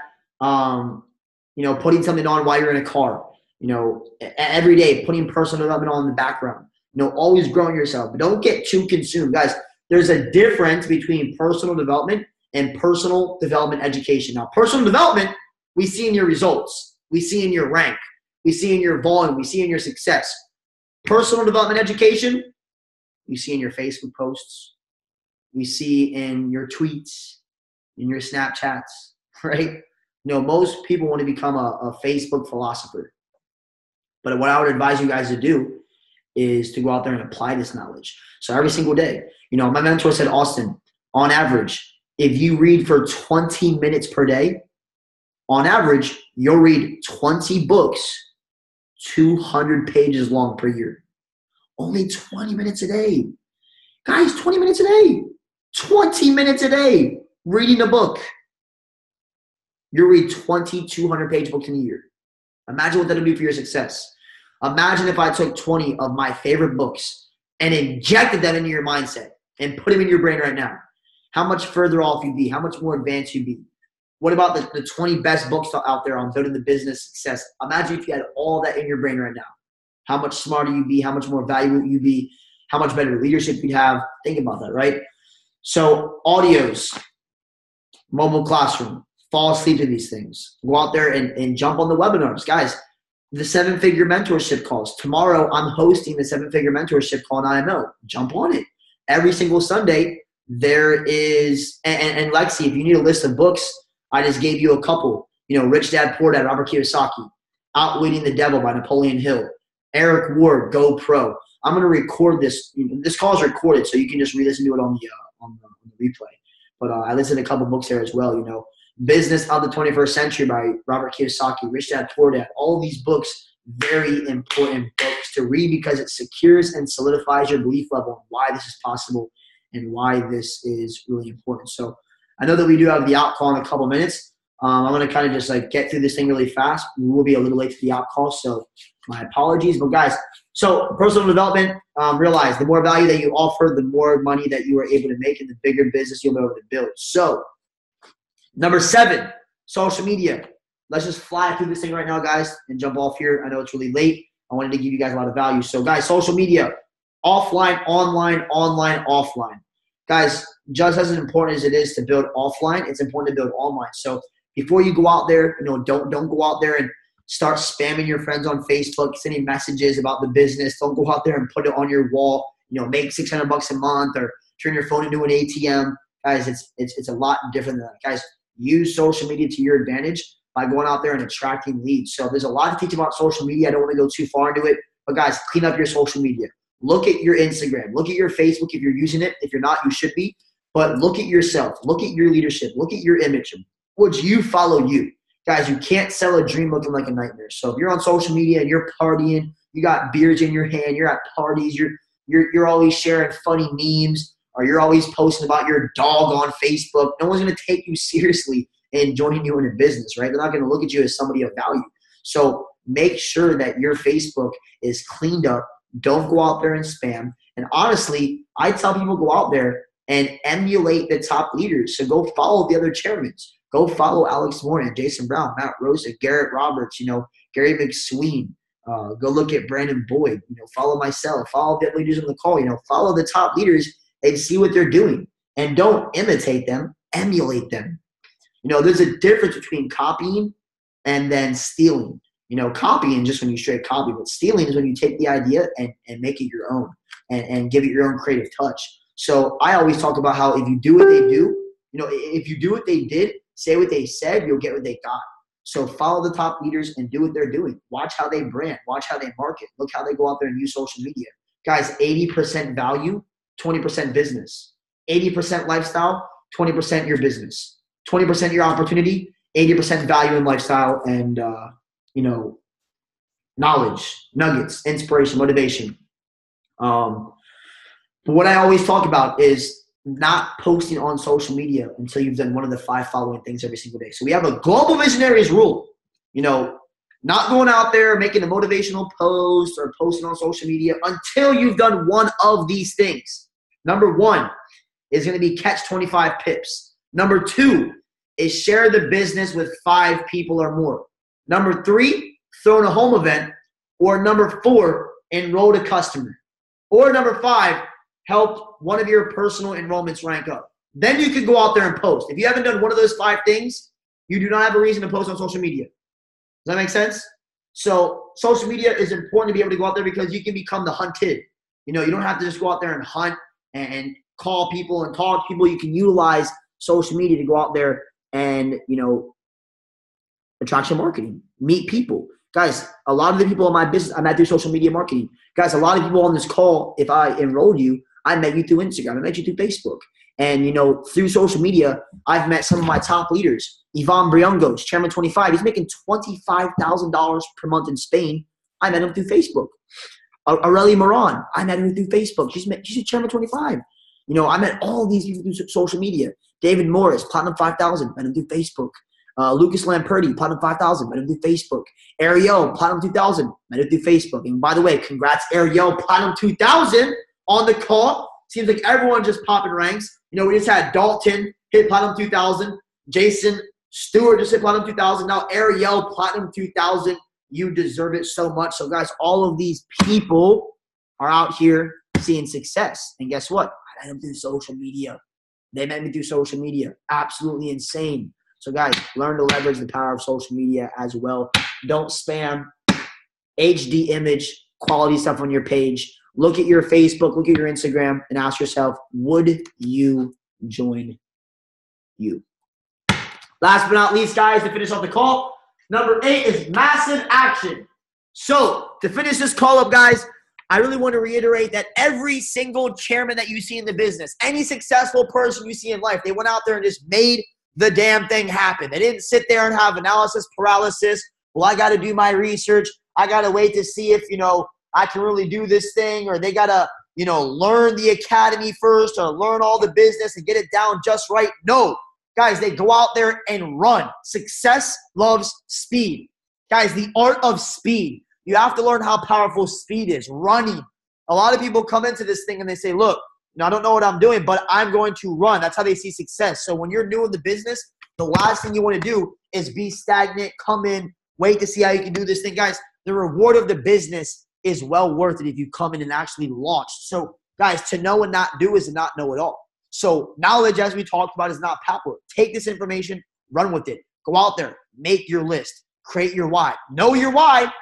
[SPEAKER 1] You know, putting something on while you're in a car, you know, every day, putting personal development on in the background, you know, always growing yourself, but don't get too consumed. Guys, there's a difference between personal development and personal development education. Now, personal development, we see in your results, we see in your rank, we see in your volume, we see in your success. Personal development education, we see in your Facebook posts, we see in your tweets, in your Snapchats, right? You know, most people want to become a Facebook philosopher. But what I would advise you guys to do is to go out there and apply this knowledge. So every single day, you know, my mentor said, Austin, on average, if you read for 20 minutes per day, on average, you'll read 20 books, 200 pages long per year. Only 20 minutes a day. Guys, 20 minutes a day. 20 minutes a day reading a book. You read 200 page books in a year. Imagine what that would do for your success. Imagine if I took 20 of my favorite books and injected them into your mindset and put them in your brain right now. How much further off you'd be, how much more advanced you'd be. What about the 20 best books out there on building the business success? Imagine if you had all that in your brain right now. How much smarter you'd be, how much more valuable you'd be, how much better leadership you'd have. Think about that, right? So audios, mobile classroom, fall asleep to these things. Go out there and jump on the webinars. Guys, the 7-figure mentorship calls. Tomorrow, I'm hosting the 7-figure mentorship call on IMO. Jump on it. Every single Sunday, there is, and Lexi, if you need a list of books, I just gave you a couple. You know, Rich Dad, Poor Dad, Robert Kiyosaki. Outwitting the Devil by Napoleon Hill. Eric Ward, Go Pro. I'm going to record this. This call is recorded, so you can just re-listen to it on the replay. But I listened to a couple books there as well, you know. Business of the 21st Century by Robert Kiyosaki, Rich Dad, Poor Dad. All these books, very important books to read because it secures and solidifies your belief level on why this is possible and why this is really important. So I know that we do have the out call in a couple minutes. I'm going to kind of just like get through this thing really fast. We will be a little late to the out call, so my apologies. But guys, so personal development, realize the more value that you offer, the more money that you are able to make and the bigger business you'll be able to build. So number 7, social media. Let's just fly through this thing right now, guys, and jump off here. I know it's really late. I wanted to give you guys a lot of value. So guys, social media, offline, online, online, offline. Guys, just as important as it is to build offline, it's important to build online. So before you go out there, don't go out there and start spamming your friends on Facebook, sending messages about the business. Don't go out there and put it on your wall. Make $600 a month or turn your phone into an ATM. Guys, it's a lot different than that. Guys, use social media to your advantage by going out there and attracting leads. So there's a lot to teach about social media. I don't want to go too far into it, but guys, clean up your social media. Look at your Instagram. Look at your Facebook if you're using it. If you're not, you should be. But look at yourself. Look at your leadership. Look at your image. Would you follow you? Guys, you can't sell a dream looking like a nightmare. So if you're on social media and you're partying, you got beers in your hand, you're at parties, you're always sharing funny memes, or you're always posting about your dog on Facebook, no one's going to take you seriously in joining you in a business, right? They're not going to look at you as somebody of value. So make sure that your Facebook is cleaned up. Don't go out there and spam. And honestly, I tell people go out there and emulate the top leaders. So go follow the other chairmen. Go follow Alex Moran, Jason Brown, Matt Rosa, Garrett Roberts, Gary McSween. Go look at Brandon Boyd. Follow myself. Follow the leaders on the call. Follow the top leaders and see what they're doing. And don't imitate them. Emulate them. There's a difference between copying and then stealing. Copying just when you straight copy, but stealing is when you take the idea and make it your own and give it your own creative touch. So I always talk about how if you do what they do, if you do what they did, say what they said, you'll get what they got. So follow the top leaders and do what they're doing. Watch how they brand. Watch how they market. Look how they go out there and use social media. Guys, 80% value, 20% business. 80% lifestyle, 20% your business. 20% your opportunity, 80% value and lifestyle and, knowledge, nuggets, inspiration, motivation. But what I always talk about is not posting on social media until you've done one of the 5 following things every single day. So we have a GlobalVisionariez rule, not going out there making a motivational post or posting on social media until you've done one of these things. Number 1 is going to be catch 25 pips. Number 2 is share the business with 5 people or more. Number 3, throw in a home event. Or number 4, enroll a customer. Or number 5, help one of your personal enrollments rank up. Then you can go out there and post. If you haven't done one of those 5 things, you do not have a reason to post on social media. Does that make sense? So social media is important to be able to go out there because you can become the hunted. You don't have to just go out there and hunt and call people and talk to people. You can utilize social media to go out there and, attraction marketing, meet people. Guys, a lot of the people in my business, I met through social media marketing. Guys, a lot of people on this call, if I enrolled you, I met you through Instagram. I met you through Facebook. And, through social media, I've met some of my top leaders. Ivan Briongos, Chairman 25. He's making $25,000 per month in Spain. I met him through Facebook. Aurelie Moran, I met her through Facebook. She's Chairman 25. I met all these people through social media. David Morris, Platinum 5000, met him through Facebook. Lucas Lamperti, Platinum 5000, met him through Facebook. Ariel, Platinum 2000, met him through Facebook. And by the way, congrats, Ariel, Platinum 2000 on the call. Seems like everyone just popping ranks. We just had Dalton hit Platinum 2000. Jason Stewart just hit Platinum 2000. Now Ariel, Platinum 2000. You deserve it so much. So guys, all of these people are out here seeing success. And guess what? I met them through social media. They met me through social media. Absolutely insane. So guys, learn to leverage the power of social media as well. Don't spam. HD image, quality stuff on your page. Look at your Facebook, look at your Instagram, and ask yourself, would you join you? Last but not least, guys, to finish off the call, number 8 is massive action. So to finish this call up, guys, I really want to reiterate that every single chairman that you see in the business, any successful person you see in life, they went out there and just made the damn thing happen. They didn't sit there and have analysis paralysis. Well, I got to do my research. I got to wait to see if, I can really do this thing, or they got to, learn the academy first or learn all the business and get it down just right. No, Guys, they go out there and run. Success loves speed. Guys, the art of speed. You have to learn how powerful speed is. Running. A lot of people come into this thing and they say, look, I don't know what I'm doing, but I'm going to run. That's how they see success. So when you're new in the business, the last thing you want to do is be stagnant, come in, wait to see how you can do this thing. Guys, the reward of the business is well worth it if you come in and actually launch. So guys, to know and not do is to not know it all. So knowledge, as we talked about, is not power. Take this information, run with it. Go out there, make your list, create your why. Know your why,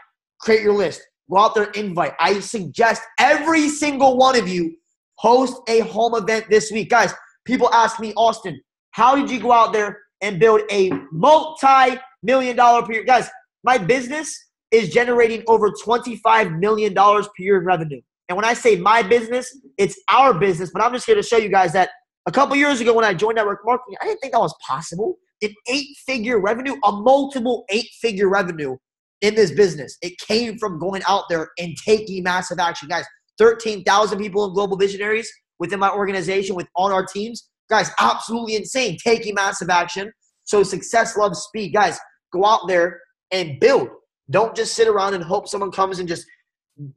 [SPEAKER 1] create your list. Go out there, invite. I suggest every single one of you host a home event this week. Guys, people ask me, Austin, how did you go out there and build a multi-million-dollar per year? Guys, my business is generating over $25 million per year in revenue. And when I say my business, it's our business. But I'm just here to show you guys that a couple years ago when I joined network marketing, I didn't think that was possible. An 8-figure revenue, a multiple 8-figure revenue in this business. It came from going out there and taking massive action. Guys, 13,000 people in GlobalVisionariez within my organization with on our teams. Guys, absolutely insane. Taking massive action. So success loves speed. Guys, go out there and build. Don't just sit around and hope someone comes and just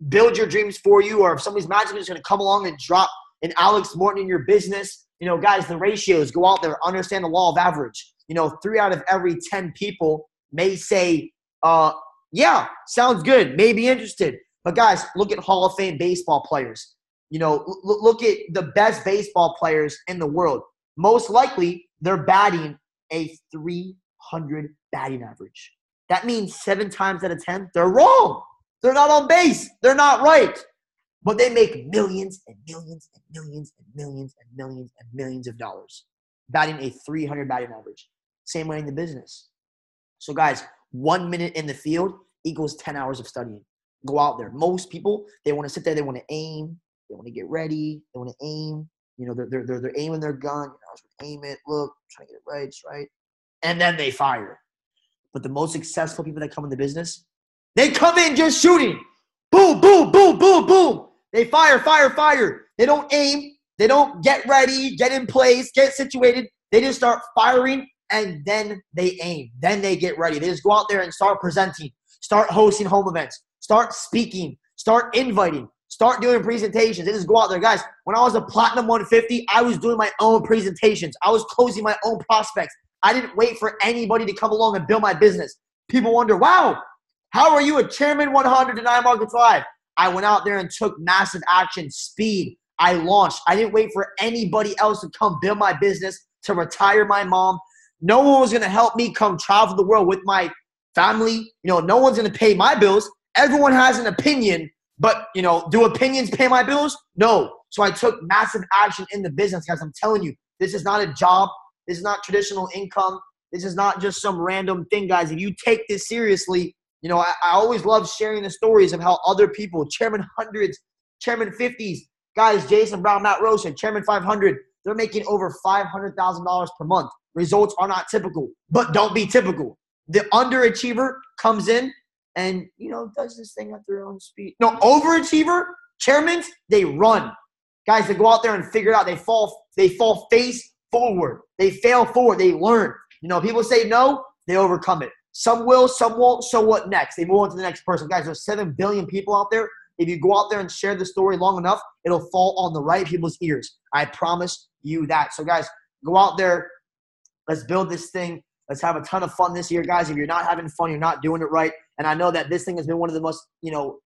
[SPEAKER 1] build your dreams for you, or if somebody's magically just going to come along and drop an Alex Morton in your business. You know, guys, the ratios, go out there, understand the law of average. You know, 3 out of every 10 people may say, yeah, sounds good, may be interested. But guys, look at Hall of Fame baseball players. You know, look at the best baseball players in the world. Most likely, they're batting a 300 batting average. That means 7 times out of 10, they're wrong. They're not on base. They're not right. But they make millions and millions and millions and millions and millions and millions of dollars batting a 300 batting average. Same way in the business. So guys, 1 minute in the field equals 10 hours of studying. Go out there. Most people, they want to sit there. They want to aim. They want to get ready. They want to aim. You know, they're aiming their gun. You know, I was going to aim it. Look, I'm trying to get it right. It's right. And then they fire. But the most successful people that come in the business, they come in just shooting. Boom, boom, boom, boom, boom. They fire, fire, fire. They don't aim. They don't get ready, get in place, get situated. They just start firing, and then they aim. Then they get ready. They just go out there and start presenting, start hosting home events, start speaking, start inviting, start doing presentations. They just go out there. Guys, when I was a Platinum 150, I was doing my own presentations. I was closing my own prospects. I didn't wait for anybody to come along and build my business. People wonder, wow, how are you a Chairman 100 in Imarketslive? I went out there and took massive action, speed. I launched. I didn't wait for anybody else to come build my business, to retire my mom. No one was going to help me come travel the world with my family. You know, no one's going to pay my bills. Everyone has an opinion, but, you know, do opinions pay my bills? No. So I took massive action in the business, guys. I'm telling you, this is not a job. This is not traditional income. This is not just some random thing, guys. If you take this seriously, you know, I always love sharing the stories of how other people, Chairman 100s, Chairman 50s, guys, Jason Brown, Matt Rosen, Chairman 500, they're making over $500,000 per month. Results are not typical, but don't be typical. The underachiever comes in and, you know, does this thing at their own speed. No, overachiever, chairmen, they run. Guys, they go out there and figure it out. They fall face forward. They fail forward. They learn. You know, people say no, they overcome it. Some will, some won't. So what next? They move on to the next person. Guys, there's 7 billion people out there. If you go out there and share the story long enough, it'll fall on the right people's ears. I promise you that. So, guys, go out there. Let's build this thing. Let's have a ton of fun this year, guys. If you're not having fun, you're not doing it right. And I know that this thing has been one of the most, you know,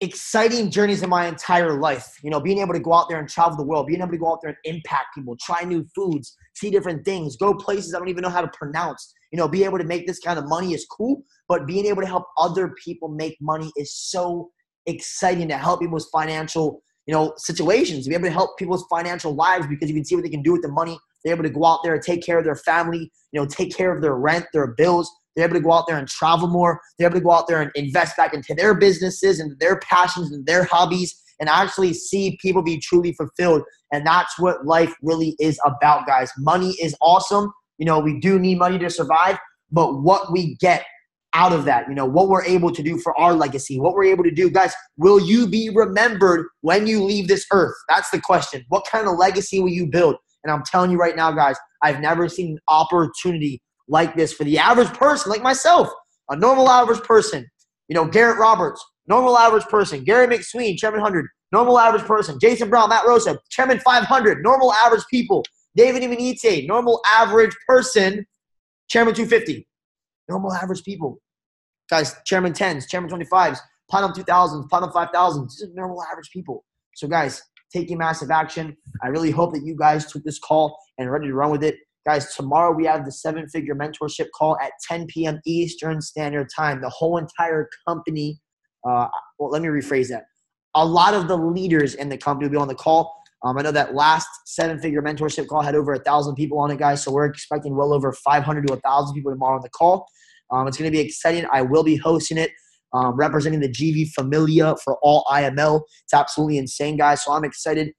[SPEAKER 1] exciting journeys in my entire life. You know, being able to go out there and travel the world, being able to go out there and impact people, try new foods, see different things, go places I don't even know how to pronounce. You know, be able to make this kind of money is cool, but being able to help other people make money is so exciting, to help people's financial, you know, situations, to be able to help people's financial lives, because you can see what they can do with the money. They're able to go out there and take care of their family, you know, take care of their rent, their bills. They're able to go out there and travel more. They're able to go out there and invest back into their businesses and their passions and their hobbies, and actually see people be truly fulfilled. And that's what life really is about, guys. Money is awesome. You know, we do need money to survive, but what we get out of that, you know, what we're able to do for our legacy, what we're able to do, guys, will you be remembered when you leave this earth? That's the question. What kind of legacy will you build? And I'm telling you right now, guys, I've never seen an opportunity like this for the average person like myself, a normal average person. You know, Garrett Roberts, normal average person. Gary McSween, Chairman 100, normal average person. Jason Brown, Matt Rosa, Chairman 500, normal average people. David Imanite, normal average person. Chairman 250, normal average people. Guys, Chairman 10s, Chairman 25s, Platinum 2000s, Platinum 5000s. These are normal average people. So, guys, taking massive action. I really hope that you guys took this call and are ready to run with it. Guys, tomorrow we have the 7-figure mentorship call at 10 p.m. Eastern Standard Time. The whole entire company, well, let me rephrase that. A lot of the leaders in the company will be on the call. I know that last 7-figure mentorship call had over 1,000 people on it, guys. So we're expecting well over 500 to 1,000 people tomorrow on the call. It's going to be exciting. I will be hosting it, representing the GV Familia for all IML. It's absolutely insane, guys. So I'm excited.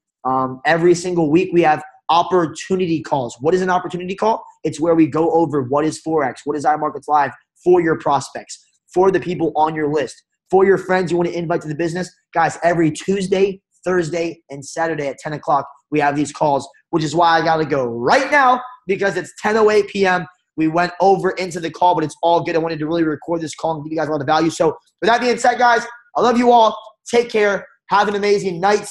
[SPEAKER 1] Every single week we have opportunity calls. What is an opportunity call? It's where we go over what is Forex, what is Imarketslive for your prospects, for the people on your list, for your friends you want to invite to the business. Guys, every Tuesday, Thursday, and Saturday at 10 o'clock, we have these calls, which is why I got to go right now because it's 10:08 p.m. We went over into the call, but it's all good. I wanted to really record this call and give you guys a lot of value. So with that being said, guys, I love you all. Take care. Have an amazing night.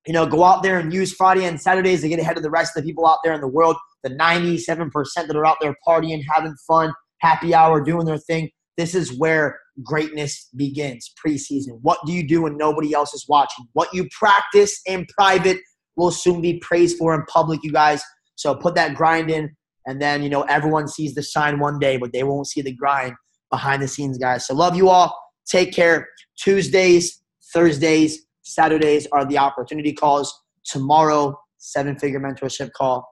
[SPEAKER 1] You know, go out there and use Friday and Saturdays to get ahead of the rest of the people out there in the world, the 97% that are out there partying, having fun, happy hour, doing their thing. This is where greatness begins, preseason. What do you do when nobody else is watching? What you practice in private will soon be praised for in public, you guys. So put that grind in, and then, you know, everyone sees the shine one day, but they won't see the grind behind the scenes, guys. So love you all. Take care. Tuesdays, Thursdays, Saturdays are the opportunity calls. Tomorrow, 7-figure mentorship call.